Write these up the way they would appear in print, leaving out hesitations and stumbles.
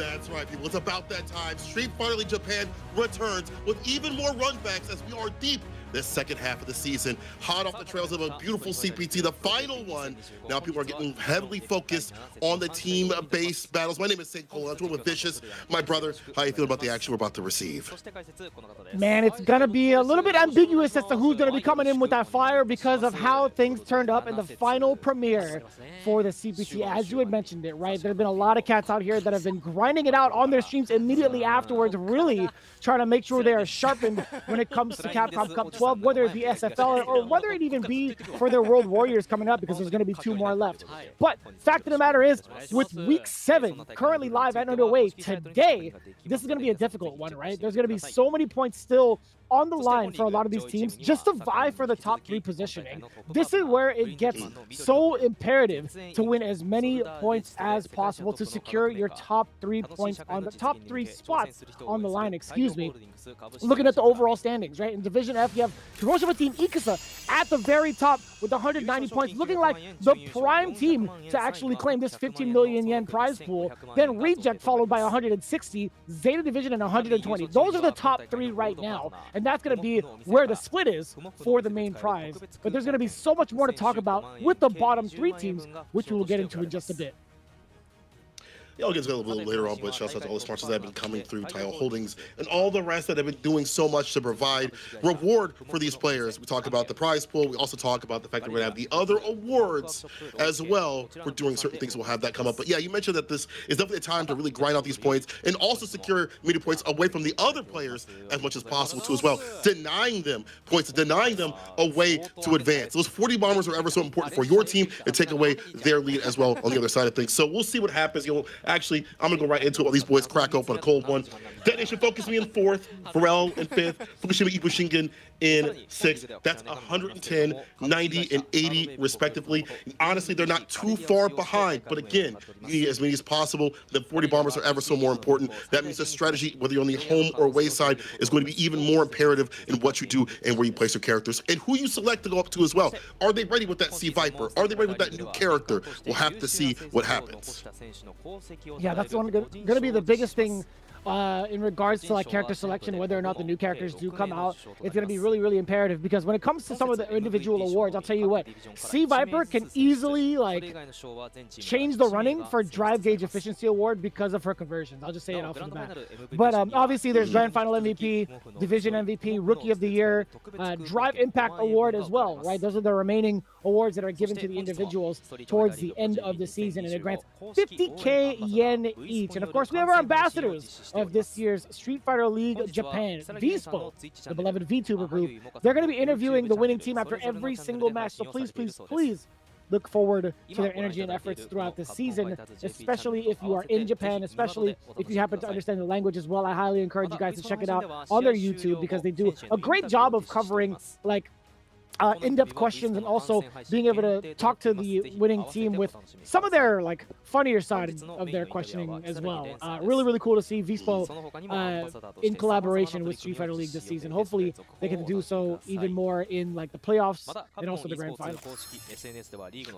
That's right, people. It's about that time. Street Fighter League Japan returns with even more runbacks as we are deep this second half of the season. Hot off the trails of a beautiful CPT, the final one. Now people are getting heavily focused on the team-based battles. My name is St. Cole. I'm joined with Vicious, my brother. How you feel about the action we're about to receive? Man, it's going to be a little bit ambiguous as to who's going to be coming in with that fire because of how things turned up in the final premiere for the CPT. As you had mentioned it, right? There have been a lot of cats out here that have been grinding it out on their streams immediately afterwards, really trying to make sure they are sharpened when it comes to Capcom Cup 12, whether it be SFL or whether it even be for their World Warriors coming up, because there's going to be 2 more left. But fact of the matter is, with week 7 currently live at underway today, this is going to be a difficult one, right? There's going to be so many points still on the line for a lot of these teams just to vie for the top 3 positioning. This is where it gets so imperative to win as many points as possible to secure your top 3 points on the top 3 spots on the line, excuse me. Looking at the overall standings, right? In Division F, you have HIROSHIMA Team Ikusa at the very top with 190 points, looking like the prime team to actually claim this 15 million yen prize pool. Then Reject followed by 160, Zeta Division and 120. Those are the top 3 right now. And that's going to be where the split is for the main prize. But there's going to be so much more to talk about with the bottom 3 teams, which we will get into in just a bit. Yeah, I'll get to that a little later on, but shouts out to all the sponsors that have been coming through, Tile Holdings, and all the rest that have been doing so much to provide reward for these players. We talk about the prize pool. We also talk about the fact that we're going to have the other awards as well for doing certain things. We'll have that come up. But yeah, you mentioned that this is definitely a time to really grind out these points and also secure many points away from the other players as much as possible too as well. Denying them points, denying them a way to advance. Those 40 bombers are ever so important for your team and take away their lead as well on the other side of things. So we'll see what happens. Actually, I'm going to go right into it while these boys crack open a cold one. DetonatioN FocusMe in 4th, VARREL in 5th, FUKUSHIMA IBUSHIGIN in 6th. That's 110, 90, and 80 respectively. Honestly, they're not too far behind, but again, you need as many as possible. The 40 bombers are ever so more important. That means the strategy, whether you're on the home or away side, is going to be even more imperative in what you do and where you place your characters and who you select to go up to as well. Are they ready with that Sea Viper? Are they ready with that new character? We'll have to see what happens. Yeah, that's going to be the biggest thing in regards to like character selection, whether or not the new characters do come out. It's going to be really, really imperative, because when it comes to some of the individual awards, I'll tell you what, Sea Viper can easily like change the running for Drive Gauge Efficiency Award because of her conversions. I'll just say it off the bat. But obviously there's Grand Final MVP, Division MVP, Rookie of the Year, Drive Impact Award as well, right? Those are the remaining awards that are given to the individuals towards the end of the season, and it grants 50k yen each. And of course we have our ambassadors of this year's Street Fighter League Japan, VSPO, the beloved VTuber group. They're going to be interviewing the winning team after every single match, so please, please, please look forward to their energy and efforts throughout the season, especially if you are in Japan, especially if you happen to understand the language as well. I highly encourage you guys to check it out on their YouTube, because they do a great job of covering like in-depth questions and also being able to talk to the winning team with some of their like funnier side of their questioning as well. Really, really cool to see VSPO in collaboration with Street Fighter League this season. Hopefully they can do so even more in like the playoffs and also the grand final.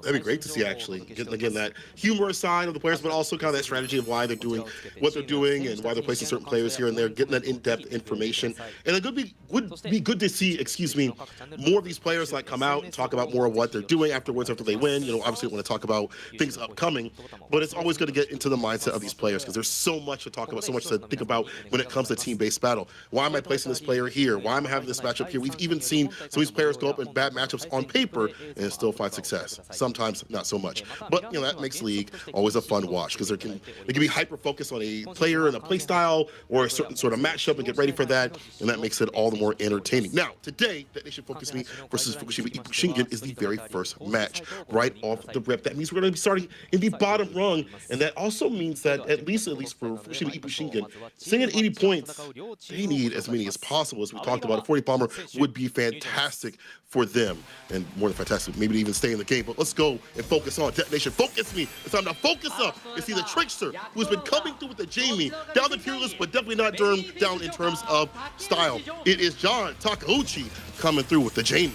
That'd be great to see, actually. Again, that humorous side of the players, but also kind of that strategy of why they're doing what they're doing and why they're placing certain players here and there, getting that in-depth information. And it would be good to see, excuse me, more of these players like come out and talk about more of what they're doing afterwards after they win. You know, obviously we want to talk about things upcoming, but it's always going to get into the mindset of these players, because there's so much to talk about, so much to think about when it comes to team-based battle. Why am I placing this player here? Why am I having this matchup here? We've even seen some of these players go up in bad matchups on paper and still find success. Sometimes not so much, but you know, that makes League always a fun watch, because they can be hyper-focused on a player and a play style or a certain sort of matchup and get ready for that, and that makes it all the more entertaining. Now, today, DetonatioN FocusMe versus FUKUSHIMA IBUSHIGIN is the very first match right off the rip. That means we're going to be starting in the bottom rung, and that also means that at least for FUKUSHIMA IBUSHIGIN, staying at 80 points, they need as many as possible. As we talked about, a 40 bomber would be fantastic for them, and more than fantastic, maybe to even stay in the game. But let's go and focus on DetonatioN. Focus me. It's time to focus up and see the Trickster, who's been coming through with the Jamie, down the tier list, but definitely not down in terms of style. It is John Takeuchi coming through with the Jamie.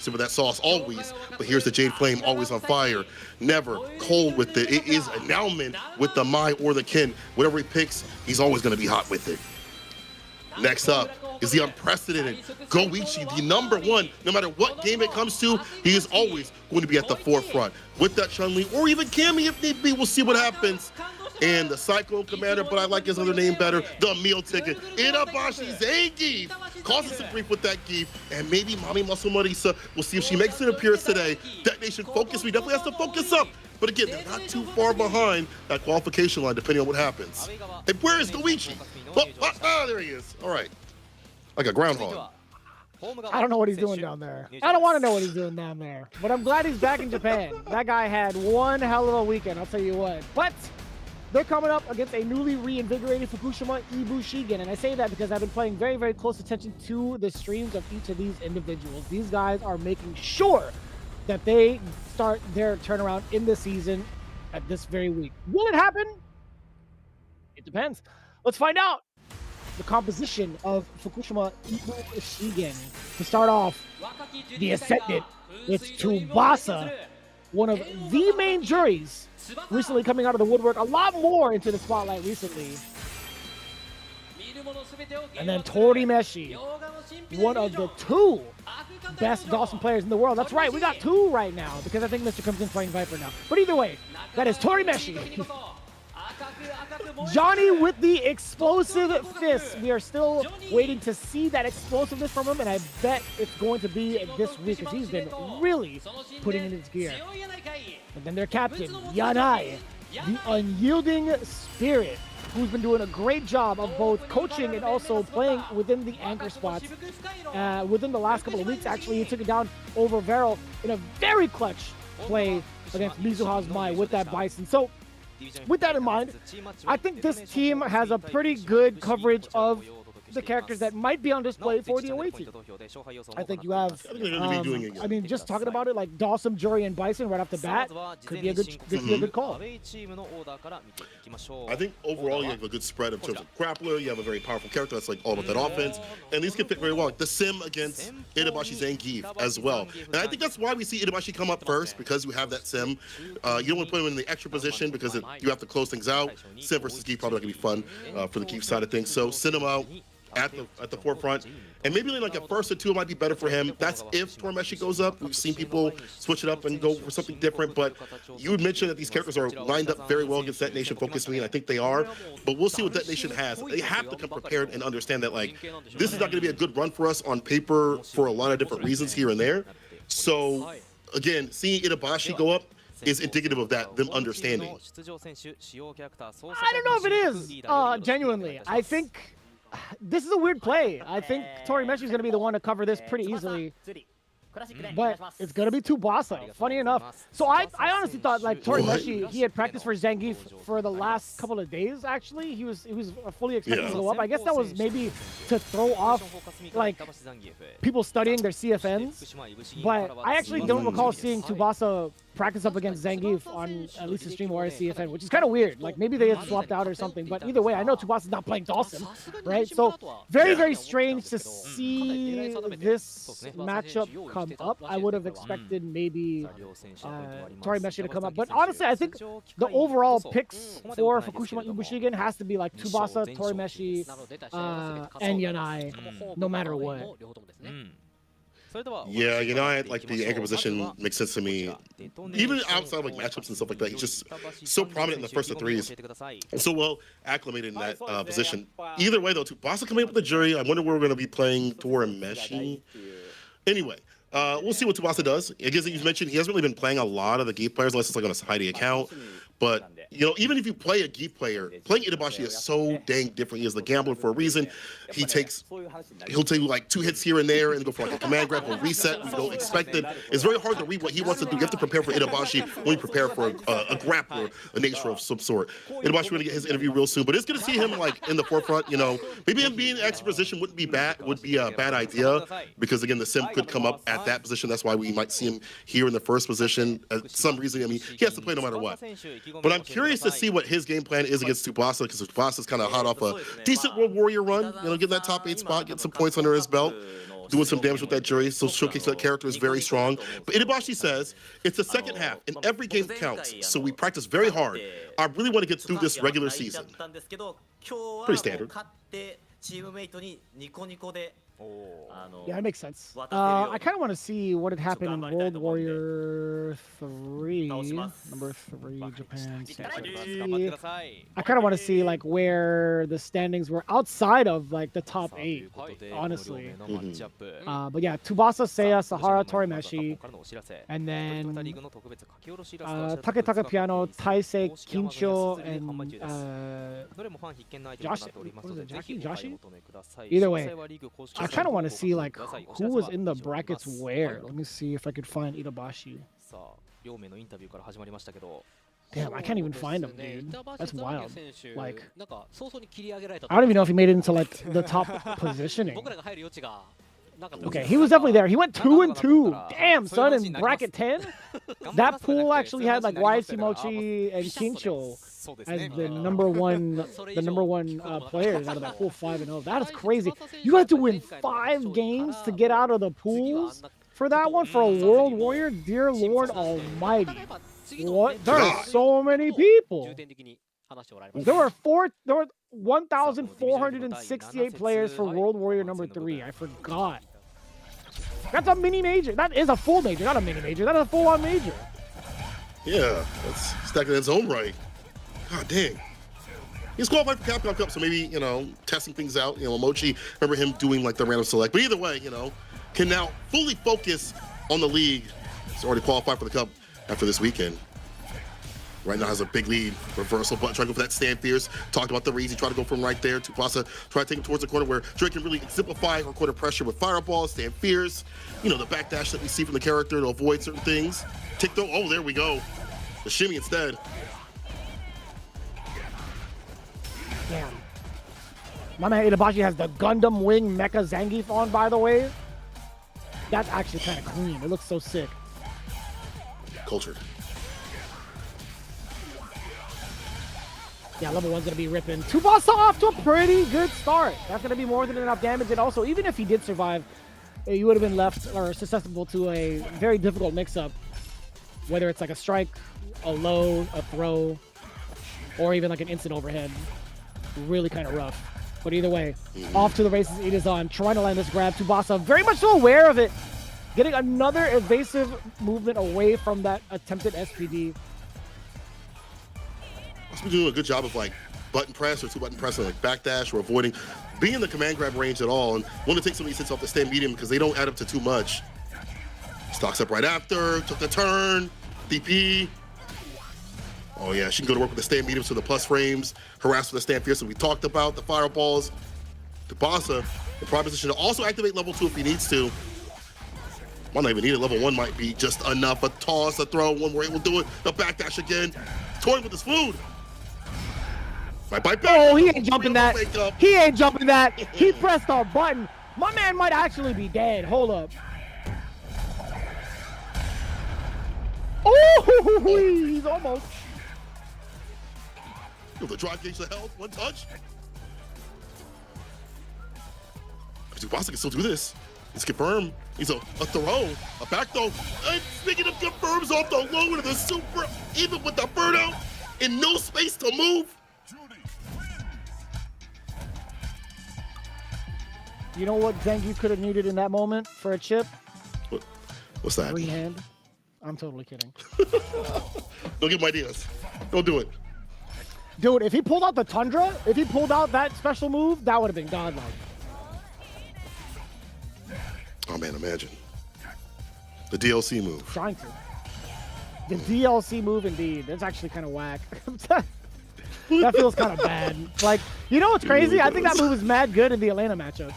Some of that sauce always, but here's the Jade Flame, always on fire, never cold with it. It is a Nauman with the Mai or the Kin. Whatever he picks, he's always going to be hot with it. Next up is the unprecedented Goichi, the #1. No matter what game it comes to, he is always going to be at the forefront. With that Chun-Li, or even Cammy if need be, we'll see what happens. And the Cyclone Commander, but I like his other name better, the meal ticket. Itabashi Zangief causes some grief with that Geef, and maybe Mami Muscle Marisa. We'll see if she makes an appearance today. DetonatioN FocusMe definitely has to focus up. But again, they're not too far behind that qualification line, depending on what happens. And where is Goichi? Oh, there he is. All right. Like a groundhog. I don't know what he's doing down there. I don't want to know what he's doing down there. But I'm glad he's back in Japan. That guy had one hell of a weekend, I'll tell you what. But they're coming up against a newly reinvigorated FUKUSHIMA IBUSHIGIN. And I say that because I've been paying very, very close attention to the streams of each of these individuals. These guys are making sure that they start their turnaround in the season at this very week. Will it happen? It depends. Let's find out the composition of FUKUSHIMA IBUSHIGIN. To start off, the Ascendant, it's Tsubasa, one of the main juries recently coming out of the woodwork, a lot more into the spotlight recently. And then Torimeshi, one of the 2 best Dawson players in the world. That's right, we got 2 right now because I think Mr. comes in playing Viper now. But either way, that is Torimeshi. Johnny with the explosive fist. We are still waiting to see that explosiveness from him, and I bet it's going to be this week because he's been really putting in his gear. And then their captain, Yanai, the unyielding spirit, who's been doing a great job of both coaching and also playing within the anchor spots. Within the last couple of weeks, actually, he took it down over VARREL in a very clutch play against Mizuha's Mai with that Bison. So, with that in mind, I think this team has a pretty good coverage of the characters that might be on display for the away team. I think you have, I mean, just talking about it, like Dawson, Jury, and Bison right off the bat could be a good call. I think overall you have a good spread in terms of grappler. You have a very powerful character that's like all about that offense, and these can fit very well. The sim against Itabashi Zangief as well, and I think that's why we see Itabashi come up first, because you have that sim. You don't want to put him in the extra position because you have to close things out. Sim versus Geef probably not gonna be fun for the Geef side of things. So send him out at the forefront, and maybe like a first or 2 might be better for him. That's if Torimeshi goes up. We've seen people switch it up and go for something different, but you would mention that these characters are lined up very well against DetonatioN FocusMe, and I think they are, but we'll see what DetonatioN has. They have to come prepared and understand that like this is not going to be a good run for us on paper for a lot of different reasons here and there. So again, seeing Itabashi go up is indicative of that, them understanding. I don't know if it is, genuinely. I think this is a weird play. I think Torimeshi is going to be the one to cover this pretty easily. But it's going to be Tsubasa, funny enough. So I honestly thought like Torimeshi, he had practiced for Zangief for the last couple of days, actually. He was fully expected to go up. I guess that was maybe to throw off like people studying their CFNs. But I actually don't recall seeing Tsubasa practice up against Zangief on at least a stream or a CFN, which is kind of weird. Like maybe they had swapped out or something. But either way, I know Tsubasa's not playing Dawson, right? So very, very strange to see this matchup come up. I would have expected maybe Torimeshi to come up. But honestly, I think the overall picks for FUKUSHIMA IBUSHIGIN has to be like Tsubasa, Torimeshi, and Yanai, no matter what. Yeah, you know, I like the anchor position makes sense to me. Even outside of like matchups and stuff like that, he's just so prominent in the first of 3s, and so well acclimated in that position. Either way, though, Tsubasa coming up with the jury. I wonder where we're going to be playing Torimeshi. Anyway, we'll see what Tsubasa does. I guess you mentioned he hasn't really been playing a lot of the Geef players unless it's like on a Heidi account. But, you know, even if you play a Geef player, playing Itabashi is so dang different. He is the gambler for a reason. He'll take like 2 hits here and there and go for like a command grab or reset. You don't expect it. It's very hard to read what he wants to do. You have to prepare for Itabashi when you prepare for a grappler, a nature of some sort. Itabashi, we're going to get his interview real soon, but it's going to see him like in the forefront, you know. Maybe him being in extra position would be a bad idea, because again, the sim could come up at that position. That's why we might see him here in the first position. Some reason, I mean, he has to play no matter what. But I'm curious to see what his game plan is against Tsubasa, because Tsubasa's kind of hot off a decent World Warrior run. You know, get that top 8 spot, get some points under his belt. doing some damage with that jury, so showcase that character is very strong. But Itabashi says, it's the second half, and every game counts, so we practice very hard. I really want to get through this regular season. Pretty standard. Yeah, that makes sense. I kind of want to see what had happened in World Warrior 3, number 3, Japan. I kind of want to see like where the standings were outside of like the top 8, honestly. But yeah, Tsubasa, Seiya, Sahara, Torimeshi, and then Taketaka Piano, Taisei, Kincho, and Josh. What is it, Joshi? Either way, I kind of want to see like who was in the brackets where. Let me see if I could find Itabashi. Damn, I can't even find him, dude. That's wild. Like, I don't even know if he made it into like the top positioning. Okay, he was definitely there. He went 2-2. Damn, son, in bracket 10. That pool actually had like YC Mochi and Kincho as the number one players out of that pool 5-0. That is crazy. You had to win 5 games to get out of the pools for that one for a World Warrior. Dear Lord Almighty, what? There are so many people. There were 1,468 players for World Warrior number 3. I forgot. That's a mini major. That is a full major, not a mini major. That is a full-on major. Yeah, that's stacking in its own right. God dang. He's qualified for Capcom Cup, so maybe, you know, testing things out. You know, Mochi, remember him doing like the random select. But either way, you know, can now fully focus on the league. He's already qualified for the Cup after this weekend. Right now has a big lead. Reversal button, trying to go for that stand fierce. Talked about the reason, trying to go from right there. Tsubasa trying to take him towards the corner where Drake can really simplify her corner pressure with fireball, stand fierce. You know, the backdash that we see from the character to avoid certain things. Tick throw, oh, there we go. The shimmy instead. Damn. My man Itabashi has the Gundam Wing Mecha Zangief on, by the way. That's actually kind of clean. It looks so sick. Cultured. Yeah, level 1's going to be ripping. Tsubasa off to a pretty good start. That's going to be more than enough damage. And also, even if he did survive, you would have been left or susceptible to a very difficult mix-up. Whether it's like a strike, a low, a throw, or even like an instant overhead. Really kind of rough. But either way, off to the races it is on. Trying to land this grab. Tsubasa very much so aware of it. Getting another evasive movement away from that attempted SPD. Must be doing a good job of like button press or 2-button press and like backdash or avoiding being in the command grab range at all, and want to take some of these hits off the stand medium because they don't add up to too much. Stocks up right after, took the turn, DP. Oh yeah, she can go to work with the stand mediums for the plus frames, harass with the stand fierce that we talked about, the fireballs. Tsubasa, the prime position to also activate level 2 if he needs to. Might not even need it. Level 1 might be just enough. A toss, a throw, one more, it will do it. The backdash again. Toying with his food. Right back. Oh, he ain't jumping that. He ain't jumping that. He pressed a button. My man might actually be dead. Hold up. Oh, he's almost. The drive gauge the health. One touch. Tsubasa can still do this. It's confirmed. He's a throw, a back throw. And speaking of confirms off the low into the super, even with the burnout and no space to move. You know what Zangief could have needed in that moment for a chip? What's that? Free hand. I'm totally kidding. Don't give him ideas. Don't do it. Dude, if he pulled out the Tundra, if he pulled out that special move, that would have been godlike. Oh man, imagine. The DLC move. Trying to. The DLC move indeed. That's actually kind of whack. That feels kind of bad. Like, you know what's crazy? Really I think that move is mad good in the Atlanta matchup.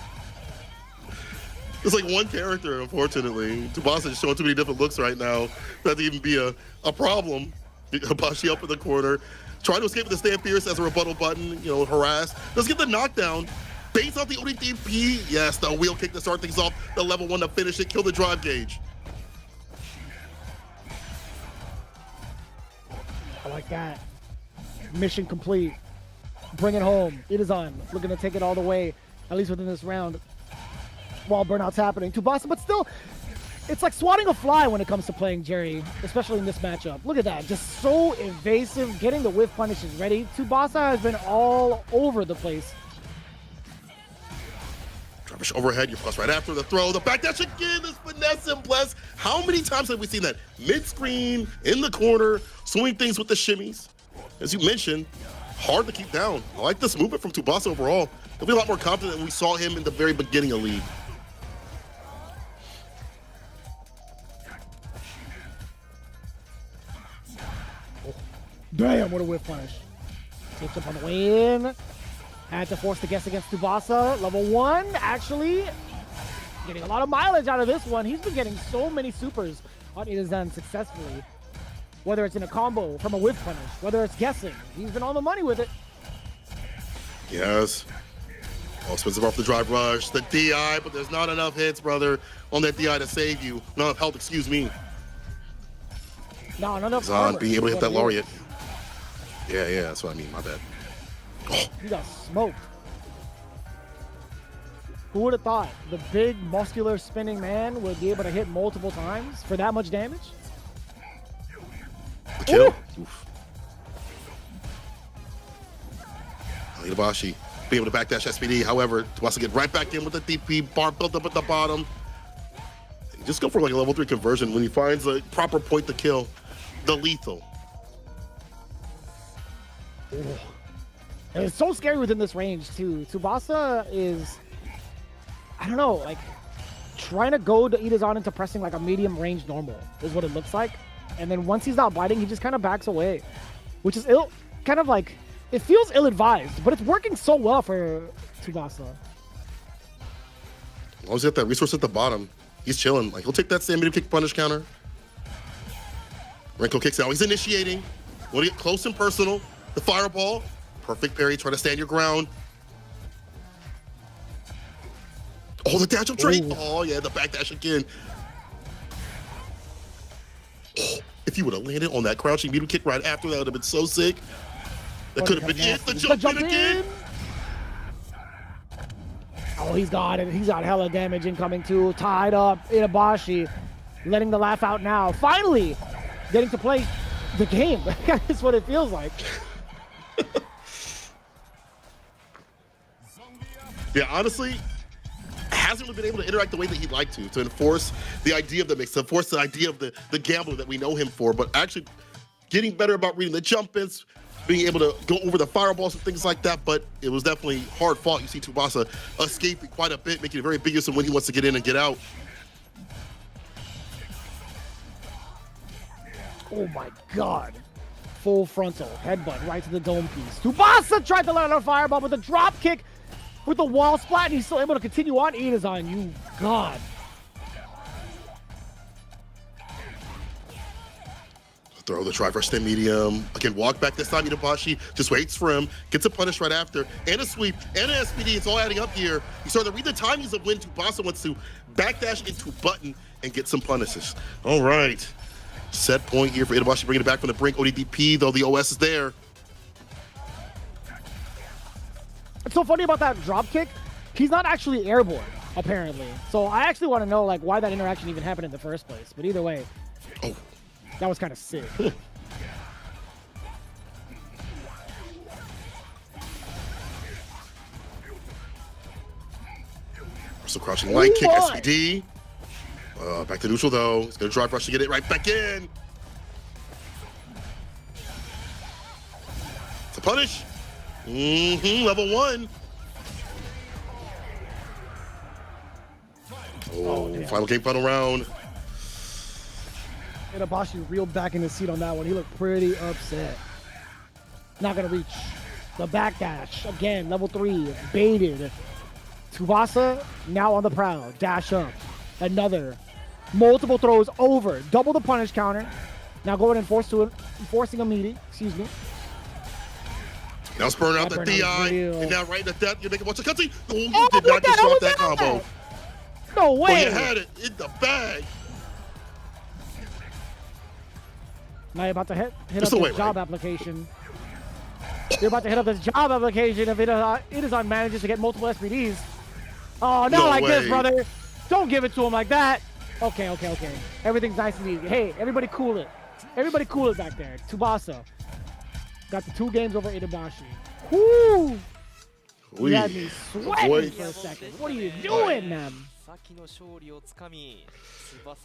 It's like one character, unfortunately. Tsubasa is showing too many different looks right now. That to even be a problem. Hibashi up in the corner. Trying to escape with the stand fierce as a rebuttal button, you know, harass. Let's get the knockdown. Base out the ODDP. Yes, the wheel kick to start things off. The level 1 to finish it. Kill the drive gauge. I like that. Mission complete. Bring it home. It is on. Looking to take it all the way, at least within this round. while burnout's happening. Tsubasa, but still, it's like swatting a fly when it comes to playing Jerry, especially in this matchup. Look at that, just so evasive, getting the whiff punishes ready. Tsubasa has been all over the place. Travis overhead, your plus right after the throw, the backdash again, this finesse and bless. How many times have we seen that? Mid-screen, in the corner, swing things with the shimmies. As you mentioned, hard to keep down. I like this movement from Tsubasa overall. He'll be a lot more confident than we saw him in the very beginning of League. Damn, what a whiff punish. Takes up on the way in. Had to force the guess against Tsubasa. Level 1, actually getting a lot of mileage out of this one. He's been getting so many supers on Itazan successfully. Whether it's in a combo from a whiff punish, whether it's guessing. He's been on the money with it. Yes. All expensive off the drive rush, the DI, but there's not enough hits, brother, on that DI to save you. Not enough health, excuse me. No, not enough Zahn being able to hit that Laureate. Yeah, that's what I mean, my bad. Oh. He got smoked. Who would have thought the big, muscular, spinning man would be able to hit multiple times for that much damage? The kill. Oof. Itabashi being able to backdash SPD. However, wants to get right back in with the DP. Bar built up at the bottom. Just go for like a level 3 conversion when he finds a proper point to kill. The lethal. Ooh. And it's so scary within this range too. Tsubasa is, I don't know, like trying to go to Itazan into pressing like a medium range normal is what it looks like. And then once he's not biting, he just kind of backs away, which is kind of like, it feels ill-advised, but it's working so well for Tsubasa. As long as you got that resource at the bottom, he's chilling. Like he'll take that same medium kick punish counter. Renko kicks out. He's initiating. Want to get close and personal. The fireball. Perfect parry. Try to stand your ground. Oh, the dash up trade. Oh, yeah, the backdash again. Oh, if you would have landed on that crouching medium kick right after, that would have been so sick. That could have been it. The jump in again. Oh, he's got it. He's got hella damage incoming too. Tied up. Itabashi letting the laugh out now. Finally getting to play the game. That's what it feels like. Yeah, honestly, hasn't really been able to interact the way that he'd like to enforce the idea of the mix, to enforce the idea of the gambler that we know him for, but actually getting better about reading the jump-ins, being able to go over the fireballs and things like that, but it was definitely hard fought. You see Tsubasa escaping quite a bit, making it very ambiguous of when he wants to get in and get out. Oh my God. Full frontal headbutt right to the dome piece. Tsubasa tried to land on a fireball with a drop kick with the wall splat, and he's still able to continue on. Itazan, you God. Throw the try for stem medium. Again, walk back this time. Itabashi just waits for him, gets a punish right after, and a sweep, and an SPD. It's all adding up here. You start to read the timings of when Tsubasa wants to backdash into button and get some punishes. All right. Set point here for Itabashi, bringing it back from the brink. ODDP, though the OS is there. It's so funny about that drop kick. He's not actually airborne, apparently. So I actually want to know like why that interaction even happened in the first place. But either way, that was kind of sick. So crouching light kick, SPD. Back to neutral though. He's gonna drive rush to get it right back in. It's a punish. Level 1. Oh, final game, final round. Itabashi reeled back in his seat on that one. He looked pretty upset. Not gonna reach. The backdash, again, level 3, baited. Tsubasa now on the prowl, dash up. Another. Multiple throws over, double the punish counter. Now going and forcing a meaty, excuse me. Now it's burning out the DI, and now right at that, you're making a bunch of cutscene. Oh, you did not just drop that combo. No way. But you had it in the bag. Now you're about to hit up this job application. You're about to hit up this job application if Itazan manages to get multiple SPDs. Oh, not No like this, way. brother. Don't give it to him like that. Okay. Everything's nice and easy. Hey, everybody cool it. Everybody cool it back there. Tsubasa got the 2 games over Itabashi. Whoo! You had me sweating for a second. What are you doing, man?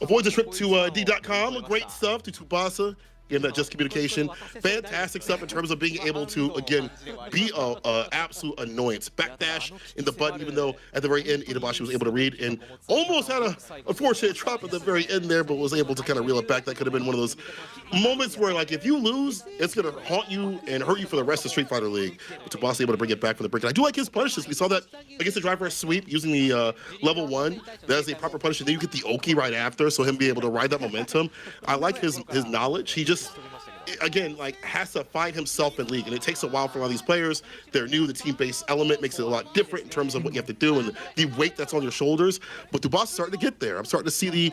Avoid the trip to D.com. Great stuff to Tsubasa. Again, that just communication. Fantastic stuff in terms of being able to, again, be a absolute annoyance. Backdash in the button, even though at the very end, Itabashi was able to read and almost had a unfortunate drop at the very end there, but was able to kind of reel it back. That could have been one of those moments where, like, if you lose, it's going to haunt you and hurt you for the rest of Street Fighter League. But Tsubasa able to bring it back from the break. And I do like his punishes. We saw that against the driver sweep using the level 1. That is a proper punish. Then you get the Oki right after, so him being able to ride that momentum. I like his knowledge. He just, again, like, has to find himself in League, and it takes a while for a lot of these players. They're new. The team-based element makes it a lot different in terms of what you have to do and the weight that's on your shoulders. But Tsubasa starting to get there. I'm starting to see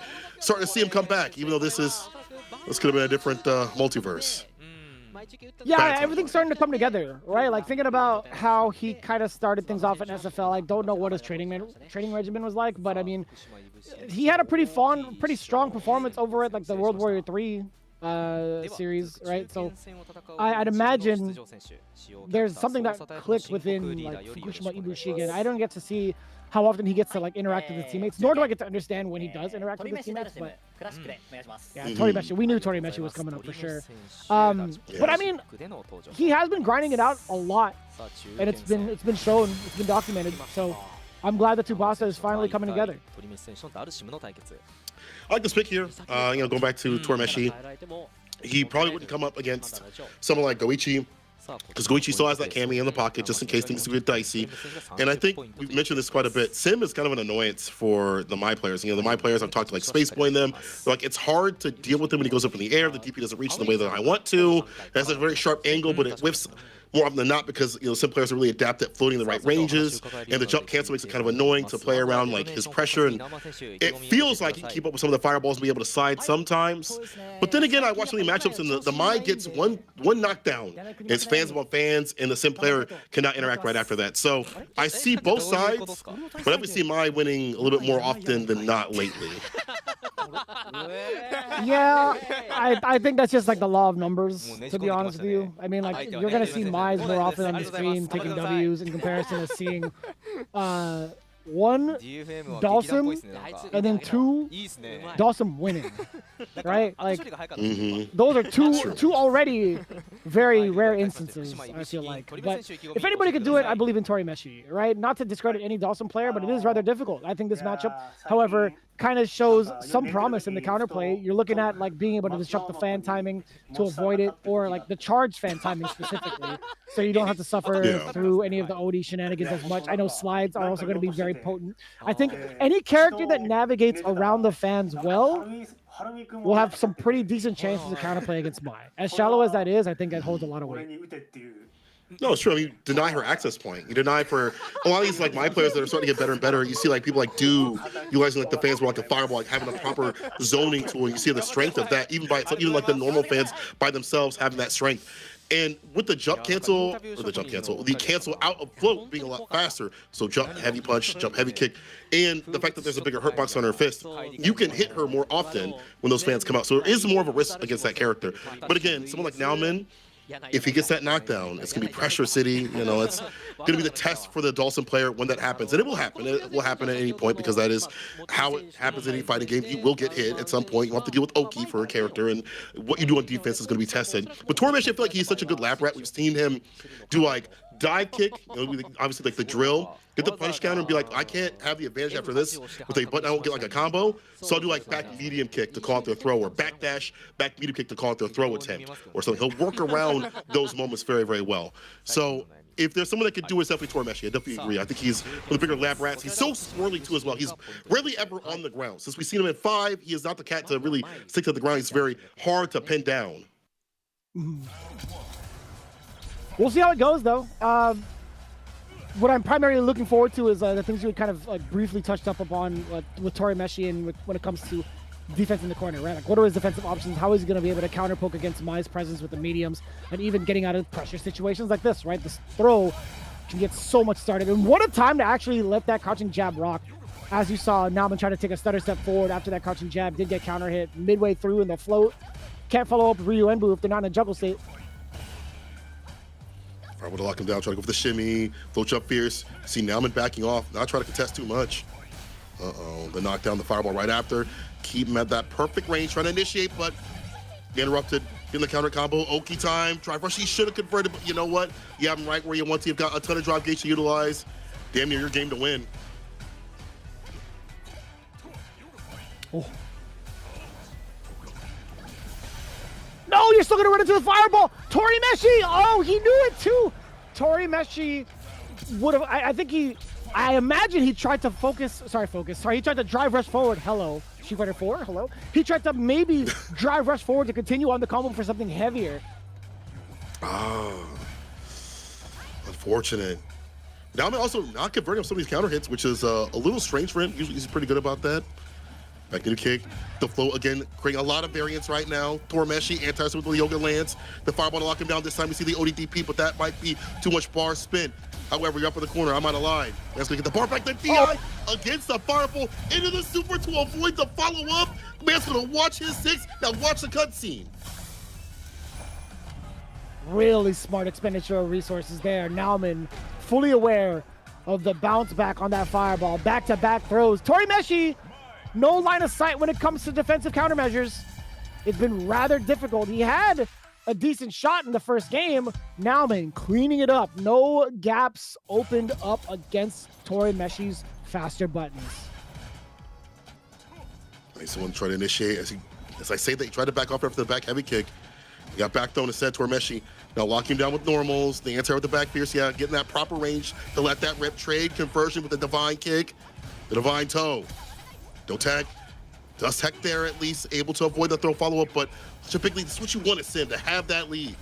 him come back, even though this could have been a different multiverse. Yeah, everything's starting to come together, right? Like, thinking about how he kind of started things off in SFL. I don't know what his training regimen was like, but I mean, he had a pretty strong performance over at like the World Warrior 3 series, right? So I'd imagine there's something that clicked within like FUKUSHIMA IBUSHIGIN. I don't get to see how often he gets to like interact with his teammates, nor do I get to understand when he does interact with his teammates. But yeah, Torimeshi, we knew Torimeshi was coming up for sure. But I mean, he has been grinding it out a lot, and it's been shown, it's been documented. So I'm glad that Tsubasa is finally coming together. I like this pick here. Going back to Torimeshi, he probably wouldn't come up against someone like Goichi, because Goichi still has that Kami in the pocket just in case things get dicey. And I think we've mentioned this quite a bit. Sim is kind of an annoyance for the My players. The My players, I've talked to like Spaceboy and them. They're like, it's hard to deal with him when he goes up in the air. The DP doesn't reach in the way that I want to. It has a very sharp angle, but it whiffs more often than not because Sim players are really adept at floating in the right ranges, and the jump cancel makes it kind of annoying to play around like his pressure, and it feels like he can keep up with some of the fireballs and be able to slide sometimes. But then again, I watch some of the matchups and the Mai gets one knockdown. It's fans among fans, and the Sim player cannot interact right after that. So I see both sides, but I definitely see Mai winning a little bit more often than not lately. Yeah, I think that's just like the law of numbers, to be honest with you. I mean, like, you're gonna see Mai's more often on the screen taking W's in comparison to seeing 1 Dawson and then 2 Dawson winning, right? Like, those are two already very rare instances, I feel like. But if anybody could do it, I believe in Torimeshi, right? Not to discredit any Dawson player, but it is rather difficult. I think this matchup, however, kind of shows some promise in the counterplay. You're looking at like being able to disrupt the fan timing to avoid it, or like the charge fan timing specifically, so you don't have to suffer through any of the OD shenanigans as much. I know slides are also going to be very potent. I think any character that navigates around the fans well will have some pretty decent chances to counterplay against Mai. As shallow as that is, I think that holds a lot of weight. No, it's true. I mean, you deny her access point. You deny for a lot of these like My players that are starting to get better and better. You see like people like Do utilizing like the fans were like the fireball, like having a proper zoning tool. You see the strength of that, even by itself, even like the normal fans by themselves having that strength. And with the the cancel out of float being a lot faster. So jump heavy punch, jump heavy kick, and the fact that there's a bigger hurt box on her fist, you can hit her more often when those fans come out. So there is more of a risk against that character. But again, someone like Nauman, if he gets that knockdown, it's gonna be pressure city. It's gonna be the test for the Dawson player when that happens, and it will happen. It will happen at any point because that is how it happens in any fighting game. You will get hit at some point. You have to deal with Oki for a character, and what you do on defense is gonna be tested. But Torimeshi, I feel like he's such a good lap rat. We've seen him do like dive kick, obviously like the drill, get the punish counter and be like, I can't have the advantage after this with a button. I won't get like a combo, so I'll do like back medium kick to call out their throw, or back dash, back medium kick to call out their throw attempt, or something. He'll work around those moments very, very well. So if there's someone that could do it, it's definitely Torimeshi. I definitely agree. I think he's one of the bigger lab rats. He's so swirly too as well. He's rarely ever on the ground. Since we've seen him at 5, he is not the cat to really stick to the ground. He's very hard to pin down. We'll see how it goes, though. What I'm primarily looking forward to is the things you kind of like briefly touched up upon with Torimeshi and when it comes to defense in the corner, right? Like, what are his defensive options? How is he going to be able to counter poke against Mai's presence with the mediums, and even getting out of pressure situations like this, right? This throw can get so much started. And what a time to actually let that crouching jab rock. As you saw, Nauman trying to take a stutter step forward after that crouching jab, did get counter hit midway through in the float. Can't follow up with Ryu Enbu if they're not in a juggle state. Fireball to lock him down, try to go for the shimmy, float up fierce. See Nauman backing off, not trying to contest too much. Uh-oh, the knockdown, the fireball right after. Keep him at that perfect range, trying to initiate, but interrupted. In the counter combo, Oki time, drive rush, he should have converted, but you know what? You have him right where you want to. You've got a ton of drive gates to utilize. Damn near your game to win. Oh. No, you're still gonna run into the fireball. Torimeshi, oh, he knew it too. Torimeshi would have, I imagine he tried to he tried to drive rush forward. Hello, Street Fighter 4, hello. He tried to maybe drive rush forward to continue on the combo for something heavier. Oh, unfortunate. Now I'm also not converting on some of these counter hits, which is a little strange for him. Usually he's pretty good about that. Back into kick. The flow again, creating a lot of variance right now. Torimeshi, anti-switch with the Yoga Lance. The fireball to lock him down. This time we see the ODDP, but that might be too much bar spin. However, you're up in the corner. I'm out of line. That's gonna get the bar back. The DI against the fireball into the super to avoid the follow-up. Man's gonna watch his 6. Now watch the cutscene. Really smart expenditure of resources there. Nauman fully aware of the bounce back on that fireball. Back-to-back throws. Torimeshi, no line of sight when it comes to defensive countermeasures. It's been rather difficult. He had a decent shot in the first game. Nauman cleaning it up. No gaps opened up against Torimeshi's faster buttons. Nice, someone try to initiate. As I say that, he tried to back off after the back heavy kick. He got back thrown instead. Torimeshi now lock him down with normals. The anti with the back fierce. Yeah, getting that proper range to let that rip trade conversion with the divine kick. The divine toe. No tag. Does tech there at least, able to avoid the throw follow-up, but such a big lead. This is what you want to Sim, to have that lead.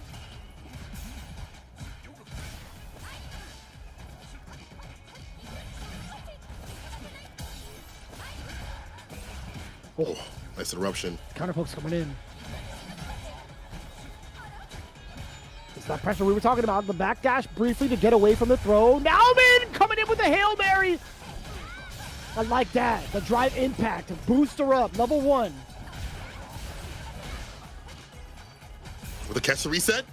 Oh, nice interruption. Counter pokes coming in. It's that pressure we were talking about. The backdash briefly to get away from the throw. Nauman coming in with the Hail Mary. I like that. The drive impact. Booster up. Level 1. With a catch the reset.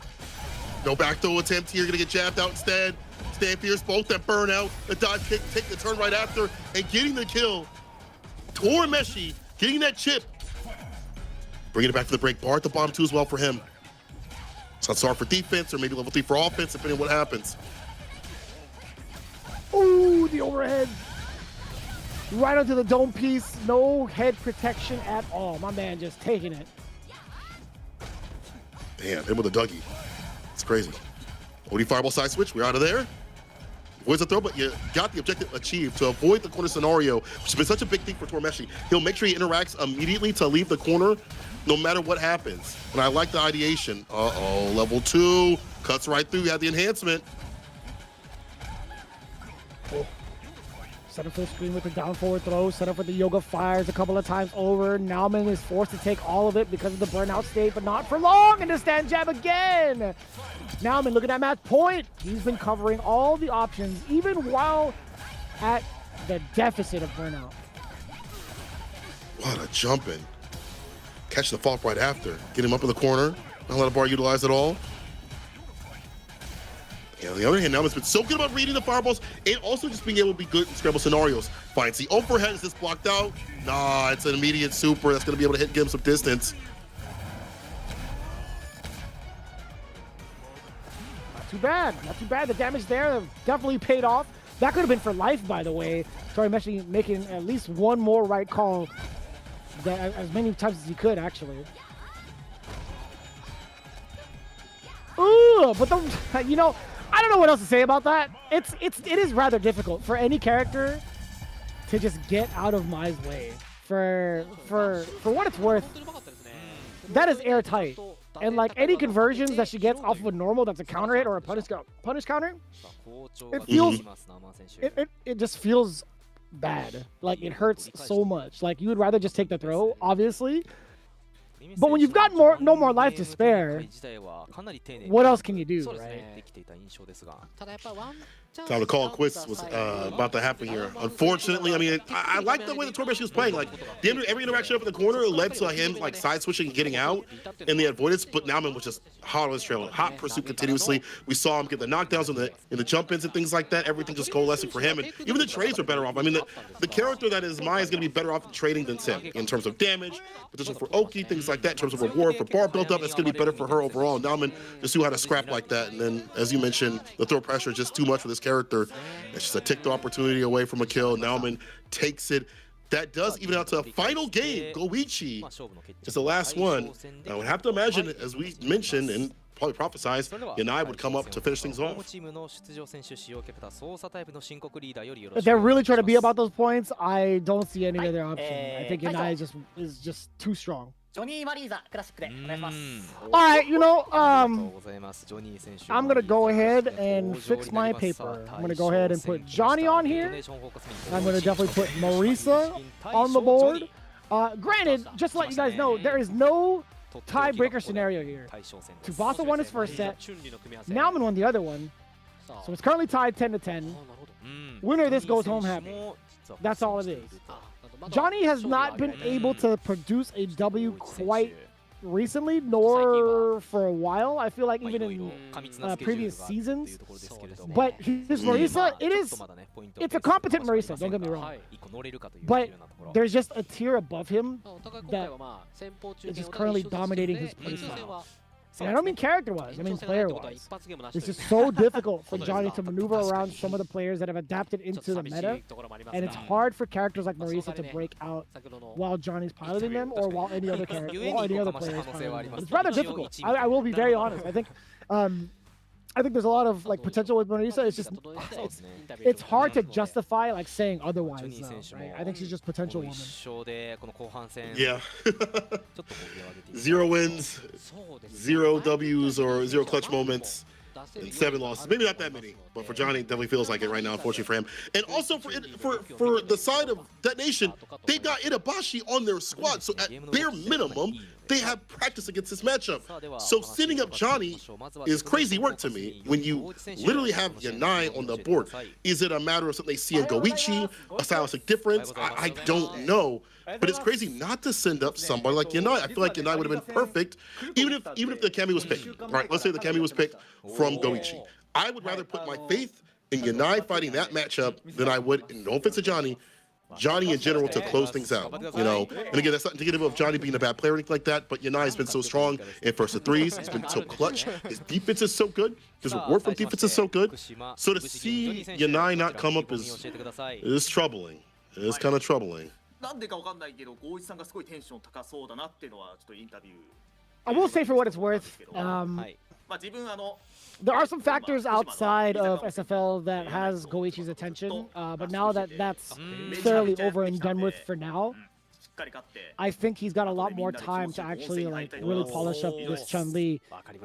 No back throw attempt here. Gonna get jabbed out instead. Stand fierce. Both that burn out. The dive kick. Take the turn right after. And getting the kill. Torimeshi getting that chip. Bringing it back to the break. Bar at the bottom too as well for him. So it's hard for defense or maybe level 3 for offense, depending on what happens. Ooh, the overhead. Right onto the dome piece. No head protection at all. My man just taking it. Damn, him with a Dougie. It's crazy. OD fireball side switch. We're out of there. Avoids the throw, but you got the objective achieved to avoid the corner scenario, which has been such a big thing for Torimeshi. He'll make sure he interacts immediately to leave the corner no matter what happens. And I like the ideation. Uh-oh, level 2. Cuts right through. You have the enhancement. Oh. Set up for the screen with the down forward throw. Set up for the Yoga Fires a couple of times over. Nauman is forced to take all of it because of the burnout state, but not for long. And the stand jab again. Nauman, look at that match point. He's been covering all the options, even while at the deficit of burnout. What a jumping. Catch the fault right after. Get him up in the corner. Not let a bar utilize at all. Yeah, on the other hand, Nauman's been so good about reading the fireballs and also just being able to be good in scramble scenarios. Finds the overhead. Is this blocked out? Nah, it's an immediate super that's going to be able to hit and give him some distance. Not too bad. Not too bad. The damage there definitely paid off. That could have been for life, by the way. Torimeshi making at least one more right call as many times as he could, actually. Ooh, but you know, I don't know what else to say about that. It is rather difficult for any character to just get out of Mai's way. For what it's worth, that is airtight. And like any conversions that she gets off of a normal that's a counter hit or a punish counter, it feels it just feels bad. Like it hurts so much. Like you would rather just take the throw, obviously. But when you've got no more life to spare, what else can you do, right? Time to call quits was about to happen here. Unfortunately, I mean, I like the way the Torbesh was playing. Like, every interaction up in the corner led to him like side switching and getting out in the avoidance. But Nauman was just hot on his trail, hot pursuit continuously. We saw him get the knockdowns in the jump ins and things like that. Everything just coalescing for him, and even the trades are better off. I mean, the character that is Mai is going to be better off trading than Sim in terms of damage, potential for Oki, things like that. In terms of reward for bar build up, it's going to be better for her overall. Nauman just knew how to scrap like that, and then as you mentioned, the throw pressure is just too much for this character. It's just a ticked opportunity away from a kill. Nauman takes it. That does even out to a final game. Goichi is the last one. I would have to imagine, as we mentioned and probably prophesized, Yanai would come up to finish things off. They're really trying to be about those points. I don't see any other option. I think Yanai is just too strong. All right, you know, I'm gonna go ahead and fix my paper. I'm gonna go ahead and put Johnny on here. I'm gonna definitely put Marisa on the board. Granted, just to let you guys know, there is no tiebreaker scenario here. Tsubasa won his first set. Nauman won the other one. So it's currently tied 10-10. Winner of this goes home happy. That's all it is. Johnny has not been able to produce a W quite recently, nor for a while. I feel like even in previous seasons. But his Marisa, it's a competent Marisa, don't get me wrong. But there's just a tier above him that is just currently dominating his playstyle. And I don't mean character-wise, I mean player-wise. It's just so difficult for Johnny to maneuver around some of the players that have adapted into the meta, and it's hard for characters like Marisa to break out while Johnny's piloting them or while any other player is piloting them. It's rather difficult. I will be very honest. I think there's a lot of like potential with Marisa. It's just it's hard to justify like saying otherwise, though, right? I think she's just potential woman. Yeah. 0 wins, 0 W's or 0 clutch moments, and 7 losses. Maybe not that many, but for Johnny, it definitely feels like it right now, unfortunately for him. And also for the side of DetonatioN, they got Itabashi on their squad, so at bare minimum, they have practice against this matchup. So sending up Johnny is crazy work to me when you literally have Yanai on the board. Is it a matter of something they see in Goichi, a stylistic difference? I don't know. But it's crazy not to send up somebody like Yanai. I feel like Yanai would have been perfect, even if the Kami was picked. All right, let's say the Kami was picked from Goichi. I would rather put my faith in Yanai fighting that matchup than I would, in no offense to Johnny in general, to close things out, you know. And again, that's not indicative of Johnny being a bad player or anything like that, but Yanai has been so strong in first to threes. He's been so clutch. His defense is so good. His reward from defense is so good. So to see Yanai not come up is troubling. It's kind of troubling. I will say, for what it's worth, there are some factors outside of SFL that has Goichi's attention, but now that that's fairly over and done with for now, I think he's got a lot more time to actually like really polish up this Chun-Li.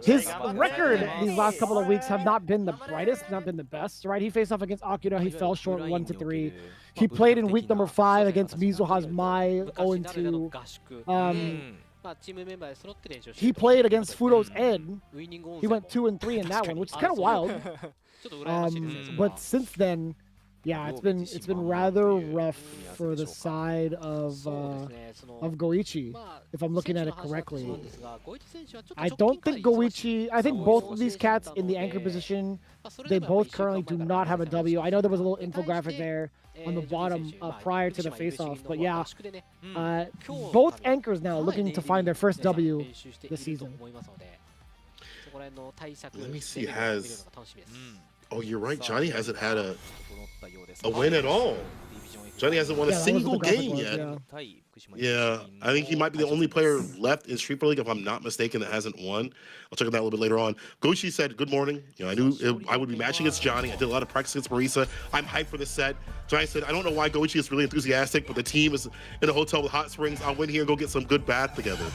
His record these last couple of weeks have not been the brightest, not been the best, right? He faced off against Akira, he fell short 1-3. He played in week number 5 against Mizuha's Mai 0-2. He played against Fudo's Ed. He went 2-3 in that one, which is kind of wild. But since then, yeah, it's been rather rough for the side of Goichi, if I'm looking at it correctly. I don't think Goichi. I think both of these cats in the anchor position, they both currently do not have a W. I know there was a little infographic there on the bottom prior to the face-off, but yeah, both anchors now looking to find their first W this season. Let me see. Oh, you're right. Johnny hasn't had a win at all. Johnny hasn't won a single game yet. Yeah, I think he might be the only player left in Street Pro League, if I'm not mistaken, that hasn't won. I'll check on that a little bit later on. Goichi said, good morning. You know, I knew I would be matching against Johnny. I did a lot of practice against Marisa. I'm hyped for this set. Johnny said, I don't know why Goichi is really enthusiastic, but the team is in a hotel with hot springs. I'll win here and go get some good bath together.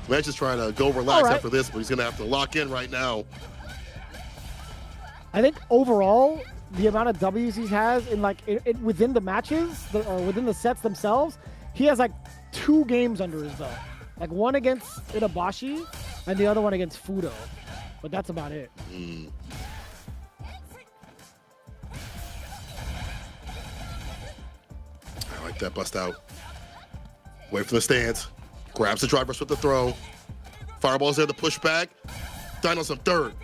Man's just trying to go relax after this, but he's going to have to lock in right now. I think overall, the amount of W's he has in within the matches or within the sets themselves, he has like 2 games under his belt. Like one against Itabashi and the other one against Fudo. But that's about it. I like that bust out. Wait for the stance. Grabs the drive rush with the throw. Fireball's there to push back. Dino's up third.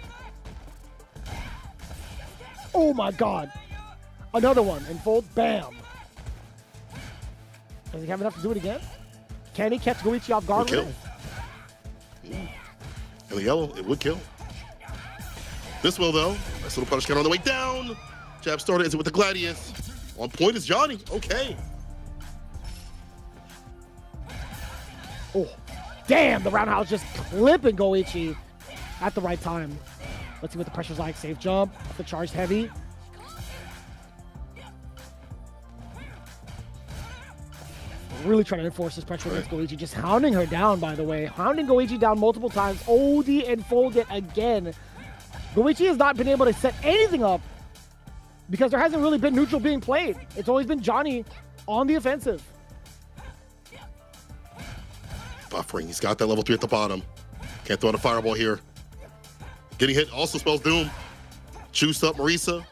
Oh my god. Another one. And fold. Bam. Does he have enough to do it again? Can he catch Goichi off guard? Kill. And the yellow, it would kill. This will though. Nice little punish counter on the way down. Jab started. Is it with the Gladius? On point is Johnny. Okay. Oh, damn. The roundhouse just clipping Goichi at the right time. Let's see what the pressure's like. Safe jump. The charged heavy. Really trying to enforce this pressure against Goichi. Just hounding her down, by the way. Hounding Goichi down multiple times. OD and fold it again. Goichi has not been able to set anything up because there hasn't really been neutral being played. It's always been Johnny on the offensive. Buffering. He's got that level 3 at the bottom. Can't throw the fireball here. Getting hit also spells doom. Juiced up Marisa.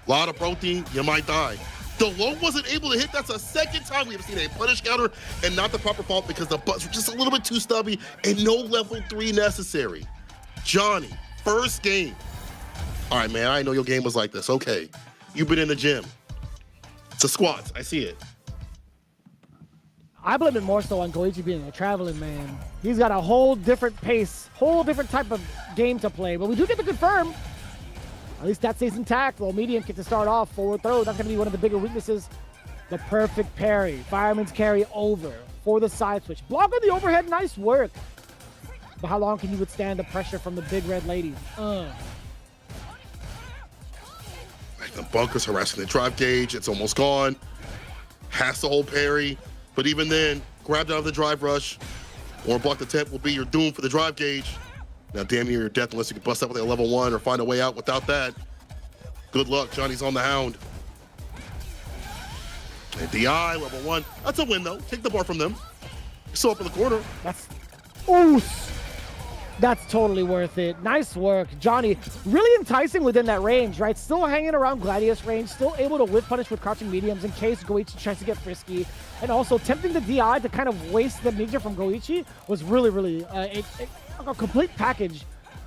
Lot of protein. You might die. The low wasn't able to hit. That's the second time we have seen a punish counter and not the proper fault because the butts were just a little bit too stubby and no level 3 necessary. Johnny, first game. All right, man, I know your game was like this. Okay, you've been in the gym. It's a squats. I see it. I blame it more so on Goichi being a traveling man. He's got a whole different pace, whole different type of game to play. But we do get to confirm. At least that stays intact. Low medium gets to start off. Forward throw. That's going to be one of the bigger weaknesses. The perfect parry. Fireman's carry over for the side switch. Block on the overhead. Nice work. But how long can you withstand the pressure from the big red lady? The bunker's harassing the drive gauge. It's almost gone. Has to hold parry. But even then, grabbed out of the drive rush or block the temp will be your doom for the drive gauge. Now, damn near your death unless you can bust out with a level 1 or find a way out without that. Good luck. Johnny's on the hound. And DI, level 1. That's a win, though. Take the bar from them. Still up in the corner. That's totally worth it. Nice work. Johnny, really enticing within that range, right? Still hanging around Gladius range, still able to whip punish with crouching mediums in case Goichi tries to get frisky. And also tempting the DI to kind of waste the ninja from Goichi was really, really a complete package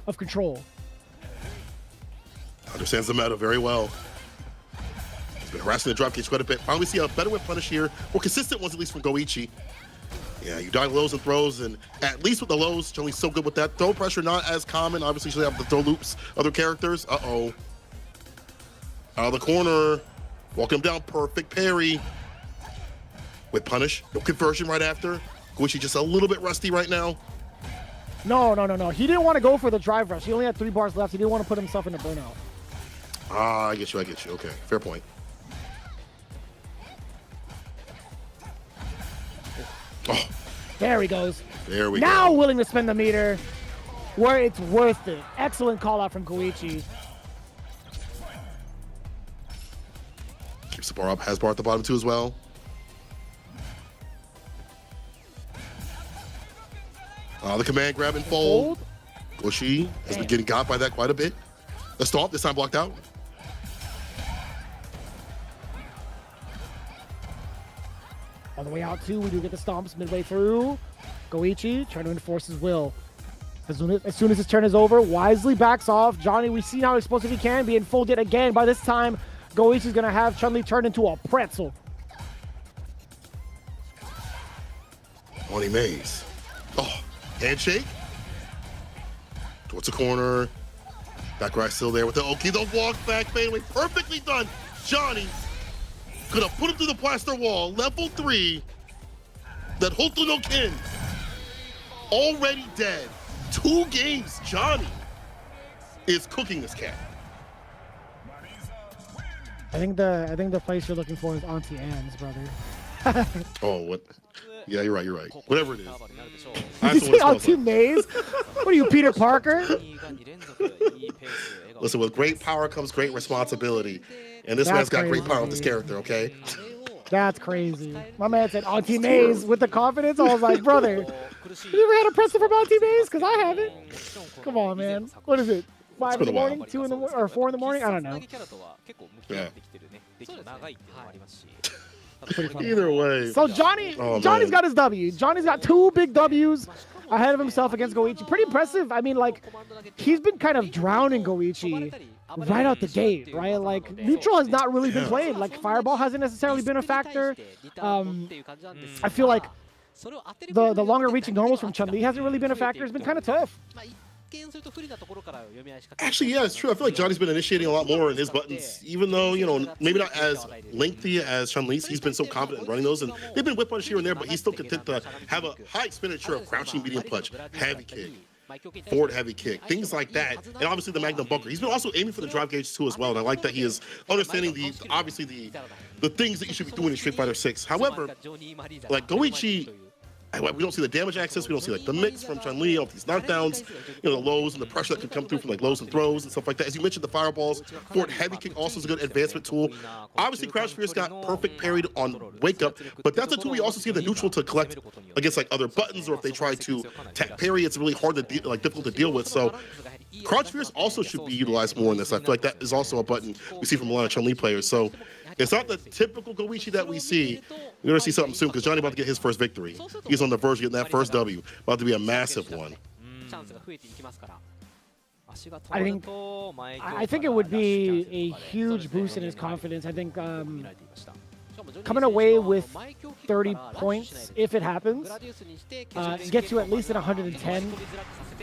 of control. Understands the meta very well. He's been harassing the drop cage quite a bit. Finally see a better whip punish here. More consistent ones, at least from Goichi. Yeah, you die lows and throws, and at least with the lows, Chun-Li's so good with that. Throw pressure, not as common. Obviously, she'll have the throw loops, other characters. Uh-oh. Out of the corner. Walking him down, perfect parry. With punish, no conversion right after. Goichi just a little bit rusty right now. No. He didn't want to go for the drive rush. He only had 3 bars left. He didn't want to put himself in a burnout. Ah, I get you. Okay, fair point. Oh. There he goes. There we go. Now willing to spend the meter where it's worth it. Excellent call out from Goichi. Keeps the bar up. Has bar at the bottom too as well. The command grab and fold. Goichi has been getting got by that quite a bit. The stomp, this time blocked out. On the way out too, we do get the stomps midway through. Goichi trying to enforce his will. As soon as his turn is over, wisely backs off. Johnny, we see how explosive he can be and fold it again. By this time, Goichi's gonna have Chun-Li turn into a pretzel. Money Maze. Oh, handshake. Towards the corner. Back right still there with the Oki. The walk back fadeaway. Perfectly done. Johnny could have put him through the plaster wall. Level 3. That Hoto no Ken. Already dead. 2 games. Johnny is cooking this cat. I think the place you're looking for is Auntie Anne's, brother. Oh, what? Yeah, you're right. Whatever it is. Did you say Auntie Maze? What are you, Peter Parker? Listen, with great power comes great responsibility. And this man's got great power with this character, okay? That's crazy. My man said Auntie Maze with the confidence. I was like, brother, you ever had a presser from Auntie Maze? Because I haven't. Come on, man. What is it? 5 in the morning, 2 in the morning, or 4 in the morning? I don't know. Yeah. Either way. So Johnny's got his W. Johnny's got 2 big Ws ahead of himself against Goichi. Pretty impressive. I mean, like, he's been kind of drowning Goichi right out the gate, right? Like, neutral has not really been played. Like, fireball hasn't necessarily been a factor. I feel like the longer reaching normals from Chun-Li hasn't really been a factor. It's been kind of tough. Actually, yeah, it's true. I feel like Johnny's been initiating a lot more in his buttons, even though, you know, maybe not as lengthy as Chun-Li's. He's been so confident in running those, and they've been whip punch here and there, but he's still content to have a high expenditure of crouching medium punch, heavy kick, forward heavy kick, things like that, and obviously the Magnum bunker. He's been also aiming for the drive gauge too as well, and I like that he is understanding the things that you should be doing in Street Fighter 6. However, like Goichi, we don't see the damage access, we don't see like the mix from Chun-Li off these knockdowns, you know, the lows and the pressure that could come through from like lows and throws and stuff like that. As you mentioned, the fireballs, forward heavy kick also is a good advancement tool. Obviously, Crouch Fierce got perfect parried on Wake Up, but that's a tool we also see the neutral to collect against like other buttons, or if they try to tech parry, it's really hard to difficult to deal with. So Crouch Fierce also should be utilized more in this. I feel like that is also a button we see from a lot of Chun-Li players. So it's not the typical Goichi that we see. We're going to see something soon because Johnny about to get his first victory. He's on the verge of getting that first W. About to be a massive one. I think it would be a huge boost in his confidence. I think coming away with 30 points, if it happens, gets you at least at 110.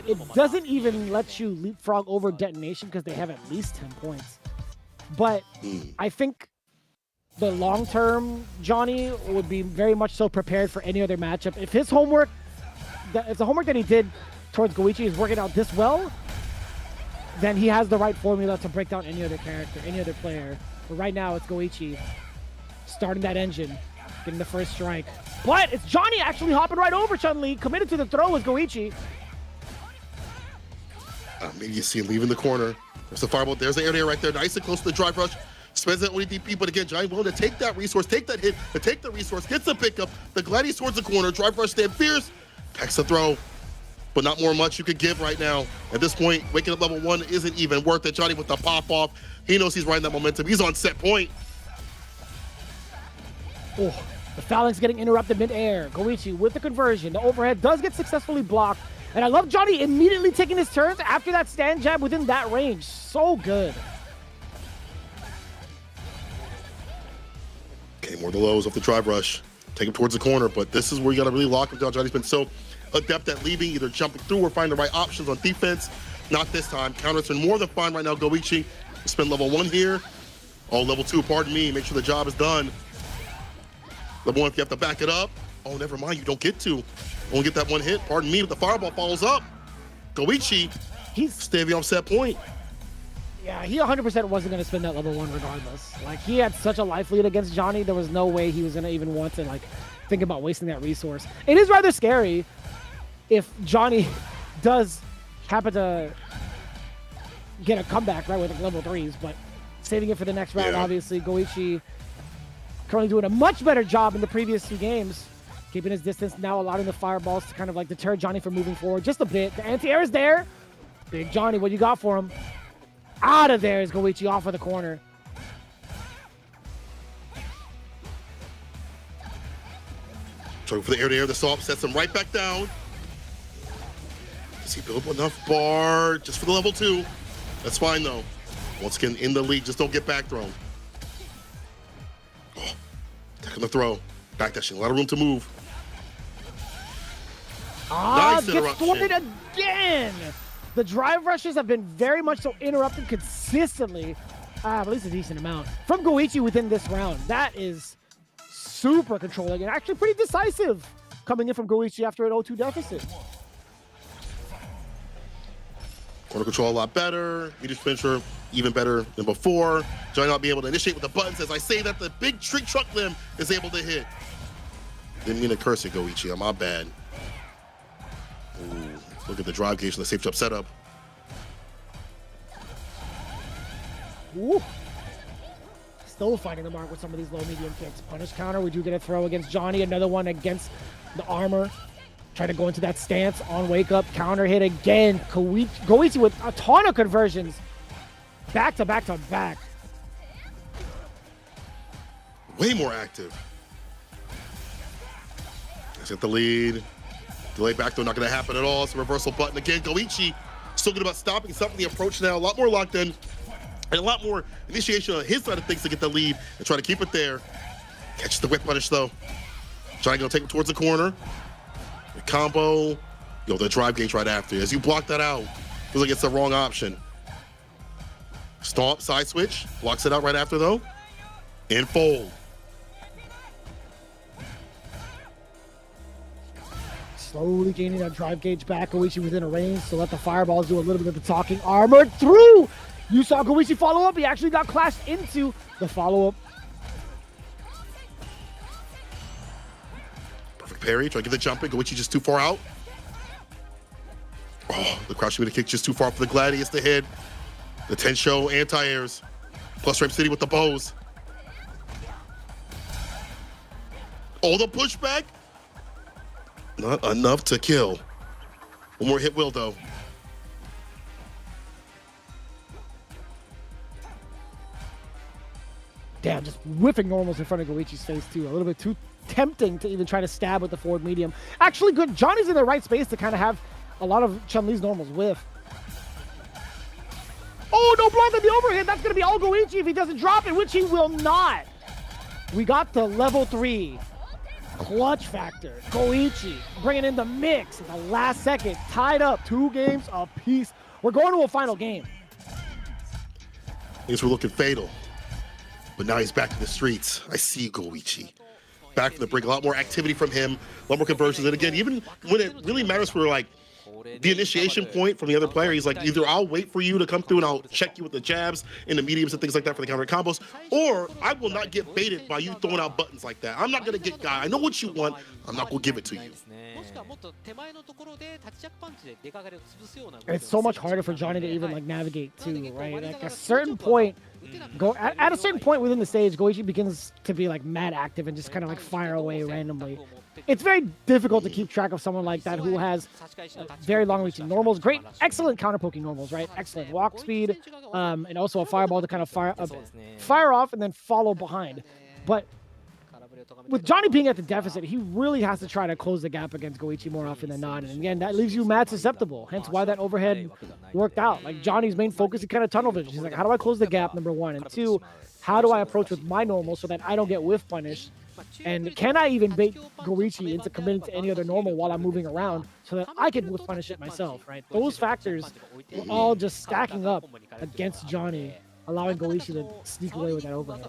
It doesn't even let you leapfrog over DetonatioN because they have at least 10 points. But I think the long-term Johnny would be very much so prepared for any other matchup. If his homework, if the homework that he did towards Goichi is working out this well, then he has the right formula to break down any other character, any other player. But right now, it's Goichi starting that engine, getting the first strike. But it's Johnny actually hopping right over Chun-Li, committed to the throw is Goichi. Maybe you see him leaving the corner. There's the fireball. There's the air right there. Nice and close to the drive rush. Spends that ODP, but again, Johnny willing to take that resource, take that hit, to take the resource, gets the pickup. The Gladius towards the corner. Drive rush stand fierce. Packs the throw, but not more much you could give right now. At this point, waking up level 1 isn't even worth it. Johnny with the pop off. He knows he's riding that momentum. He's on set point. Oh, the phalanx getting interrupted mid-air. Goichi with the conversion. The overhead does get successfully blocked. And I love Johnny immediately taking his turns after that stand jab within that range. So good. Okay, more of the lows off the drive rush. Take him towards the corner, but this is where you got to really lock him down. Johnny's been so adept at leaving, either jumping through or finding the right options on defense. Not this time. Counters are more than fine right now. Goichi, spend level 1 here. Oh, level 2, pardon me. Make sure the job is done. Level 1, if you have to back it up. Oh, never mind. You don't get to. Only get that one hit. Pardon me, but the fireball follows up. Goichi, he's standing on set point. Yeah, he 100% wasn't going to spend that level 1 regardless. Like, he had such a life lead against Johnny, there was no way he was going to even want to, like, think about wasting that resource. It is rather scary if Johnny does happen to get a comeback, right, with like level 3s, but saving it for the next round, obviously. Goichi currently doing a much better job in the previous 2 games, keeping his distance, now allowing the fireballs to kind of, like, deter Johnny from moving forward just a bit. The anti-air is there. Big Johnny, what you got for him? Out of there is Goichi off of the corner. Trying for the air-to-air, the salt sets him right back down. Does he build up enough bar just for the level 2? That's fine though. Once again, in the lead, just don't get back thrown. Oh, taking the throw. Back dashing, a lot of room to move. Nice gets thwarted again. The drive rushes have been very much so interrupted consistently, at least a decent amount, from Goichi within this round. That is super controlling and actually pretty decisive coming in from Goichi after an 0-2 deficit. Corner control a lot better. Meter finisher even better than before. Johnny not being able to initiate with the buttons. As I say that, the big trick truck limb is able to hit. Didn't mean to curse it, Goichi. My bad. Ooh. Look at the drive gauge and the safe jump setup. Ooh. Still finding the mark with some of these low medium kicks. Punish counter. We do get a throw against Johnny. Another one against the armor. Try to go into that stance on wake up. Counter hit again. Goichi with a ton of conversions. Back to back to back. Way more active. Let's get the lead. Delay back throw, not going to happen at all. It's a reversal button again. Goichi still good about stopping something. The approach now a lot more locked in and a lot more initiation on his side of things to get the lead and try to keep it there. Catches the whip punish though. Trying to go take him towards the corner. The combo. Yo, the drive gauge right after. As you block that out, feels like it's the wrong option. Stomp, side switch. Blocks it out right after though. And fold. Slowly gaining that drive gauge back. Goichi within a range to let the fireballs do a little bit of the talking. Armored through. You saw Goichi follow up. He actually got clashed into the follow up. Perfect parry. Try to get the jump in. Goichi just too far out. Oh, the crouch with a kick just too far for the Gladius to hit. The Tensho anti-airs. Plus Ramp City with the bows. Oh, the pushback. Not enough to kill. One more hit will though. Damn, just whiffing normals in front of Goichi's face too. A little bit too tempting to even try to stab with the forward medium. Actually good. Johnny's in the right space to kind of have a lot of Chun-Li's normals whiff. Oh, no block on the overhead. That's going to be all Goichi if he doesn't drop it, which he will not. We got the level 3 clutch factor. Goichi bringing in the mix at the last second. Tied up 2 games apiece. We're going to a final game. Things were looking fatal. But now he's back in the streets. I see Goichi. Back from the brink. A lot more activity from him. A lot more conversions. And again, even when it really matters for like the initiation point from the other player, he's like, either I'll wait for you to come through and I'll check you with the jabs and the mediums and things like that for the counter combos, or I will not get baited by you throwing out buttons like that. I'm not going to get guy. I know what you want. I'm not going to give it to you. It's so much harder for Johnny to even like navigate too, right? Like a certain point, at a certain point within the stage, Goichi begins to be like mad active and just kind of like fire away randomly. It's very difficult to keep track of someone like that who has very long-reaching normals, great, excellent counter-poking normals, right? Excellent walk speed, and also a fireball to kind of fire off and then follow behind. But with Johnny being at the deficit, he really has to try to close the gap against Goichi more often than not. And again, that leaves you mad susceptible, hence why that overhead worked out. Like Johnny's main focus, he kind of tunnel vision. He's like, how do I close the gap, number 1? And 2, how do I approach with my normal so that I don't get whiff punished? And can I even bait Goichi into committing to any other normal while I'm moving around so that I can whiff punish it myself, right? Those factors were all just stacking up against Johnny, allowing Goichi to sneak away with that overhead.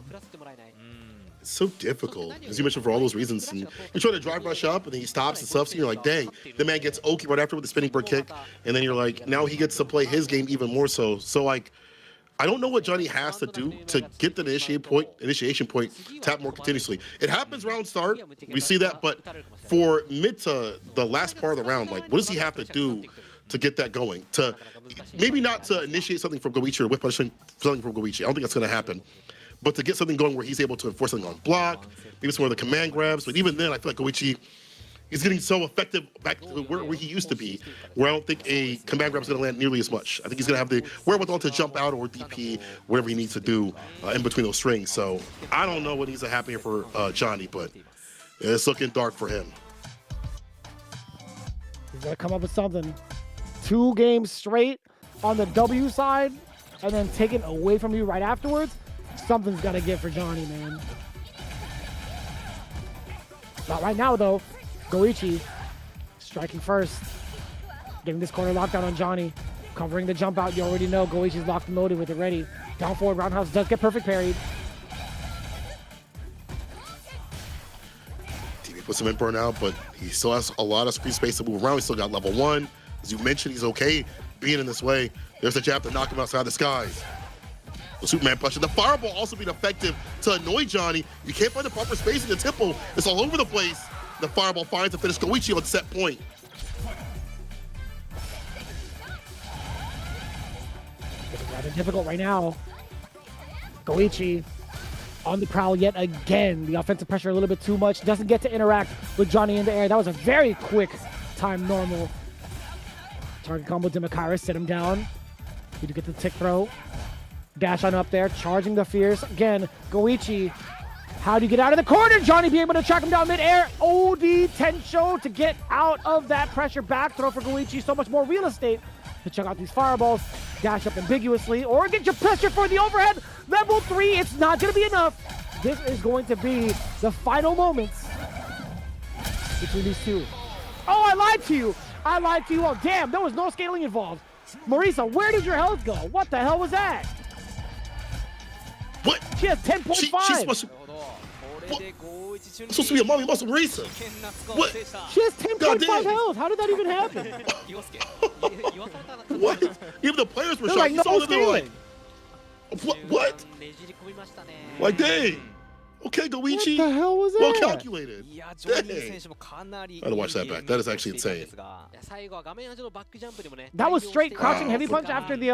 It's so difficult, as you mentioned, for all those reasons. And you're trying to drive rush up, and then he stops and stuff, so you're like, dang, the man gets Oki right after with the spinning bird kick, and then you're like, now he gets to play his game even more so. So, like, I don't know what Johnny has to do to get the initiation point tap more continuously. It happens round start, we see that, but for mid to the last part of the round, like, what does he have to do to get that going? To maybe not to initiate something from Goichi or whip punishing something from Goichi. I don't think that's going to happen. But to get something going where he's able to enforce something on block, maybe some of the command grabs. But even then, I feel like Goichi is getting so effective back to where he used to be, where I don't think a command grab is going to land nearly as much. I think he's going to have the wherewithal to jump out or DP, whatever he needs to do in between those strings. So I don't know what needs to happen here for Johnny, but it's looking dark for him. He's got to come up with something. 2 games straight on the W side and then taken away from you right afterwards. Something's got to give for Johnny, man. Not right now, though. Goichi striking first. Getting this corner lockdown on Johnny. Covering the jump out. You already know Goichi's locked and loaded with it ready. Down forward, roundhouse does get perfect parried. TV puts him in burnout, but he still has a lot of screen space to move around. He's still got level 1. As you mentioned, he's okay being in this way. There's a jab to knock him outside the skies. The Superman punch. The fireball also being effective to annoy Johnny. You can't find the proper space in the tempo. It's all over the place. The fireball finds to finish Goichi on set point. It's rather difficult right now. Goichi on the prowl yet again. The offensive pressure a little bit too much. Doesn't get to interact with Johnny in the air. That was a very quick time normal. Target combo Demakaris, sit him down. Need to get the tick throw. Dash on up there, charging the Fierce. Again, Goichi, how do you get out of the corner? Johnny be able to track him down mid-air. OD Tensho to get out of that pressure. Back throw for Goichi, so much more real estate to check out these fireballs. Dash up ambiguously, or get your pressure for the overhead. Level 3, it's not going to be enough. This is going to be the final moments between these two. Oh, I lied to you. I lied to you. Oh, damn, there was no scaling involved. Marisa, where did your health go? What the hell was that? What? She has 10.5. She's supposed to be a mommy muscle Marisa. What? She has 10.5 health. How did that even happen? What? Even the players were They're shocked. like, You no saw them, they were like, scaling. what? Like, dang. Okay, Goichi. What the hell was that? Well calculated. Dang. I had to watch that back. That is actually insane. That was straight crouching heavy punch after the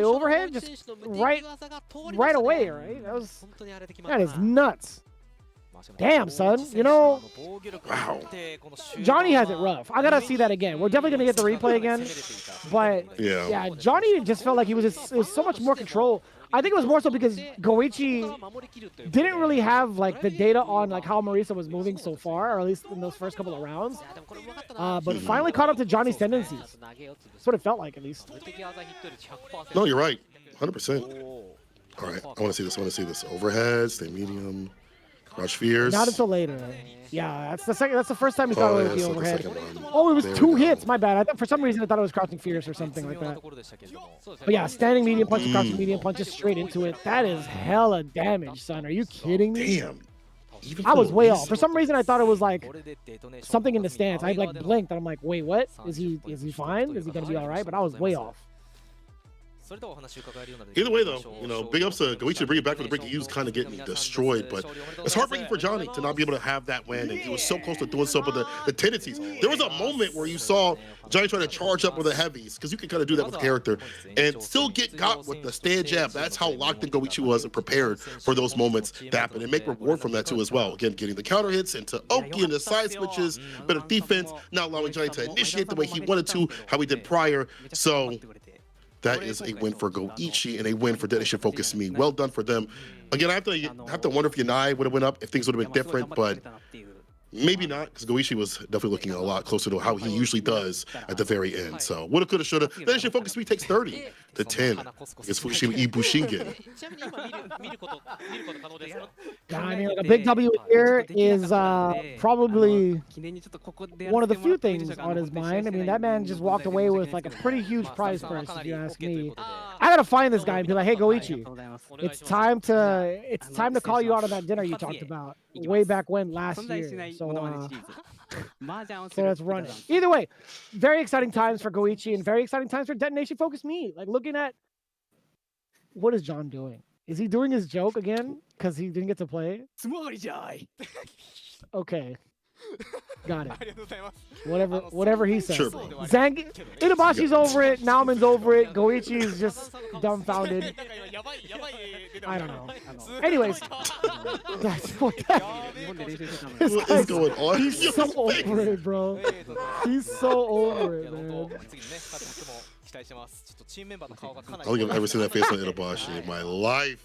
overhead, just right away, right? That is nuts. Damn, son. You know, Wow. Johnny has it rough. I gotta see that again. We're definitely gonna get the replay again, but yeah, Johnny just felt like it was so much more control. I think it was more so because Goichi didn't really have like the data on like how Marisa was moving so far, or at least in those first couple of rounds. But finally caught up to Johnny's tendencies. That's what it felt like, at least. No, you're right. 100%. All right, I want to see this. I want to see this. Overhead, stay medium. Crouch Fierce. Not until later. Yeah, that's the second. That's the first time we got away with the overhead. Oh, it was There 2 we go. hits. My bad. For some reason, I thought it was crouching Fierce or something like that. But yeah, standing medium punch, crouching medium punch, just straight into it. That is hella damage, son. Are you kidding me? Damn. Even I was for way Marisa. off. For some reason, I thought it was like something in the stance. I like blinked, and I'm like, wait, what? Is he fine? Is he gonna be all right? But I was way off. Either way, though, you know, big ups to Goichi to bring it back for the break. He was kind of getting destroyed, but it's heartbreaking for Johnny to not be able to have that win. And he was so close to doing so, but the tendencies. There was a moment where you saw Johnny trying to charge up with the heavies, because you can kind of do that with the character, and still get got with the stand jab. That's how locked in Goichi was and prepared for those moments to happen, and make reward from that too as well. Again, getting the counter hits into Oki and the side switches, bit of defense, not allowing Johnny to initiate the way he wanted to, how he did prior. So that is a win for Goichi and a win for DetonatioN FocusMe. Well done for them. Again, I have to wonder if Yanai would have went up, if things would have been different, but maybe not, because Goichi was definitely looking a lot closer to how he usually does at the very end. So, woulda, coulda, shoulda. DetonatioN FocusMe takes 30 to 10 against FUKUSHIMA IBUSHIGIN. Yeah, I mean, like a big W here is probably one of the few things on his mind. I mean, that man just walked away with like a pretty huge prize purse, if you ask me. I gotta find this guy and be like, hey, Goichi, it's time to call you out on that dinner you talked about way back when last year. So let's run it. Either way, very exciting times for Goichi and very exciting times for DetonatioN FocusMe. Like, looking at what is John doing? Is he doing his joke again because he didn't get to play? Okay. Got it. Whatever he says. Sure, bro. Itabashi's over it. Nauman's over it. Goichi's just dumbfounded. I don't know. Anyways, that's what What is going on? He's so over it, bro. He's so over it, man. I don't think I've ever seen that face on Itabashi in my life.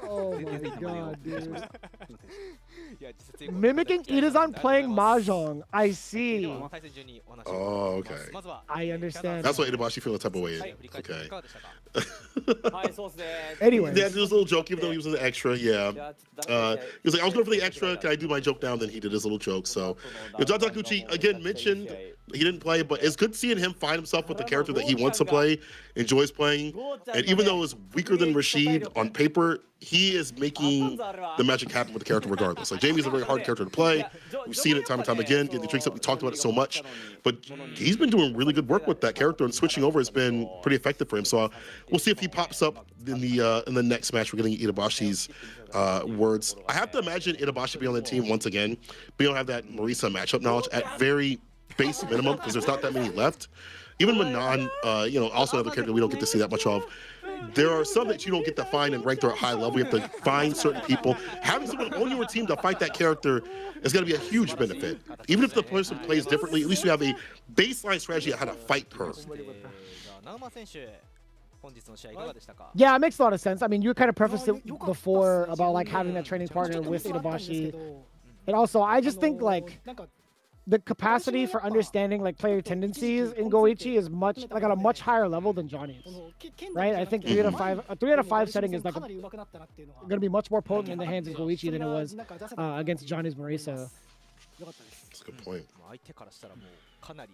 Oh my god, dude. Mimicking Itazan playing Mahjong. I see. Oh, okay. I understand. That's why Itabashi feel the type of way. Okay. Anyway. Yeah, there was a little joke, even though he was in the extra, yeah. He was like, I was going for the extra. Can I do my joke now? Then he did his little joke. So, John Takuchi, again, mentioned he didn't play, but it's good seeing him find himself with the character that he wants to play, enjoys playing. And even though it was weaker than Rashid on paper, he is making the magic happen with the character regardless. Like, Jamie's a very hard character to play. We've seen it time and time again, getting the drinks up. We talked about it so much. But he's been doing really good work with that character, and switching over has been pretty effective for him. So we'll see if he pops up in the next match. We're getting Itabashi's words. I have to imagine Itabashi being on the team once again. We don't have that Marisa matchup knowledge at very base minimum, because there's not that many left. even Manon, you know, also another character we don't get to see that much of. There are some that you don't get to find and rank there at high level. You have to find certain people. Having someone on your team to fight that character is going to be a huge benefit. Even if the person plays differently, at least you have a baseline strategy on how to fight her. Yeah, it makes a lot of sense. I mean, you kind of prefaced it before about like having that training partner with Itabashi. And also, I just think like the capacity for understanding like player tendencies in Goichi is much like at a much higher level than Johnny's, right? I think 3 out of 5, a 3 out of 5 setting is like going to be much more potent in the hands of Goichi than it was against Johnny's Marisa. That's a good point. I mean,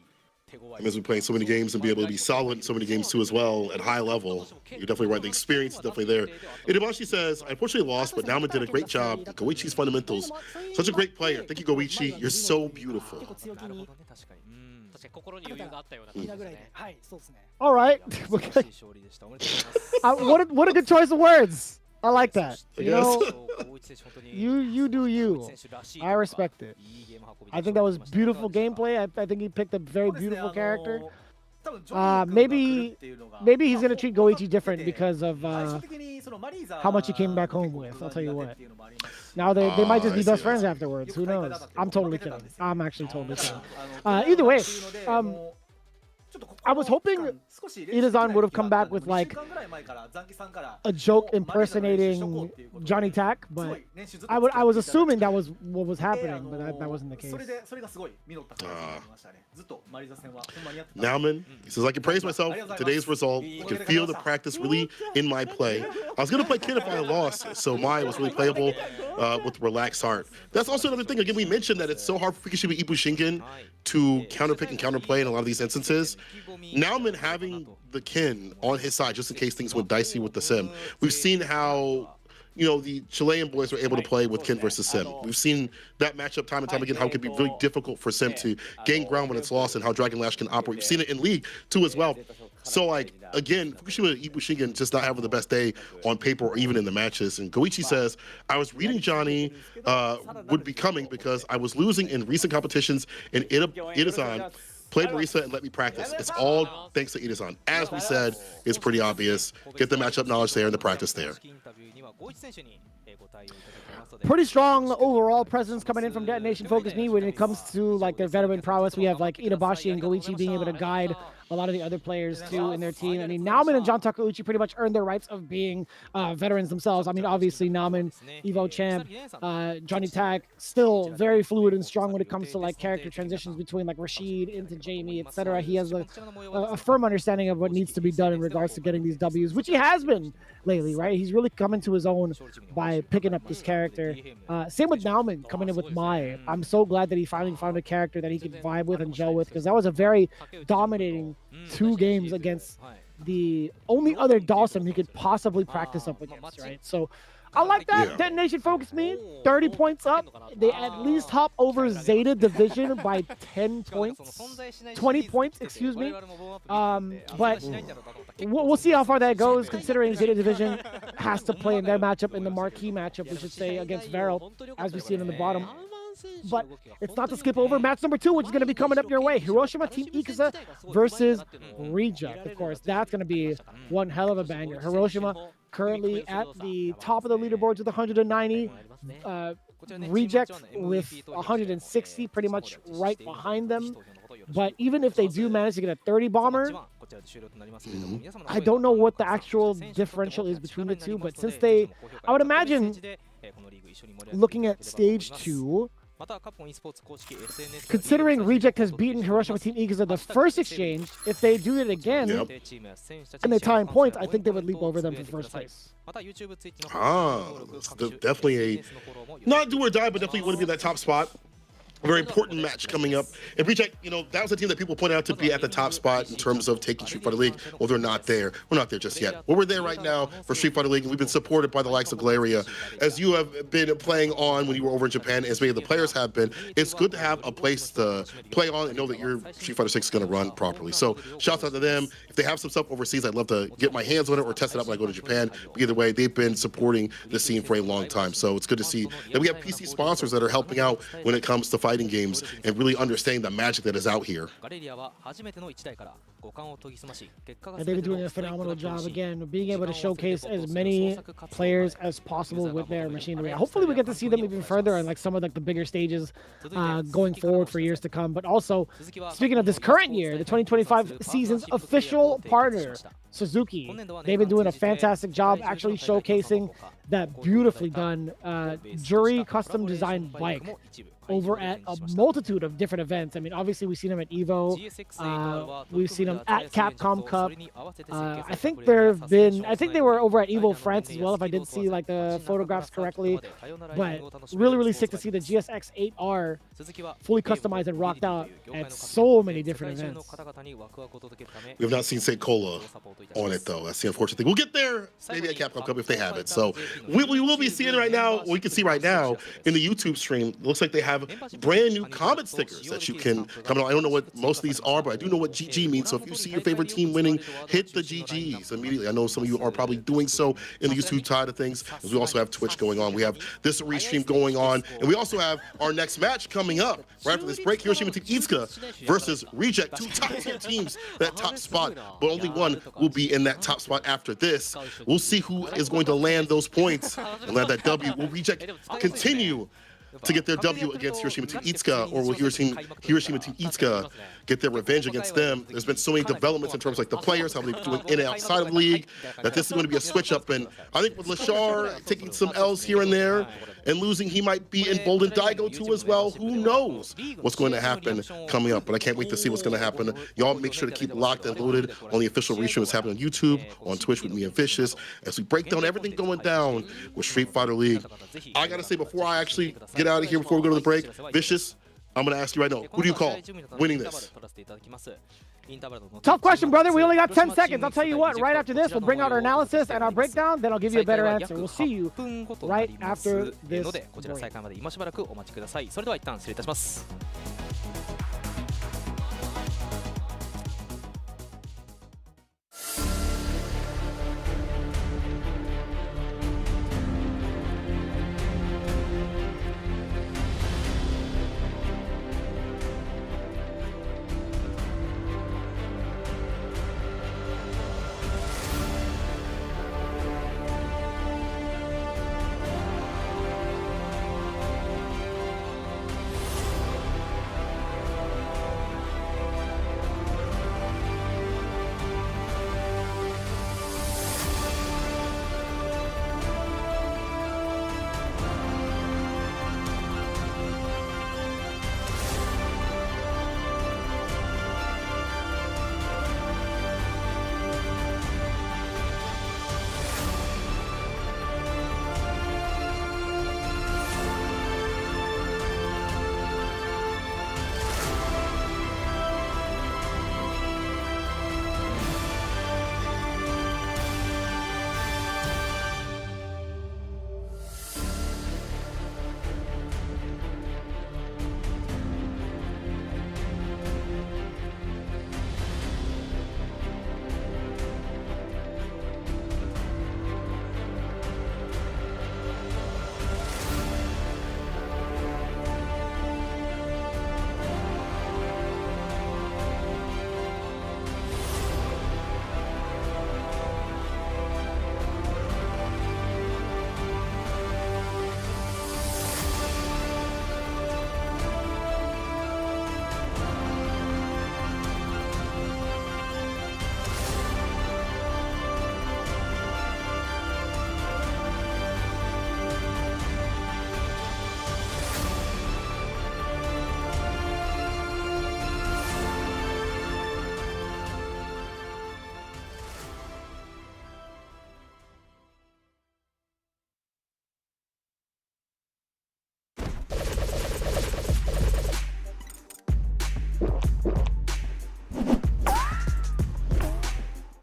as we play so many games and be able to be solid in so many games too as well at high level, you're definitely right. The experience is definitely there. Itabashi says, I unfortunately lost, but Naoma did a great job. Goichi's fundamentals. Such a great player. Thank you, Goichi. You're so beautiful. All right. What a good choice of words. I like that. You know, you do you. I respect it. I think that was beautiful gameplay. I think he picked a very beautiful character. Maybe he's gonna treat Goichi different because of how much he came back home with. I'll tell you what. Now they might just be best friends afterwards. Who knows? I'm totally kidding. I'm actually totally kidding. Either way, I was hoping Ida-san would have come back with like a joke impersonating Johnny Tak, but I was assuming that was what was happening, but that wasn't the case. Nauman, he says, I can praise myself for today's result. I can feel the practice really in my play. I was going to play Kid if I lost, so mine was really playable with relaxed heart. That's also another thing. Again, we mentioned that it's so hard for FUKUSHIMA IBUSHIGIN to counterpick and counterplay in a lot of these instances. Nauman having the Kin on his side just in case things went dicey with the Sim. We've seen how, you know, the Chilean boys were able to play with Kin versus Sim. We've seen that matchup time and time again, how it can be really difficult for Sim to gain ground when it's lost and how Dragon Lash can operate. We've seen it in League too as well. So like, again, FUKUSHIMA IBUSHIGIN just not having the best day on paper or even in the matches. And Goichi says, I was reading Johnny would be coming because I was losing in recent competitions and Ida-san played Marisa and let me practice. It's all thanks to Ida-san. As we said, it's pretty obvious. Get the matchup knowledge there and the practice there. Pretty strong overall presence coming in from DetonatioN FocusMe when it comes to like their veteran prowess. We have like Itabashi and Goichi being able to guide a lot of the other players too in their team. I mean, Nauman and John Takeuchi pretty much earned their rights of being veterans themselves. I mean, obviously Nauman, Evo champ, Johnny Tak, still very fluid and strong when it comes to like character transitions between like Rashid into Jamie, etc. He has a firm understanding of what needs to be done in regards to getting these Ws, which he has been lately, right? He's really coming to his own by picking up this character. Same with Nauman coming in with Mai. I'm so glad that he finally found a character that he could vibe with and gel with, because that was a very dominating 2 games against the only other Dawson he could possibly practice up against, right? So I like that. Yeah. DetonatioN FocusMe, 30 points up. They at least hop over ZETA division by 10 points. 20 points, excuse me. But we'll see how far that goes, considering ZETA division has to play in their matchup, in the marquee matchup, we should say, against VARREL, as we see it on the bottom. But it's not to skip over match number 2, which is going to be coming up your way. HIROSHIMA Team Ikusa versus Reject. Of course, that's going to be one hell of a banger. HIROSHIMA currently at the top of the leaderboards with 190. Reject with 160, pretty much right behind them. But even if they do manage to get a 30 bomber, I don't know what the actual differential is between the two. But since I would imagine, looking at stage 2, considering Reject has beaten HIROSHIMA Team Ikusa the first exchange, if they do it again and they tie in points, I think they would leap over them for first place. Definitely a not do or die, but definitely want to be that top spot. A very important match coming up. And Reject, you know, that was a team that people pointed out to be at the top spot in terms of taking Street Fighter League. Well, they're not there. We're not there just yet. Well, we're there right now for Street Fighter League, and we've been supported by the likes of Galeria. As you have been playing on when you were over in Japan, as many of the players have been, it's good to have a place to play on and know that your Street Fighter 6 is going to run properly. So, shouts out to them. If they have some stuff overseas, I'd love to get my hands on it or test it out when I go to Japan. But either way, they've been supporting the scene for a long time. So, it's good to see that we have PC sponsors that are helping out when it comes to fighting games and really understanding the magic that is out here. And they've been doing a phenomenal job, again, being able to showcase as many players as possible with their machinery. Hopefully we get to see them even further on like some of like the bigger stages going forward for years to come. But also, speaking of this current year, the 2025 season's official partner, Suzuki, they've been doing a fantastic job actually showcasing that beautifully done jury custom designed bike over at a multitude of different events. I mean, obviously we've seen them at Evo, we've seen them at Capcom Cup. I think they were over at Evo France as well, if I did see like the photographs correctly. But really sick to see the GSX 8R fully customized and rocked out at so many different events. We have not seen Seikola on it though. That's the unfortunate thing. We'll get there maybe at Capcom Cup if they have it. So we will be seeing right now. We can see right now in the YouTube stream. It looks like they have brand new Comet stickers that you can come on. I don't know what most of these are, but I do know what GG means. So if you see your favorite team winning, hit the GGs immediately. I know some of you are probably doing so in the YouTube side of things. We also have Twitch going on. We have this restream going on, and we also have our next match coming up right after this break. Hiroshima Team Itsuka versus Reject, two top-tier teams. That top spot, but only one will be in that top spot after this. We'll see who is going to land those points and land that W. Will Reject continue to get their W against Hiroshima Team Itsuka, or will Hiroshima Team Itsuka get their revenge against them? There's been so many developments in terms of like the players, how they're doing in and outside of the league, that this is going to be a switch up. And I think with Lashar taking some L's here and there and losing, he might be emboldened Daigo too as well. Who knows what's going to happen coming up? But I can't wait to see what's going to happen. Y'all make sure to keep locked and loaded on the official restream that's happening on YouTube, on Twitch with me and Vicious, as we break down everything going down with Street Fighter League. I gotta say, before I actually get out of here, before we go to the break, Vicious, I'm gonna ask you right now, who do you call winning this? Tough question, brother. We only got 10 seconds. I'll tell you what, right after this, we'll bring out our analysis and our breakdown, then I'll give you a better answer. We'll see you right after this break.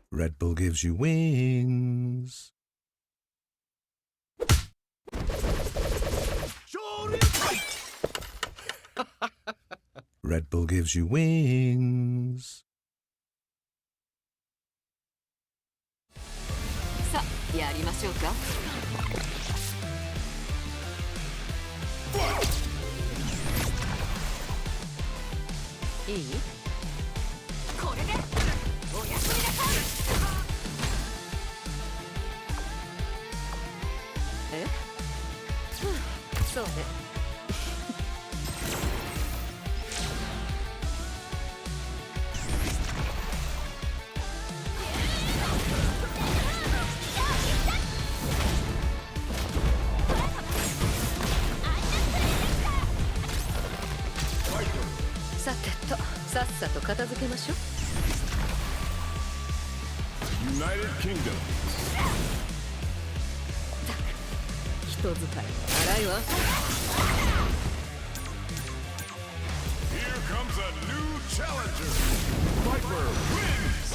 Red Bull gives you wings. Red Bull gives you wings. さあ、やりましょうか。いい？これで。っさと片付けましょう。 United Kingdom. 人使い荒いわ。 Here comes a new challenger. Viper wins.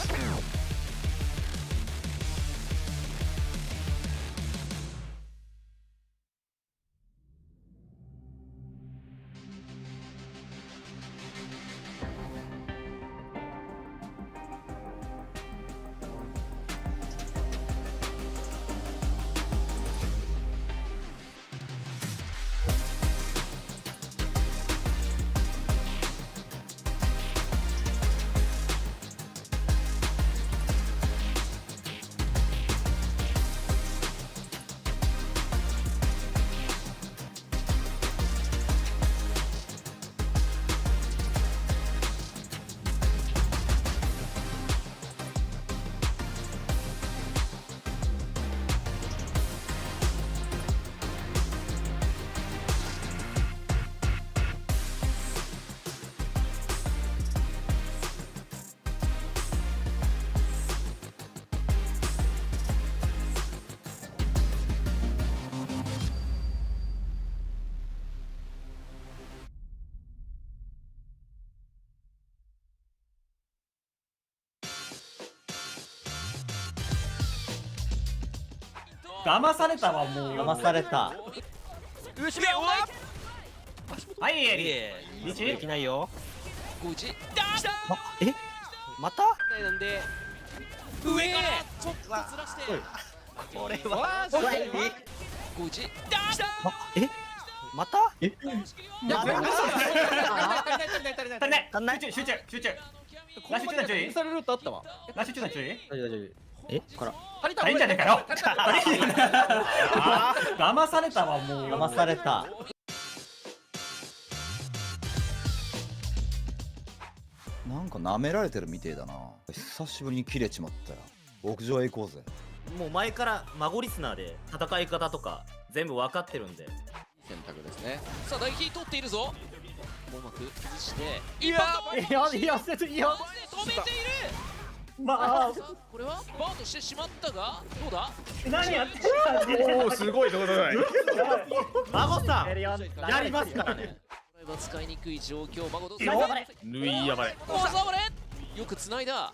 騙されたわもう。騙された。はい、エリ。できないよ。え、また？なんで上からちょっとずらしてこれはえ、また？え？やべえ。足りない。集中。ラッシュ中断注意。されるってあったわ。ラッシュ中断注意。大丈夫。え？から足りんじゃねえかよ。騙されたわもう。騙された。なんか舐められてるみてえだな。久しぶりに切れちまったよ。屋上へ行こうぜ。もう前から孫リスナーで戦い方とか全部分かってるんで。選択ですね。さあ大ヒー取っているぞ。もうまく崩して一いやいや止めている。まあ、これはバーンとしてしまったがどうだ。何やってんの？おお、すごいところだ。孫さんややりますからね。これは使いにくい状況。孫とぬいやばい。小沢れよく繋いだ。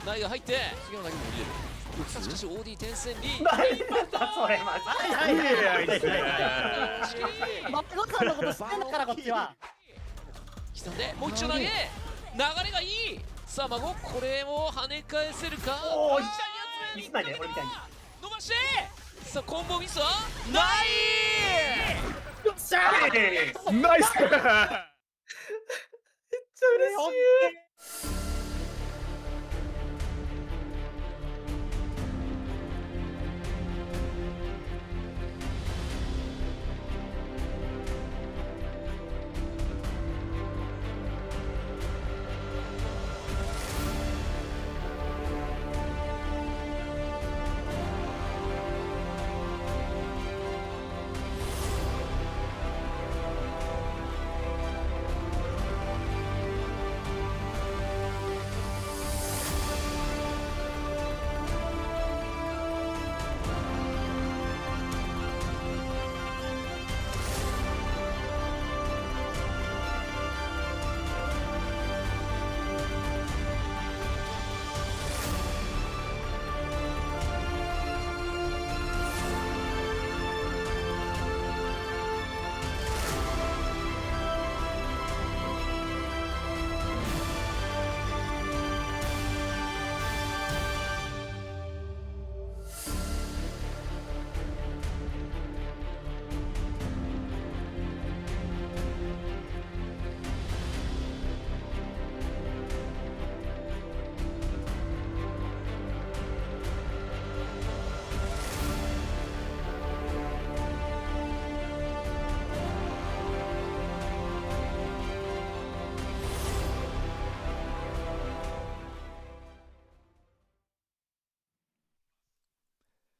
台が入って次の台にも降りれる。しかし OD 転戦にそれマジ。孫さんのこと知ってんだからこっちは。刻んでもう一丁投げ流れがいい。さあ孫これを跳ね返せるか。おーい。ミミスないで俺みたいに。伸ばしてさあコンボミスはないよっしゃー。ナイス。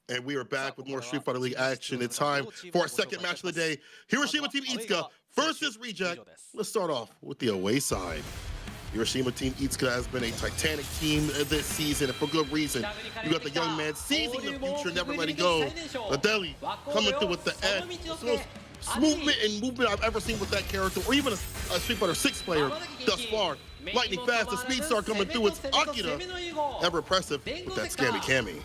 And we are back with more Street Fighter League action. It's time for our second match of the day. Hiroshima Team Itsuka versus Reject. Let's start off with the away side. Hiroshima Team Itsuka has been a titanic team this season, and for good reason. You got the young man seizing the future, never letting go. The Deli coming through with the edge. It's the most movement and movement I've ever seen with that character, or even a Street Fighter 6 player thus far. Lightning fast, the speed star coming through. It's Akira, ever impressive with that scammy Kami.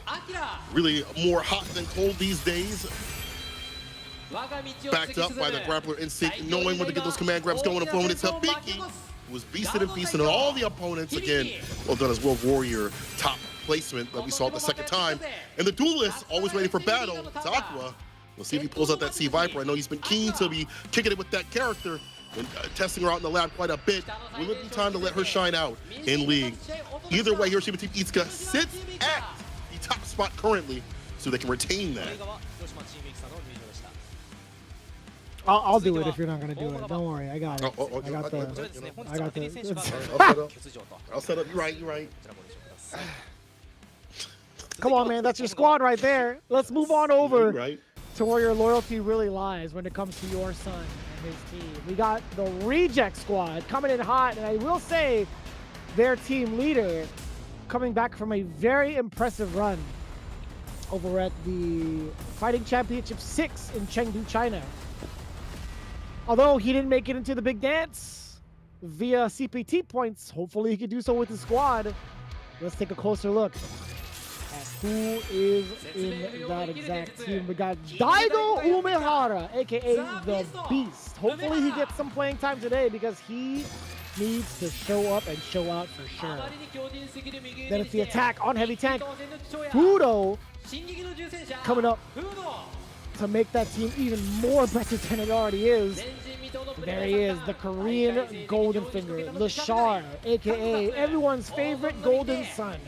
Really more hot than cold these days. Backed up by the grappler instinct, knowing when to get those command grabs going and flowing. It's Habiki, who was beasted and feasting on all the opponents. Again, well done as World Warrior top placement that we saw the second time. And the duelist, always ready for battle, it's Aqua. We'll see if he pulls out that C Viper. I know he's been keen to be kicking it with that character and testing her out in the lab quite a bit. Will it be time to let her shine out in League? Either way, Hiroshima Team Itsuka sits at the top spot currently, so they can retain that. I'll do it if you're not gonna do it. Don't worry, I got it. I got the. I'll set up. You're right. Come on, man, that's your squad right there. Let's move on over to where your loyalty really lies when it comes to your son and his team. We got the Reject squad coming in hot, and I will say their team leader coming back from a very impressive run over at the Fighting Championship 6 in Chengdu, China. Although he didn't make it into the big dance via CPT points, hopefully he can do so with the squad. Let's take a closer look at who is in that exact team. We got Daigo Umehara, aka the Beast. Hopefully he gets some playing time today because he needs to show up and show out for sure. Then it's the attack on heavy tank. Fudo coming up to make that team even more impressive than it already is. There he is, the Korean Golden Finger, Lashar, aka everyone's favorite golden son.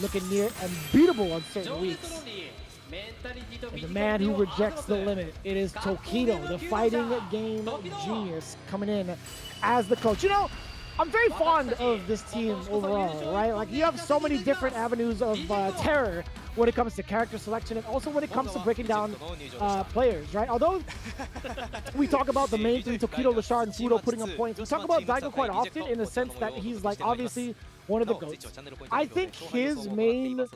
Looking near unbeatable on certain weeks. And the man who rejects the limit, it is Tokido, the fighting game genius, coming in as the coach. You know, I'm very fond of this team overall, right? Like, you have so many different avenues of terror when it comes to character selection and also when it comes to breaking down players, right? Although we talk about the main three, Tokido, Lashar, and Fudo putting up points, we talk about Daigo quite often in the sense that he's like obviously one of the GOATs. I think his main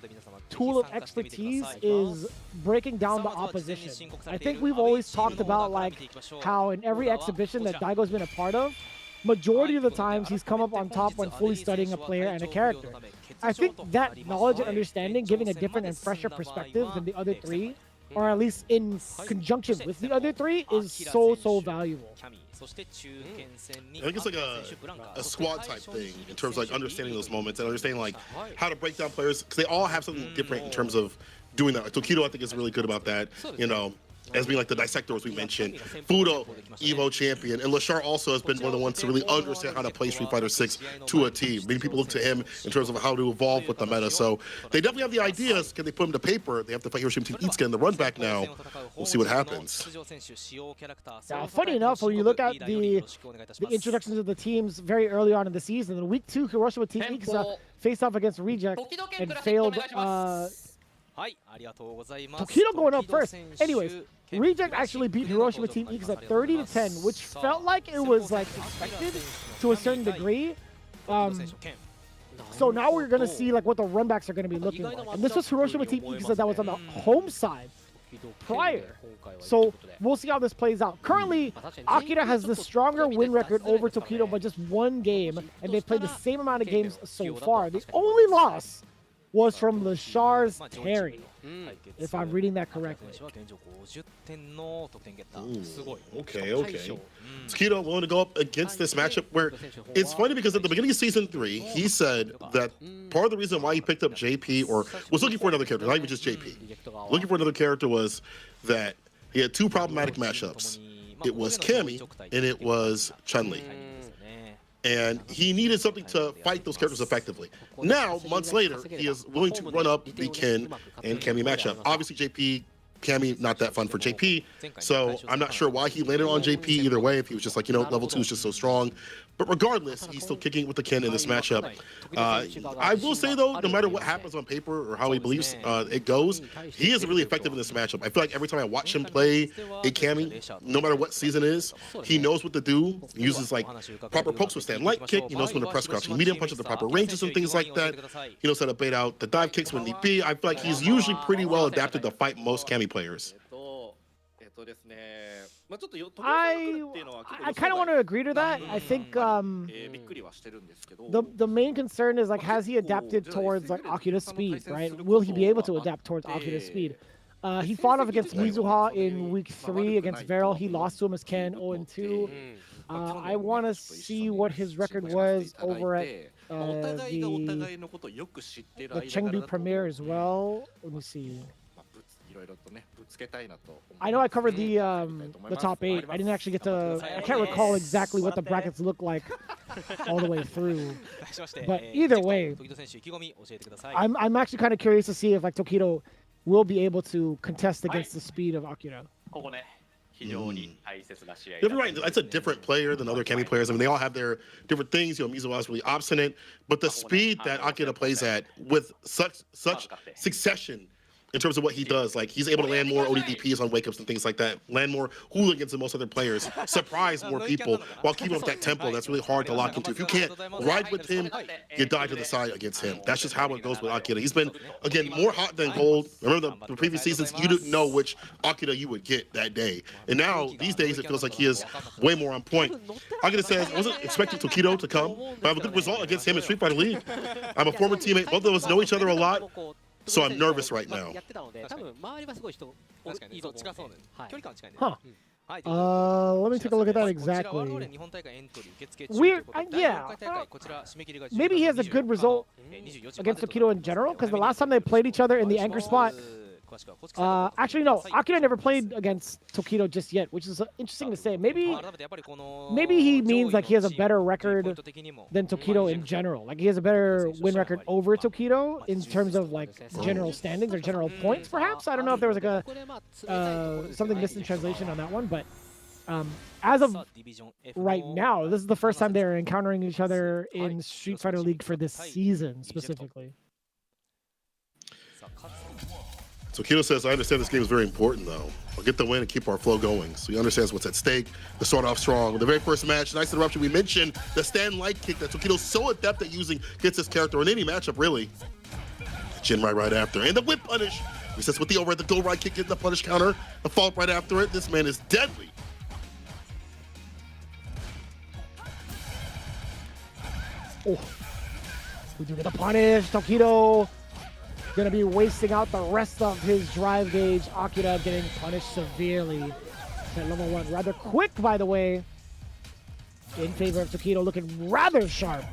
tool of expertise is breaking down the opposition. I think we've always talked about like how in every exhibition that Daigo's been a part of, majority of the times he's come up on top when fully studying a player and a character. I think that knowledge and understanding, giving a different and fresher perspective than the other three, or at least in conjunction with the other three, is so valuable. I think it's like a squad type thing in terms of like understanding those moments and understanding like how to break down players, because they all have something different in terms of doing that. Like Tokido, I think, is really good about that, you know, as being like the dissector, as we mentioned. Fudo, Evo champion, and Lashar also has been one of the ones to really understand how to play Street Fighter 6 to a T. Many people look to him in terms of how to evolve with the meta, so they definitely have the ideas. Can they put them to paper? They have to fight Hiroshima Team Itsuka in the run back now. We'll see what happens. Now, funny enough, when you look at the introductions of the teams very early on in the season, in week 2, Hiroshima Team Itsuka faced off against Reject and failed. Tokido going up first. Anyways, Reject actually beat Hiroshima Team Itsuka 30-10, which felt like it was like expected to a certain degree. So now we're gonna see like what the runbacks are gonna be looking like. And this was Hiroshima Team Itsuka that was on the home side prior. So we'll see how this plays out. Currently, Akira has the stronger win record over Tokido by just one game, and they've played the same amount of games so far. The only loss was from Lashar's Terry, if I'm reading that correctly. Okay. Tokido willing to go up against this matchup where it's funny because at the beginning of Season 3, he said that part of the reason why he picked up JP or was looking for another character, not even just JP, looking for another character, was that he had two problematic matchups. It was Cammy and it was Chun-Li. And he needed something to fight those characters effectively. Now, months later, he is willing to run up the Ken and Cammy matchup. Obviously, JP, Cammy, not that fun for JP, so I'm not sure why he landed on JP either way, if he was just like, you know, level 2 is just so strong. But regardless, he's still kicking with the Ken in this matchup. I will say, though, no matter what happens on paper or how he believes it goes, he is really effective in this matchup. I feel like every time I watch him play a Cammy, no matter what season it is, he knows what to do. He uses like proper pokes with stand light kick. He knows when to press crouching medium punch at the proper ranges and things like that. He knows how to bait out the dive kicks when need be. I feel like he's usually pretty well adapted to fight most Cammy players. I kind of want to agree to that. I think the main concern is like, has he adapted towards like Akira's speed, right? Will he be able to adapt towards Akira's speed? He fought off against Mizuha in week 3 against VARREL. He lost to him as Ken 0-2. I want to see what his record was over at the Chengdu Premier as well. Let me see. I know I covered the top 8. I didn't actually get to. I can't recall exactly what the brackets look like all the way through. But either way, I'm actually kind of curious to see if like Tokido will be able to contest against the speed of Akira. You're right. That's a different player than other Cammy players. I mean, they all have their different things. You know, Mizuha is really obstinate, but the speed that Akira plays at with such succession in terms of what he does, like he's able to land more ODDPs on wake-ups and things like that, land more hooligans than most other players, surprise more people while keeping up that tempo. That's really hard to lock into. If you can't ride with him, you die to the side against him. That's just how it goes with Akira. He's been, again, more hot than cold. Remember the previous seasons, you didn't know which Akira you would get that day. And now, these days, it feels like he is way more on point. Akira says, I wasn't expecting Tokido to come, but I have a good result against him in Street Fighter League. I'm a former teammate. Both of us know each other a lot. So I'm nervous right now. Huh. Let me take a look at that exactly. Weird. Yeah. Maybe he has a good result against Tokido in general, because the last time they played each other in the anchor spot. Actually, no. Akira never played against Tokido just yet, which is interesting to say. Maybe he means like he has a better record than Tokido in general. Like he has a better win record over Tokido in terms of like general standings or general points, perhaps. I don't know if there was like a something missed in translation on that one, but as of right now, this is the first time they're encountering each other in Street Fighter League for this season specifically. Tokido says, I understand this game is very important, though. I'll get the win and keep our flow going. So he understands what's at stake to start off strong. The very first match, nice interruption, we mentioned the stand light kick that Tokido's so adept at using gets his character in any matchup, really. Chin right after. And the whip punish. He says with the overhead, the go right kick, getting the punish counter. The fault right after it. This man is deadly. Oh, we do get the punish. Tokido gonna be wasting out the rest of his drive gauge. Akira getting punished severely at level 1. Rather quick, by the way, in favor of Tokido, looking rather sharp.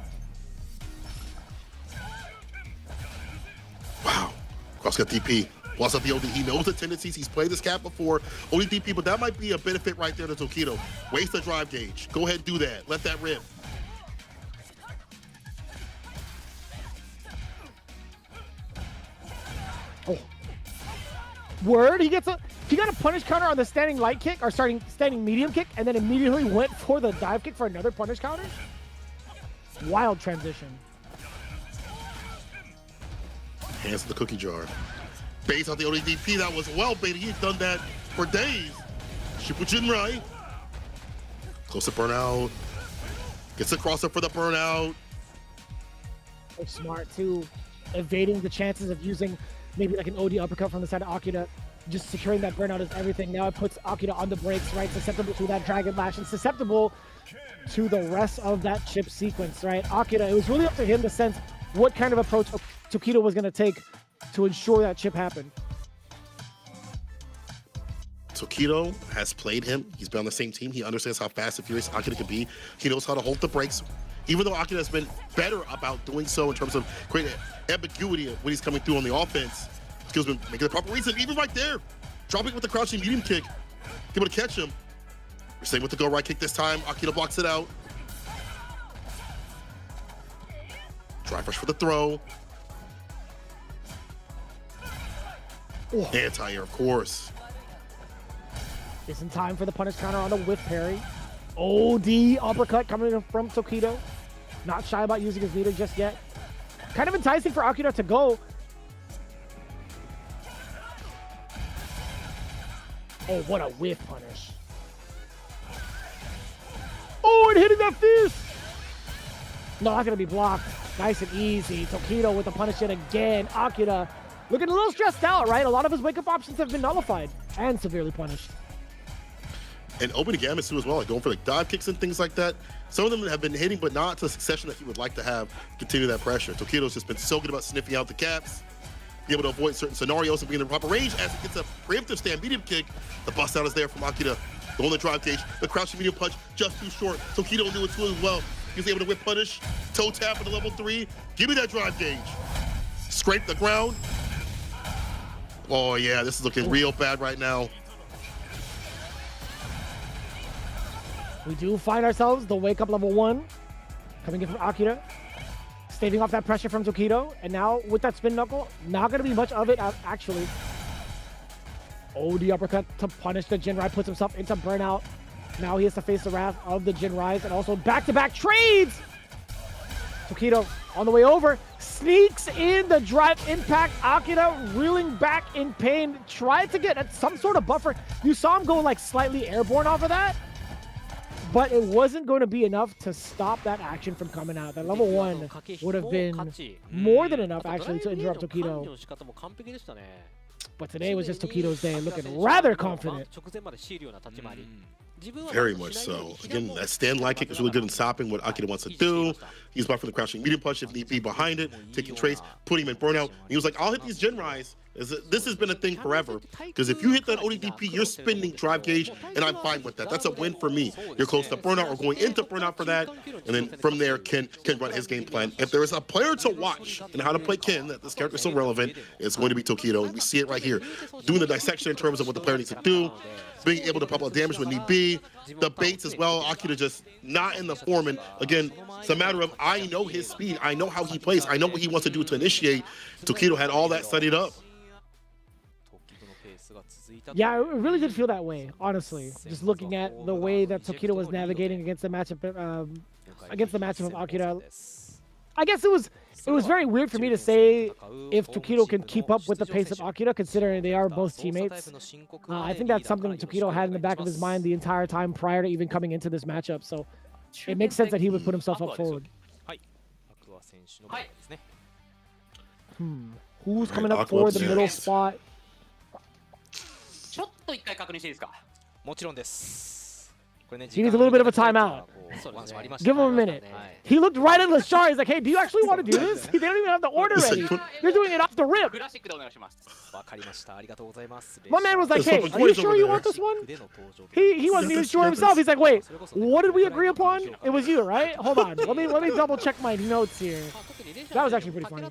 Wow. Cross got DP. Lost up the OD. He knows the tendencies. He's played this cap before. Only DP, but that might be a benefit right there to Tokido. Waste the drive gauge. Go ahead, do that. Let that rip. Oh. Word, he got a punish counter on the standing light kick, or standing medium kick, and then immediately went for the dive kick for another punish counter? Wild transition. Hands to the cookie jar. Baits out the ODDP. That was well baited. He's done that for days. Shipujin Rai. Close to burnout. Gets a cross up for the burnout. It's smart too, evading the chances of using maybe like an OD uppercut from the side of Akira. Just securing that burnout is everything. Now it puts Akira on the brakes, right? Susceptible to that Dragon Lash and susceptible to the rest of that chip sequence, right? Akira, it was really up to him to sense what kind of approach Tokido was going to take to ensure that chip happened. Tokido has played him. He's been on the same team. He understands how fast and furious Akira can be. He knows how to hold the brakes. Even though Akira has been better about doing so in terms of creating ambiguity when he's coming through on the offense. Skill's been making the proper reason, even right there. Dropping with the crouching medium kick. Able to catch him. We're staying with the go right kick this time. Akira blocks it out. Try fresh for the throw. Oh. Anti-air, of course. Just in time for the punish counter on the whiff parry. OD uppercut coming from Tokido. Not shy about using his leader just yet. Kind of enticing for Akira to go. Oh, what a whiff punish. Oh, and hitting that fist. No, that's going to be blocked. Nice and easy. Tokido with the punish yet again. Akira looking a little stressed out, right? A lot of his wake-up options have been nullified and severely punished. And opening Gamitsu as well, like going for like dive kicks and things like that. Some of them have been hitting, but not to the succession that he would like to have. Continue that pressure. Tokido's just been so good about sniffing out the caps, be able to avoid certain scenarios and be in the proper range as he gets a preemptive stand medium kick. The bust out is there from Akira. Going the drive gauge, the crouching medium punch just too short. Tokido knew it too as well. He was able to whip punish, toe tap at the level 3. Give me that drive gauge. Scrape the ground. Oh yeah, this is looking real bad right now. We do find ourselves the wake up level 1 coming in from Akira, staving off that pressure from Tokido, and now with that spin knuckle, not going to be much of it actually. Oh, the uppercut to punish the Jinrai, puts himself into burnout. Now he has to face the wrath of the Jinrais and also back-to-back trades. Tokido on the way over, sneaks in the drive impact. Akira reeling back in pain, tried to get some sort of buffer. You saw him go like slightly airborne off of that, but it wasn't going to be enough to stop that action from coming out. That level 1 would have been more than enough actually to interrupt Tokido. But today was just Tokido's day, looking rather confident. Very much so. Again, that stand line kick is really good in stopping what Akira wants to do. He's buffering the crouching medium punch if need be behind it, taking trades, putting him in burnout. And he was like, I'll hit these Jinrais. This has been a thing forever. Because if you hit that ODDP, you're spinning drive gauge, and I'm fine with that. That's a win for me. You're close to burnout or going into burnout for that. And then from there, Ken can run his game plan. If there is a player to watch and how to play Ken, that this character is so relevant, it's going to be Tokido. And we see it right here. Doing the dissection in terms of what the player needs to do, being able to pop out damage when need be, the baits as well. Akira just not in the form. And again, it's a matter of I know his speed. I know how he plays. I know what he wants to do to initiate. Tokido had all that studied up. Yeah, it really did feel that way, honestly. Just looking at the way that Tokido was navigating against the matchup of Akira. I guess it was very weird for me to say if Tokido can keep up with the pace of Akira, considering they are both teammates. I think that's something that Tokido had in the back of his mind the entire time prior to even coming into this matchup. So it makes sense that he would put himself up forward. Who's coming up for the middle spot? ちょっと一回確認していいですか。もちろんです。 He needs a little bit of a timeout. Give him a minute. He looked right at Lashar. He's like, hey, do you actually want to do this? They don't even have the order ready. You're doing it off the rip. My man was like, hey, are you sure you want this one? He wasn't even sure himself. He's like, wait, what did we agree upon? It was you, right? Hold on. Let me double check my notes here. That was actually pretty funny.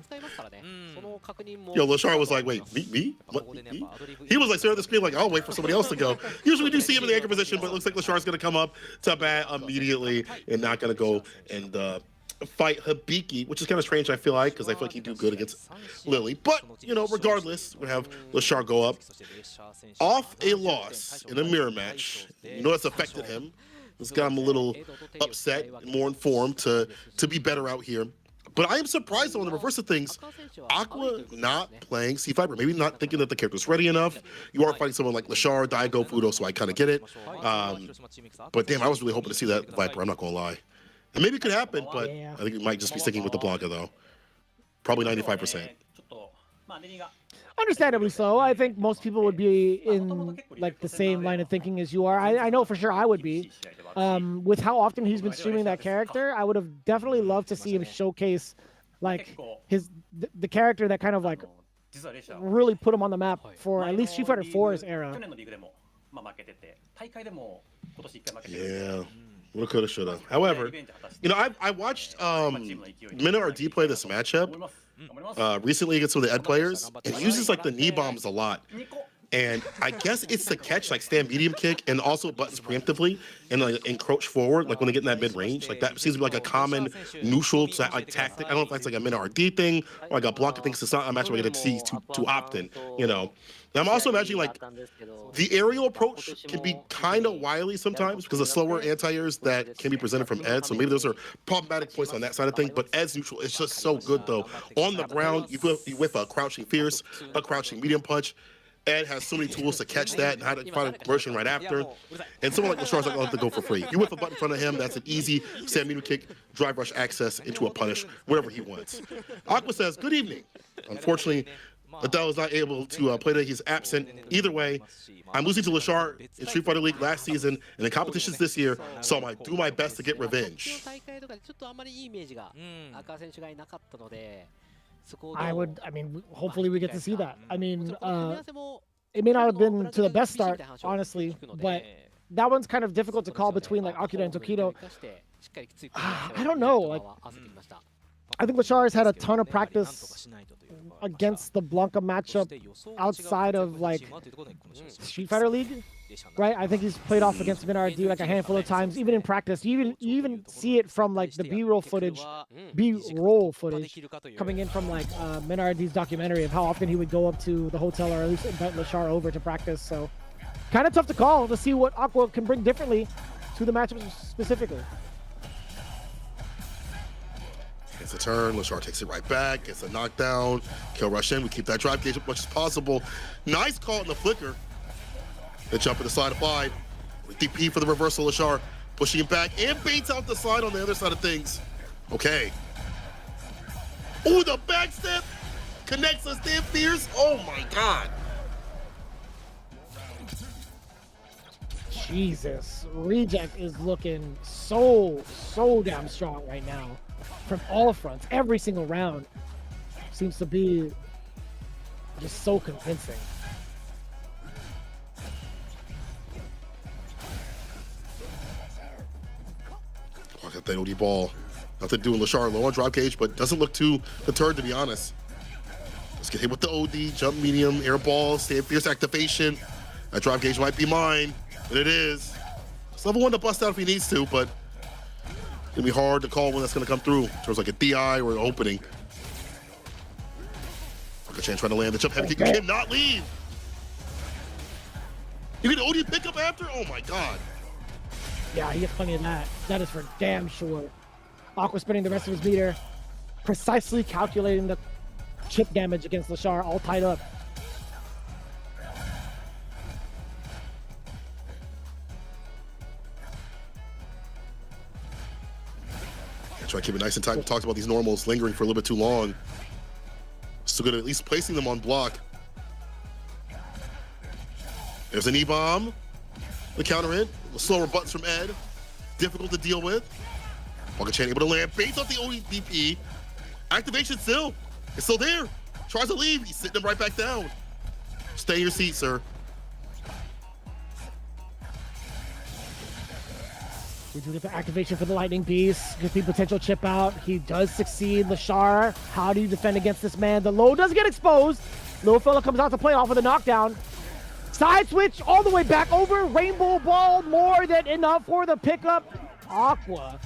Yo, Lashar was like, wait, me? What, me? He was like staring at the screen like, I'll wait for somebody else to go. Usually we do see him in the anchor position, but it looks like Lashar's going to come up to bat immediately and not going to go and fight Hibiki, which is kind of strange, I feel like, because I feel like he'd do good against Lily. But, you know, regardless, we have Lashar go up. Off a loss in a mirror match, you know that's affected him. It's got him a little upset and more informed to be better out here. But I am surprised, though, on the reverse of things, Aqua not playing C-Fiber, maybe not thinking that the character's ready enough. You are fighting someone like Lashar, Daigo, Fudo, so I kind of get it. But damn, I was really hoping to see that Viper, I'm not going to lie. And maybe it could happen, but I think we might just be sticking with the Blanca, though. Probably 95%. Understandably so. I think most people would be in like the same line of thinking as you are. I know for sure I would be. With how often he's been streaming that character, I would have definitely loved to see him showcase like the character that kind of like really put him on the map for at least Street Fighter 4's era. Yeah. Woulda, coulda, shoulda. However, you know, I watched MinoRD play this matchup recently against some of the Ed players, and he uses like the knee bombs a lot. And I guess it's the catch, like stand medium kick, and also buttons preemptively and like encroach forward, like when they get in that mid range. Like that seems to be like a common neutral like tactic. I don't know if that's like a min RD thing or like a Blanca thing. It's not a match I get to see too often, you know. And I'm also imagining like the aerial approach can be kind of wily sometimes because of slower anti-airs that can be presented from Ed. So maybe those are problematic points on that side of things. But Ed's neutral is just so good though. On the ground, you whip a crouching fierce, a crouching medium punch. Ed has so many tools to catch that and how to find a conversion right after. And someone like Lashar's not going to have to go for free. You whip a button in front of him, that's an easy stand medium kick, drive rush access into a punish, whatever he wants. Aqua says, good evening. Unfortunately, Adele is not able to play today. He's absent. Either way, I'm losing to Lashar in Street Fighter League last season and in competitions this year, so I do my best to get revenge. I mean, hopefully we get to see that. I mean, it may not have been to the best start, honestly, but that one's kind of difficult to call between like Akira and Tokido. I don't know. Like, I think Lashar has had a ton of practice against the Blanca matchup outside of like Street Fighter League, right? I think he's played off against Minard like a handful of times, even in practice. You even see it from like the B-roll footage coming in from like Minard's documentary of how often he would go up to the hotel or at least invite Lashar over to practice. So kind of tough to call to see what Aqua can bring differently to the matchup specifically. Gets a turn, Lashar takes it right back, gets a knockdown, kill rush in, we keep that drive gauge as much as possible. Nice call in the flicker. The jump in the slide applied. With DP for the reversal, Lashar pushing him back and baits out the slide on the other side of things. Okay. Oh, the back step connects us, damn fierce. Oh my God. Jesus, Reject is looking so damn strong right now. From all fronts, every single round seems to be just so convincing. Oh, I got that OD ball. Nothing to do with Lashar, low on drop cage, but doesn't look too deterred, to be honest. Let's get hit with the OD, jump medium, air ball, stand fierce activation. That drop gauge might be mine, and it is. It's level 1 to bust out if he needs to, but it's gonna be hard to call when that's gonna come through in terms of like a DI or an opening. FUKUSHIMA trying to land the jump heavy kick. You cannot leave. You get an OD pickup after? Oh my God. Yeah, he gets plenty of that. That is for damn sure. Aqua spinning the rest of his meter, precisely calculating the chip damage against Lashar, all tied up. Try to keep it nice and tight. We talked about these normals lingering for a little bit too long. Still good at least placing them on block. There's an E-bomb. The counter hit. Slower buttons from Ed. Difficult to deal with. FUKUSHIMA able to land. Baits off the ODP. Activation still. It's still there. Tries to leave. He's sitting him right back down. Stay in your seat, sir. We do get the activation for the Lightning Beast. Gets the potential chip out. He does succeed. Lashar, how do you defend against this man? The low does get exposed. Little fella comes out to play off with a knockdown. Side switch all the way back over. Rainbow ball, more than enough for the pickup. Aqua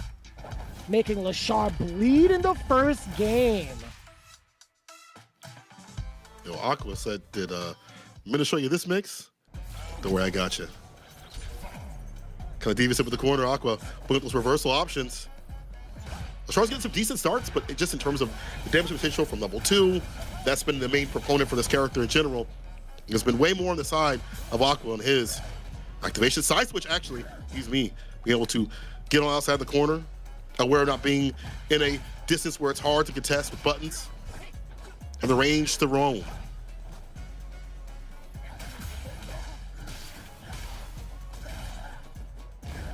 making Lashar bleed in the first game. Yo, Aqua said, I'm gonna show you this mix. Don't worry, I got you. Kind of devious up in the corner, Aqua putting up those reversal options. Lashar's getting some decent starts, but just in terms of the damage potential from level 2, that's been the main proponent for this character in general. There's been way more on the side of Aqua on his activation. Side switch, actually, being able to get on outside the corner, aware of not being in a distance where it's hard to contest with buttons, and the range to roam.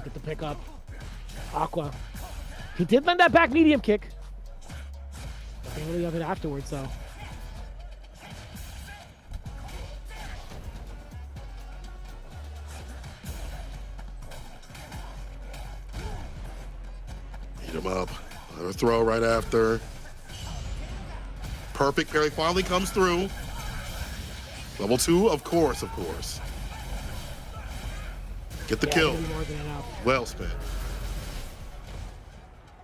Get the pickup. Aqua. He did land that back medium kick. Nothing really of it afterwards, though. Beat him up. Another throw right after. Perfect parry finally comes through. Level 2, of course. Get the kill. Well spent.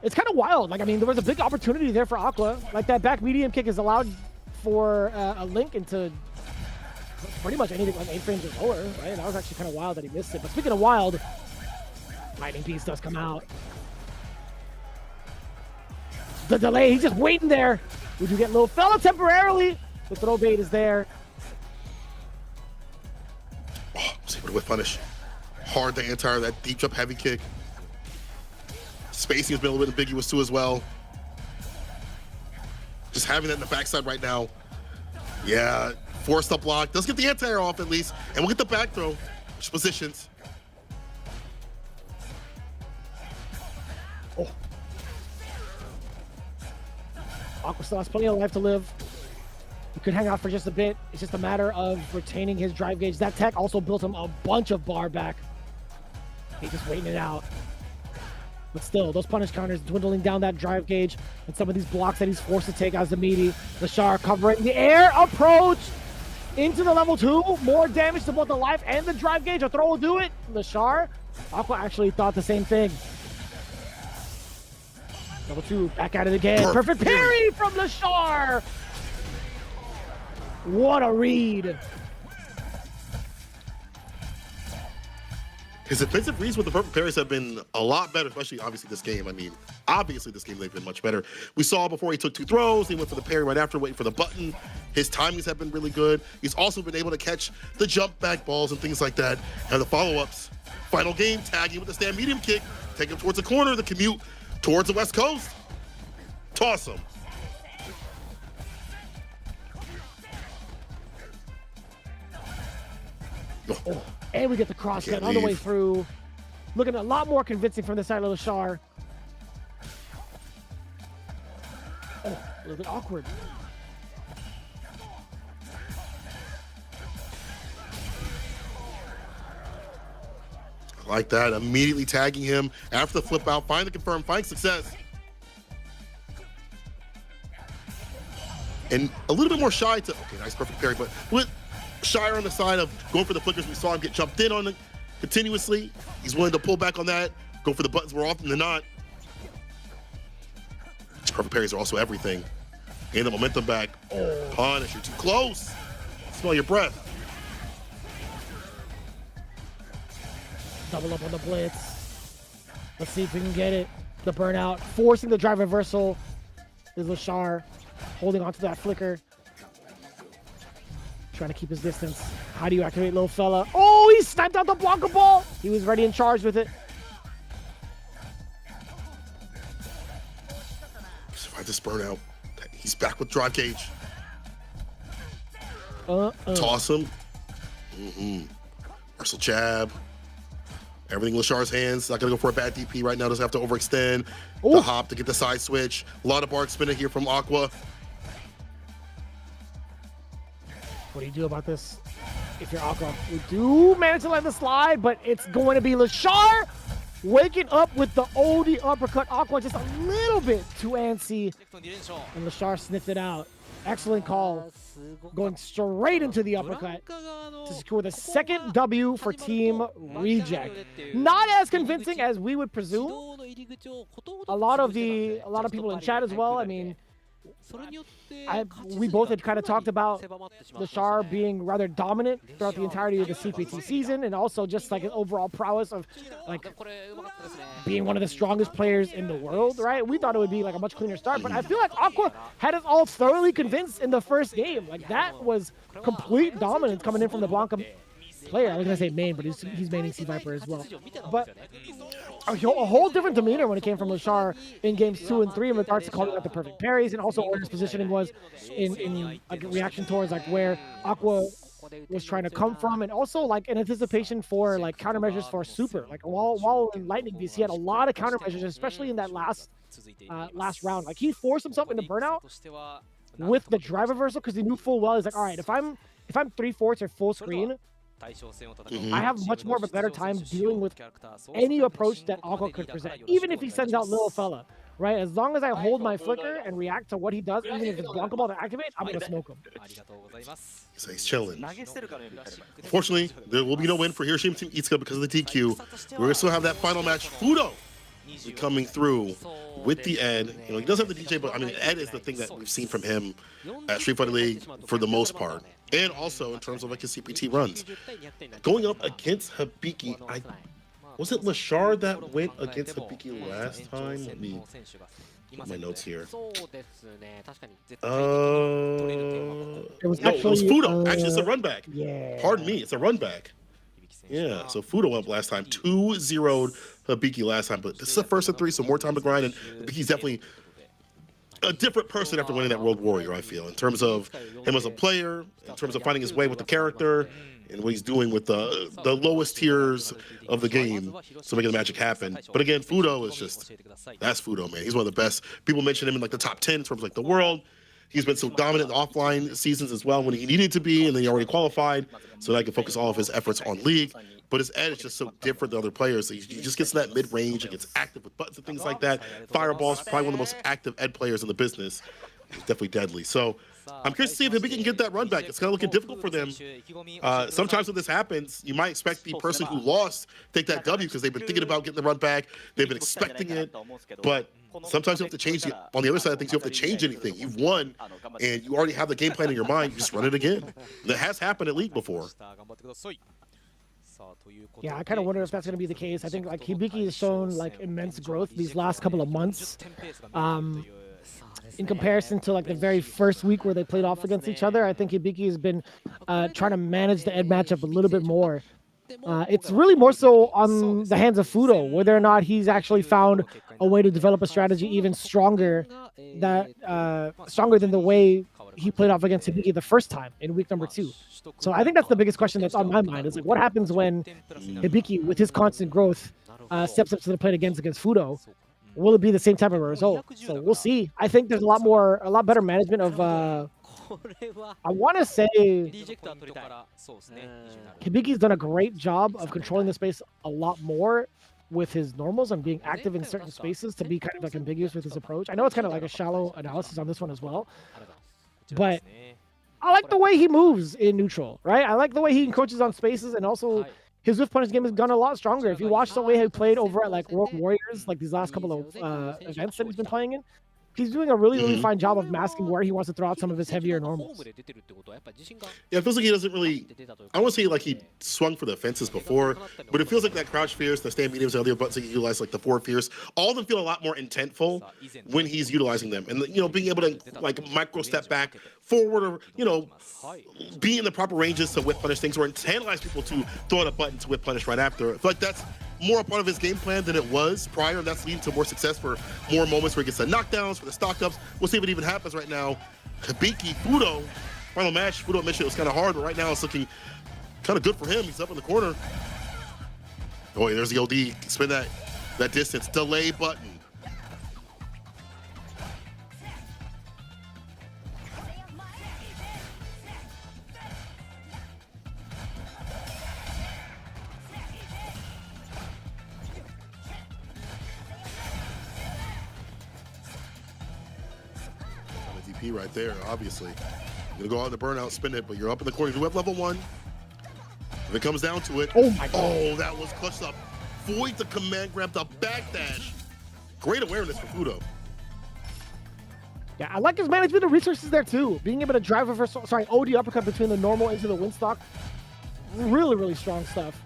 It's kind of wild. Like, I mean, there was a big opportunity there for Aqua. Like, that back medium kick is allowed for a link into pretty much anything like 8 frames or lower, right? That was actually kind of wild that he missed it. But speaking of wild, Lightning Piece does come out. The delay, he's just waiting there. Would you get little fella temporarily? The throw bait is there. Oh, was able to whip punish. Hard to anti that deep jump heavy kick. Spacing has been a little bit ambiguous too as well. Just having that in the backside right now. Yeah, forced up block. Does get the anti-air off at least. And we'll get the back throw, which positions. Oh. Aqua still has plenty of life to live. He could hang out for just a bit. It's just a matter of retaining his drive gauge. That tech also built him a bunch of bar back. He's just waiting it out. But still, those punish counters dwindling down that drive gauge, and some of these blocks that he's forced to take as the meaty. Lashar covering the air approach into the level 2. More damage to both the life and the drive gauge. A throw will do it. Lashar, Aqua actually thought the same thing. Level 2, back at it again. Perfect parry from Lashar. What a read. His defensive reads with the perfect parries have been a lot better, especially obviously this game. I mean, obviously this game they've been much better. We saw before he took 2 throws, he went for the parry right after, waiting for the button. His timings have been really good. He's also been able to catch the jump back balls and things like that. And the follow-ups. Final game, tagging with the stand medium kick, take him towards the corner, the commute towards the West Coast. Toss him. Oh, and we get the cross cut on the way through. Looking a lot more convincing from the side of Lashar. Oh, a little bit awkward. I like that. Immediately tagging him after the flip out. Find the confirm. Find success. And a little bit more shy to... Okay, nice perfect parry, but with shyer on the side of going for the flickers. We saw him get jumped in on it continuously. He's willing to pull back on that, go for the buttons more often than not. These perfect parries are also everything. Gain the momentum back. Oh, punish, you're too close. Smell your breath. Double up on the blitz. Let's see if we can get it. The burnout, forcing the drive reversal is Lashar, holding onto that flicker. Trying to keep his distance. How do you activate little fella? Oh, he sniped out the blocker ball. He was ready and charged with it. Survive this burnout. He's back with drive gauge. Toss him. Reversal jab. Everything in Lashar's hands. Not gonna go for a bad DP right now. Doesn't have to overextend. Ooh. The hop to get the side switch. A lot of bark spinning here from Aqua. What do you do about this? If you're Aqua, we do manage to let the slide, but it's going to be Lashar waking up with the OD uppercut. Aqua just a little bit too antsy, and Lashar sniffed it out. Excellent call. Going straight into the uppercut to secure the second W for Team Reject. Not as convincing as we would presume. A lot of people in chat as well. I mean, we both had kind of talked about Lashar being rather dominant throughout the entirety of the CPT season, and also just like an overall prowess of like being one of the strongest players in the world, right? We thought it would be like a much cleaner start, but I feel like Aqua had us all thoroughly convinced in the first game. Like that was complete dominance coming in from the Blanca player. I was gonna say main, but he's maining Sea Viper as well. But a whole different demeanor when it came from Lashar in games 2 and 3 in regards to calling out the perfect parries, and also where his positioning was in like reaction towards like where Aqua was trying to come from, and also like in anticipation for like countermeasures for super. Like while in Lightning Beast, he had a lot of countermeasures, especially in that last round. Like he forced himself into burnout with the drive reversal because he knew full well he's like, all right, if I'm 3/4 or full screen, I have much more of a better time dealing with any approach that Aqua could present, even if he sends out Little Fella, right? As long as I hold my flicker and react to what he does, even if it's blockable to activate, I'm gonna smoke him. So he's chilling. Unfortunately, there will be no win for Hiroshima Team Itsuka because of the DQ. We're gonna still have that final match. Fudo coming through with the Ed. You know, he does have the DJ, but I mean, Ed is the thing that we've seen from him at Street Fighter League for the most part, and also in terms of like his CPT runs. Going up against Hibiki, was it Lashard that went against Hibiki last time? Let me get my notes here. It was No, it was Fudo. Actually, it's a run back. Yeah. Pardon me, it's a run back. Yeah, so Fudo went up last time, 2-0'd Hibiki last time, but this is the first of 3, so more time to grind, and Hibiki's definitely a different person after winning that World Warrior, I feel, in terms of him as a player, in terms of finding his way with the character, and what he's doing with the lowest tiers of the game to make the magic happen. But again, Fudo is just, that's Fudo, man. He's one of the best. People mention him in like the top 10 in terms of like the world. He's been so dominant in offline seasons as well when he needed to be, and then he already qualified, so that he can focus all of his efforts on League. But his edge is just so different than other players. He just gets in that mid-range and gets active with buttons and things like that. Fireball's probably one of the most active Ed players in the business. He's definitely deadly. So I'm curious to see if Hibiki can get that run back. It's kind of looking difficult for them. Sometimes when this happens, you might expect the person who lost to take that W because they've been thinking about getting the run back. They've been expecting it. But sometimes you have to change on the other side of things, you have to change anything. You've won, and you already have the game plan in your mind. You just run it again. That has happened at League before. Yeah, I kind of wonder if that's going to be the case. I think like Hibiki has shown like immense growth these last couple of months. In comparison to like the very first week where they played off against each other, I think Hibiki has been trying to manage the Ed matchup a little bit more. It's really more so on the hands of Fudo, whether or not he's actually found a way to develop a strategy even stronger stronger than the way he played off against Hibiki the first time in week number 2. So I think that's the biggest question that's on my mind. Is like, what happens when Hibiki, with his constant growth, steps up to the plate against Fudo? Will it be the same type of result? So we'll see. I think there's a lot better management of. I want to say Hibiki's done a great job of controlling the space a lot more with his normals and being active in certain spaces to be kind of like ambiguous with his approach. I know it's kind of like a shallow analysis on this one as well, but I like the way he moves in neutral, right? I like the way he encroaches on spaces, and also his whiff punish game has gone a lot stronger. If you watch the way he played over at like World Warriors, like these last couple of events that he's been playing in, he's doing a really fine job of masking where he wants to throw out some of his heavier normals. Yeah, it feels like he doesn't really, I don't want to say like he swung for the fences before, but it feels like that crouch fierce, the stand mediums, and other buttons that he utilized, like the forward fierce, all of them feel a lot more intentful when he's utilizing them. And, you know, being able to like micro step back forward, or, you know, be in the proper ranges to whip punish things, or tantalize people to throw out a button to whip punish right after. I feel like that's more a part of his game plan than it was prior, and that's leading to more success for more moments where he gets the knockdowns, for the stock ups. We'll see if it even happens right now. Hibiki, Fudo, final match. Fudo mentioned it was kind of hard, but right now it's looking kind of good for him. He's up in the corner. Oh, yeah, there's the OD. Spin that distance. Delay button. Right there, obviously. You're gonna go out in the burnout, spin it, but you're up in the corner. You have level 1. If it comes down to it, oh my God. Oh, that was clutched up. Void the command grab, the backdash. Great awareness for Fudo. Yeah, I like his management of resources there too. Being able to drive a OD uppercut between the normal into the windstock. Really strong stuff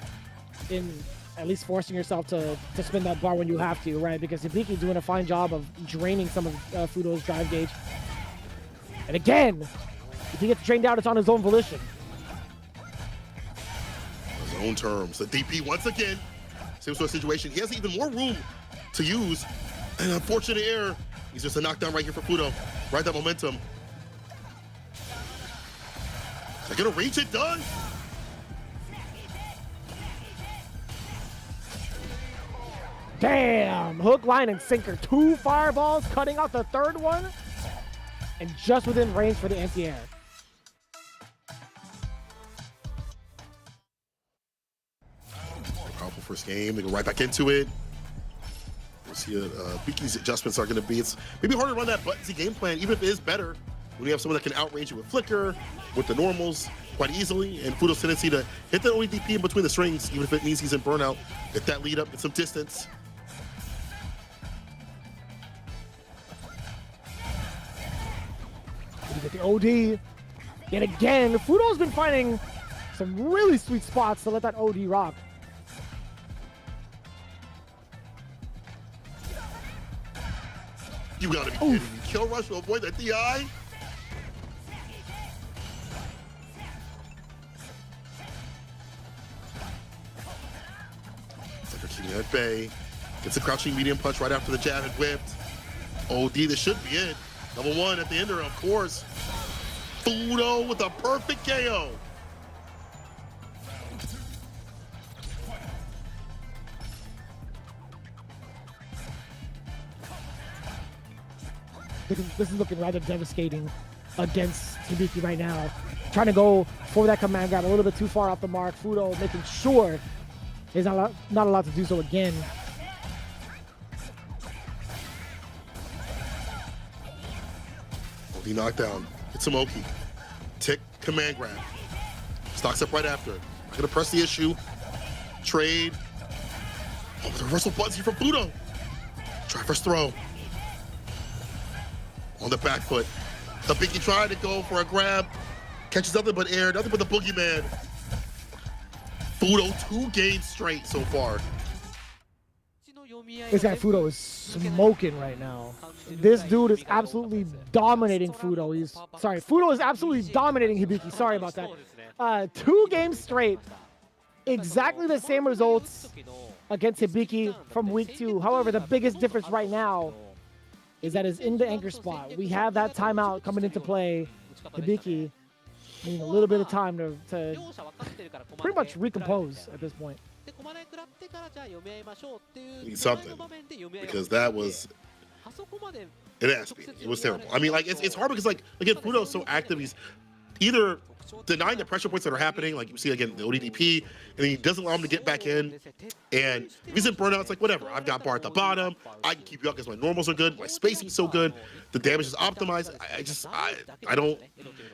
in at least forcing yourself to spin that bar when you have to, right? Because Hibiki's doing a fine job of draining some of Fudo's drive gauge. And again, if he gets drained out, it's on his own volition. His own terms. The DP once again. Same sort of situation. He has even more room to use. An unfortunate error. He's just a knockdown right here for Fudo. Ride that momentum. Is it gonna reach? It does. Damn! Hook, line, and sinker. 2 fireballs, cutting out the third one. And just within range for the anti-air. Powerful first game. They go right back into it. See, Biki's adjustments are going to be, it's maybe harder to run that buttonsy game plan, even if it is better when you have someone that can outrange you with flicker, with the normals quite easily, and Fudo's tendency to hit that OEDP in between the strings, even if it means he's in burnout, get that lead up, get some distance. You get the OD. Yet again, Fudo's been finding some really sweet spots to let that OD rock. You gotta be kidding me. Kill rush to avoid that DI? Sucker keeping it at bay. Gets a crouching medium punch right after the jab had whipped. OD, this should be it. Level 1 at the ender, of course. Fudo with a perfect KO. This is looking rather devastating against Hibiki right now. Trying to go for that command grab a little bit too far off the mark. Fudo making sure he's not allowed to do so again. OD knockdown. Hit some Oki. Tick, command grab. Stocks up right after. Not gonna press the issue. Trade. Oh, the reversal buttons here from Fudo. Try first throw. On the back foot. The Biggie tried to go for a grab. Catches nothing but air, nothing but the boogeyman. Fudo 2 games straight so far. This guy Fudo is smoking right now. This dude is absolutely dominating Fudo. Fudo is absolutely dominating Hibiki. Sorry about that. 2 games straight. Exactly the same results against Hibiki from week 2. However, the biggest difference right now is that his in the anchor spot. We have that timeout coming into play. Hibiki needing a little bit of time to pretty much recompose at this point. Need something, because that was, it has to be. It was terrible. I mean, like, it's hard because, like, again, Fudo's so active. He's either denying the pressure points that are happening, like you see again the ODDP, and he doesn't allow him to get back in. And if he's in burnout, it's like, whatever. I've got bar at the bottom. I can keep you up because my normals are good. My spacing's so good. The damage is optimized. I don't.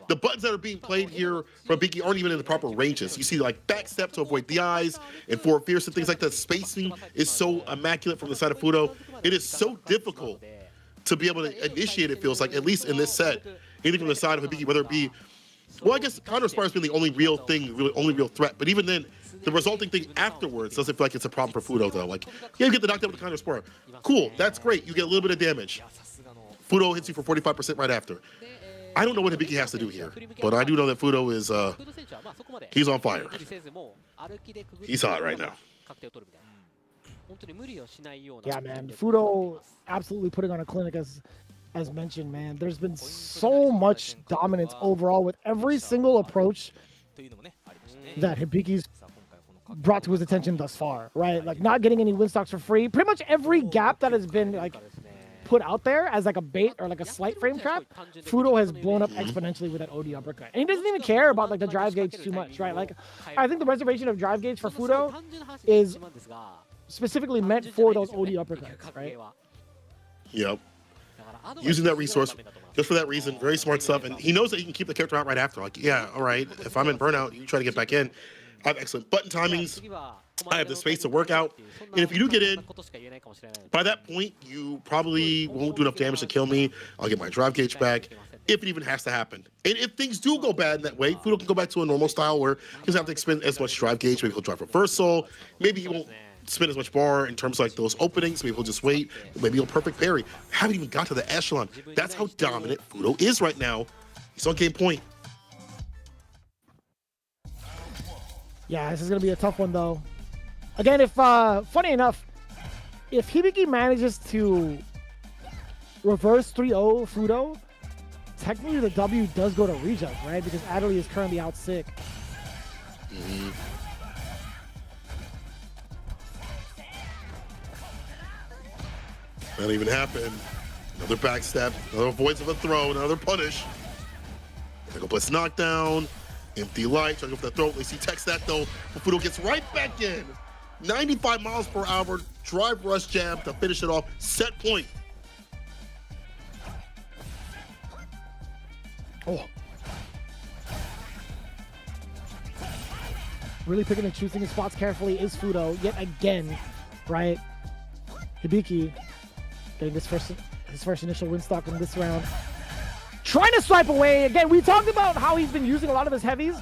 The buttons that are being played here from Biki aren't even in the proper ranges. You see, like, back step to avoid DIs and forward fierce and things like that. Spacing is so immaculate from the side of Fudo. It is so difficult to be able to initiate, it feels like, at least in this set. Anything from the side of Hibiki, whether it be, well, I guess counter spar has been the only real thing, only real threat. But even then, the resulting thing afterwards doesn't feel like it's a problem for Fudo, though. Like, yeah, you get the knockdown with the counter spar. Cool, that's great. You get a little bit of damage. Fudo hits you for 45% right after. I don't know what Hibiki has to do here, but I do know that Fudo is, he's on fire. He's hot right now. Yeah, man. Fudo absolutely putting on a clinic as mentioned, man. There's been so much dominance overall with every single approach that Hibiki's brought to his attention thus far, right? Like, not getting any win stocks for free. Pretty much every gap that has been, like, put out there as, like, a bait or, like, a slight frame trap, Fudo has blown up exponentially with that OD uppercut. And he doesn't even care about, like, the drive gauge too much, right? Like, I think the reservation of drive gauge for Fudo is specifically meant for those OD uppercuts, right? Yep. Using that resource just for that reason. Very smart stuff. And he knows that he can keep the character out right after. Like, yeah, all right, if I'm in burnout, you try to get back in. I have excellent button timings. I have the space to work out. And if you do get in, by that point, you probably won't do enough damage to kill me. I'll get my drive gauge back, if it even has to happen. And if things do go bad in that way, Fudo can go back to a normal style where he doesn't have to expend as much drive gauge. Maybe he'll drive reversal. Maybe he won't spend as much bar in terms of, like, those openings. Maybe he'll just wait. Maybe he'll perfect parry. Haven't even got to the echelon. That's how dominant Fudo is right now. He's on game point. Yeah, this is going to be a tough one, though. Again, if, funny enough, if Hibiki manages to reverse 3-0 Fudo, technically the W does go to Reject, right? Because Adderley is currently out sick. That'll even happen. Another backstep, another avoidance of a throw, another punish. There go blitz knockdown. Empty light, trying to go for the throat. They see text that though. Fudo gets right back in. 95 miles per hour drive rush jab to finish it off. Set point. Oh. Really picking and choosing his spots carefully is Fudo yet again, right? Hibiki getting his first initial win stock in this round. Trying to swipe away. Again, we talked about how he's been using a lot of his heavies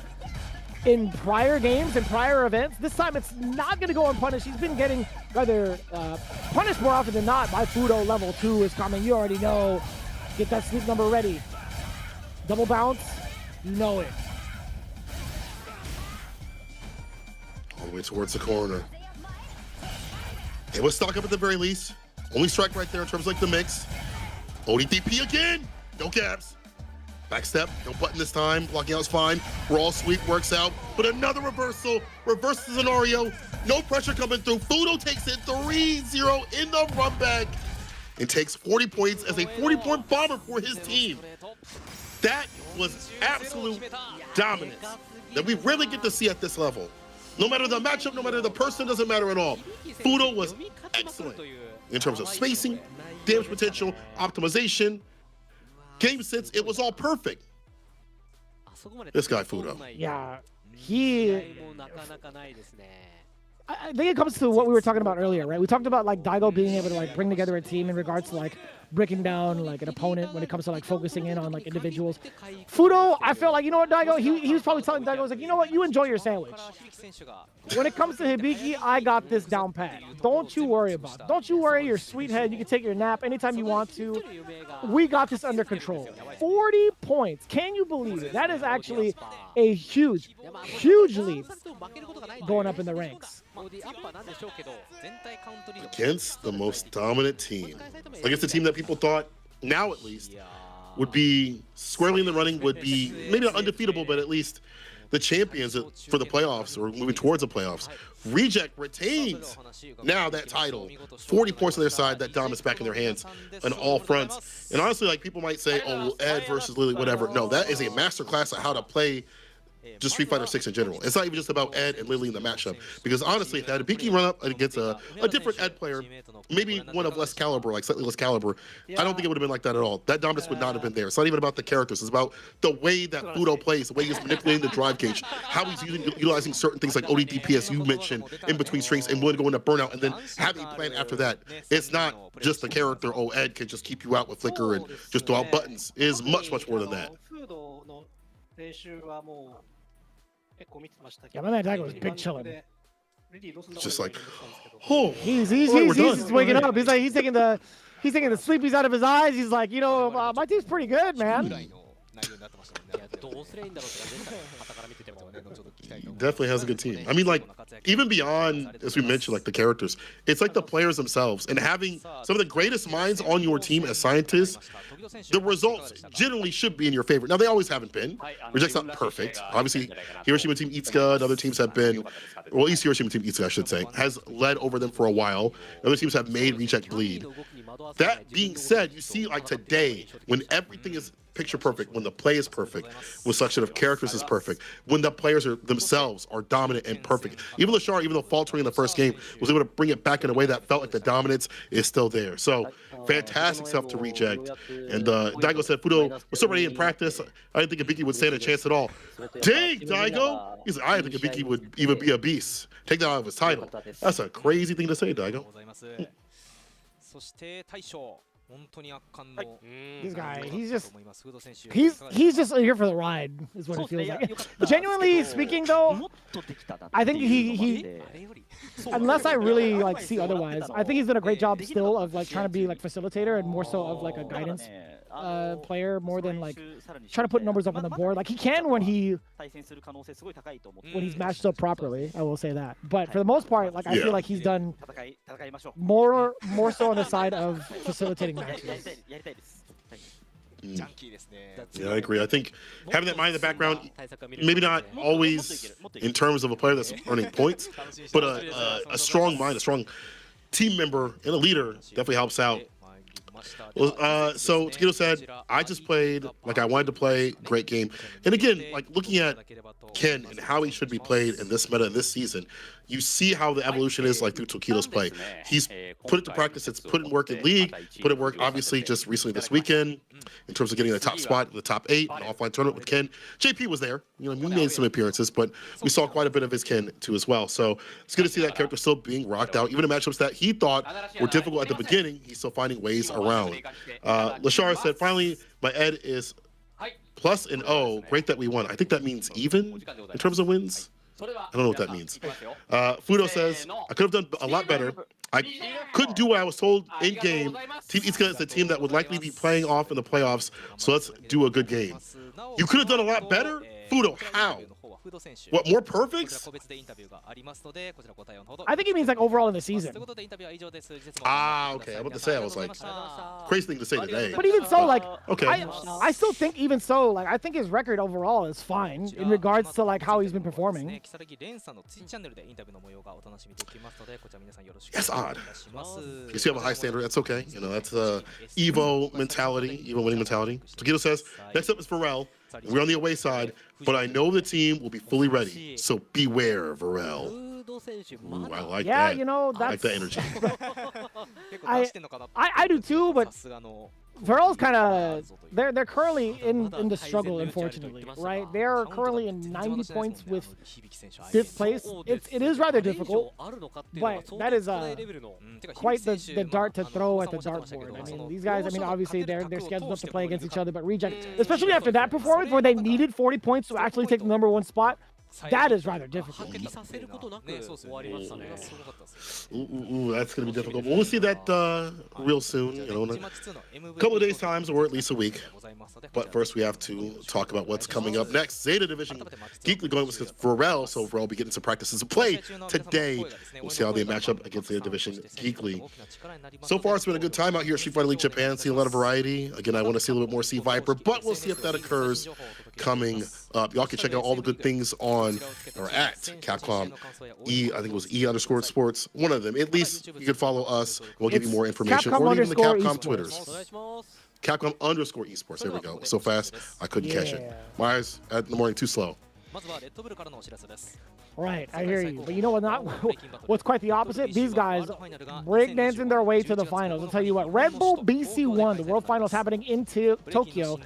in prior games and prior events. This time it's not going to go unpunished. He's been getting rather punished more often than not by Fudo. Level 2 is coming. You already know. Get that sleep number ready. Double bounce. You know it. All the way towards the corner. It was stock up at the very least. Only strike right there in terms of like the mix. ODDP again. No caps. Back step, no button this time. Blocking out is fine. Raw sweep works out. But another reversal. Reverse the scenario. No pressure coming through. Fudo takes it 3-0 in the run back and takes 40 points as a 40-point bomber for his team. That was absolute dominance that we rarely get to see at this level. No matter the matchup, no matter the person, doesn't matter at all. Fudo was excellent in terms of spacing, damage potential, optimization, game sense. It was all perfect. This guy, Fudo. Yeah, I think it comes to what we were talking about earlier, right? We talked about like Daigo being able to like bring together a team in regards to like breaking down like an opponent when it comes to like focusing in on like individuals. Fudo, I feel like, you know what, Daigo, he was probably telling Daigo, was like, you know what, you enjoy your sandwich. When it comes to Hibiki, I got this down pat. Don't you worry about it. Don't you worry your sweet head. You can take your nap anytime you want to. We got this under control. 40 points. Can you believe it? That is actually a huge, huge leap going up in the ranks. Against the most dominant team. Against the team that people thought, now at least, would be squarely in the running, would be maybe not undefeatable, but at least the champions for the playoffs or moving towards the playoffs. Reject retains now that title. 40 points on their side, that dominance back in their hands on all fronts. And honestly, like people might say, oh, Ed versus Lily, whatever. No, that is a masterclass of how to play just Street Fighter 6 in general. It's not even just about Ed and Lily in the matchup. Because honestly, if they had a Hibiki run up against a different Ed player, maybe one of less caliber, like slightly less caliber, I don't think it would have been like that at all. That dominance would not have been there. It's not even about the characters. It's about the way that Fudo plays, the way he's manipulating the drive gauge, how he's utilizing certain things like ODDP, as you mentioned, in between strings, and willing to go into burnout, and then having a plan after that. It's not just the character, oh, Ed can just keep you out with flicker and just throw out buttons. It is much, much more than that. Yeah, my man Daigo was big chilling. Just like, oh, he's just waking up. He's like, he's taking the sleepies out of his eyes. He's like, you know, my team's pretty good, man. Definitely has a good team. I mean, like, even beyond, as we mentioned, like the characters, it's like the players themselves. And having some of the greatest minds on your team as scientists, the results generally should be in your favor. Now, they always haven't been. Reject's not perfect. Obviously, Hiroshima Team Itsuka and other teams have been, well, East Hiroshima Team Itsuka, I should say, has led over them for a while. Other teams have made Reject bleed. That being said, you see, like today, when everything is picture perfect, when the play is perfect, when selection of characters is perfect, when the players are themselves are dominant and perfect. Even Lashar, even though faltering in the first game, was able to bring it back in a way that felt like the dominance is still there. So fantastic stuff to Reject. And Daigo said Fudo was so ready in practice. I didn't think Hibiki would stand a chance at all. Dang, Daigo! He said, I didn't think Hibiki would even be a beast. Take that out of his title. That's a crazy thing to say, Daigo. This guy, he's just here for the ride, is what it feels like. Genuinely speaking, though, I think he unless I really like see otherwise, I think he's done a great job still of like trying to be like facilitator and more so of like a guidance player more than like trying to put numbers up on the board. Like he can when he's matched up properly, I will say that. But for the most part, like I feel like he's done more so on the side of facilitating matches. Yeah, I agree. I think having that mind in the background, maybe not always in terms of a player that's earning points, but a strong mind, a strong team member, and a leader definitely helps out. Well, so Takedo said, I just played like I wanted to play. Great game. And again, like looking at Ken and how he should be played in this meta this season, you see how the evolution is like through Tokido's play. He's put it to practice. It's put in work in League, put in work obviously just recently this weekend in terms of getting the top spot, the top 8, an offline tournament with Ken. JP was there. You know, he made some appearances, but we saw quite a bit of his Ken too as well. So it's good to see that character still being rocked out. Even in matchups that he thought were difficult at the beginning, he's still finding ways around. Lashara said, finally, my Ed is plus an O. Great that we won. I think that means even in terms of wins. I don't know what that means. Fudo says, I could have done a lot better. I couldn't do what I was told in game. Team Itsuka is the team that would likely be playing off in the playoffs, so let's do a good game. You could have done a lot better? Fudo, how? What, more perfects? I think he means like overall in the season. Ah, okay. I'm about to say, I was like, crazy thing to say today. But even so, like, okay. I still think even so, like, I think his record overall is fine in regards to like how he's been performing. That's odd. You see, have a high standard. That's okay. You know, that's Evo mentality, Evo winning mentality. Takedo says, next up is VARREL. We're on the away side, but I know the team will be fully ready. So beware, VARREL. Ooh, I like yeah, that. You know, that's... I like that energy. I do too, but VARREL's kind of they're currently in the struggle, unfortunately, right? They're currently in 90 points with 5th place. It is rather difficult, but that is quite the dart to throw at the dartboard. I mean, these guys, I mean, obviously they're scheduled up to play against each other, but reject, especially after that performance where they needed 40 points to actually take the #1 spot. That is rather difficult. Ooh, that's going to be difficult. We'll see that real soon, you know, in a couple of days' time, or at least a week. But first, we have to talk about what's coming up next. ZETA Division, Geekly going with VARREL, so VARREL will be getting some practices to play today. We'll see how they match up against ZETA Division Geekly. So far, it's been a good time out here at Street Fighter League Japan. See a lot of variety. Again, I want to see a little bit more C-Viper, but we'll see if that occurs coming up. Y'all can check out all the good things on or at Capcom I think it was E_sports, one of them. At least you can follow us. We'll give you more information. Or even the Capcom Twitters. Capcom_esports. There we go. So fast, I couldn't catch it. My eyes in the morning too slow. Right, I hear you. But you know what? What's quite the opposite? These guys breakdancing their way to the finals. I'll tell you what, Red Bull BC1, the World Finals happening in Tokyo,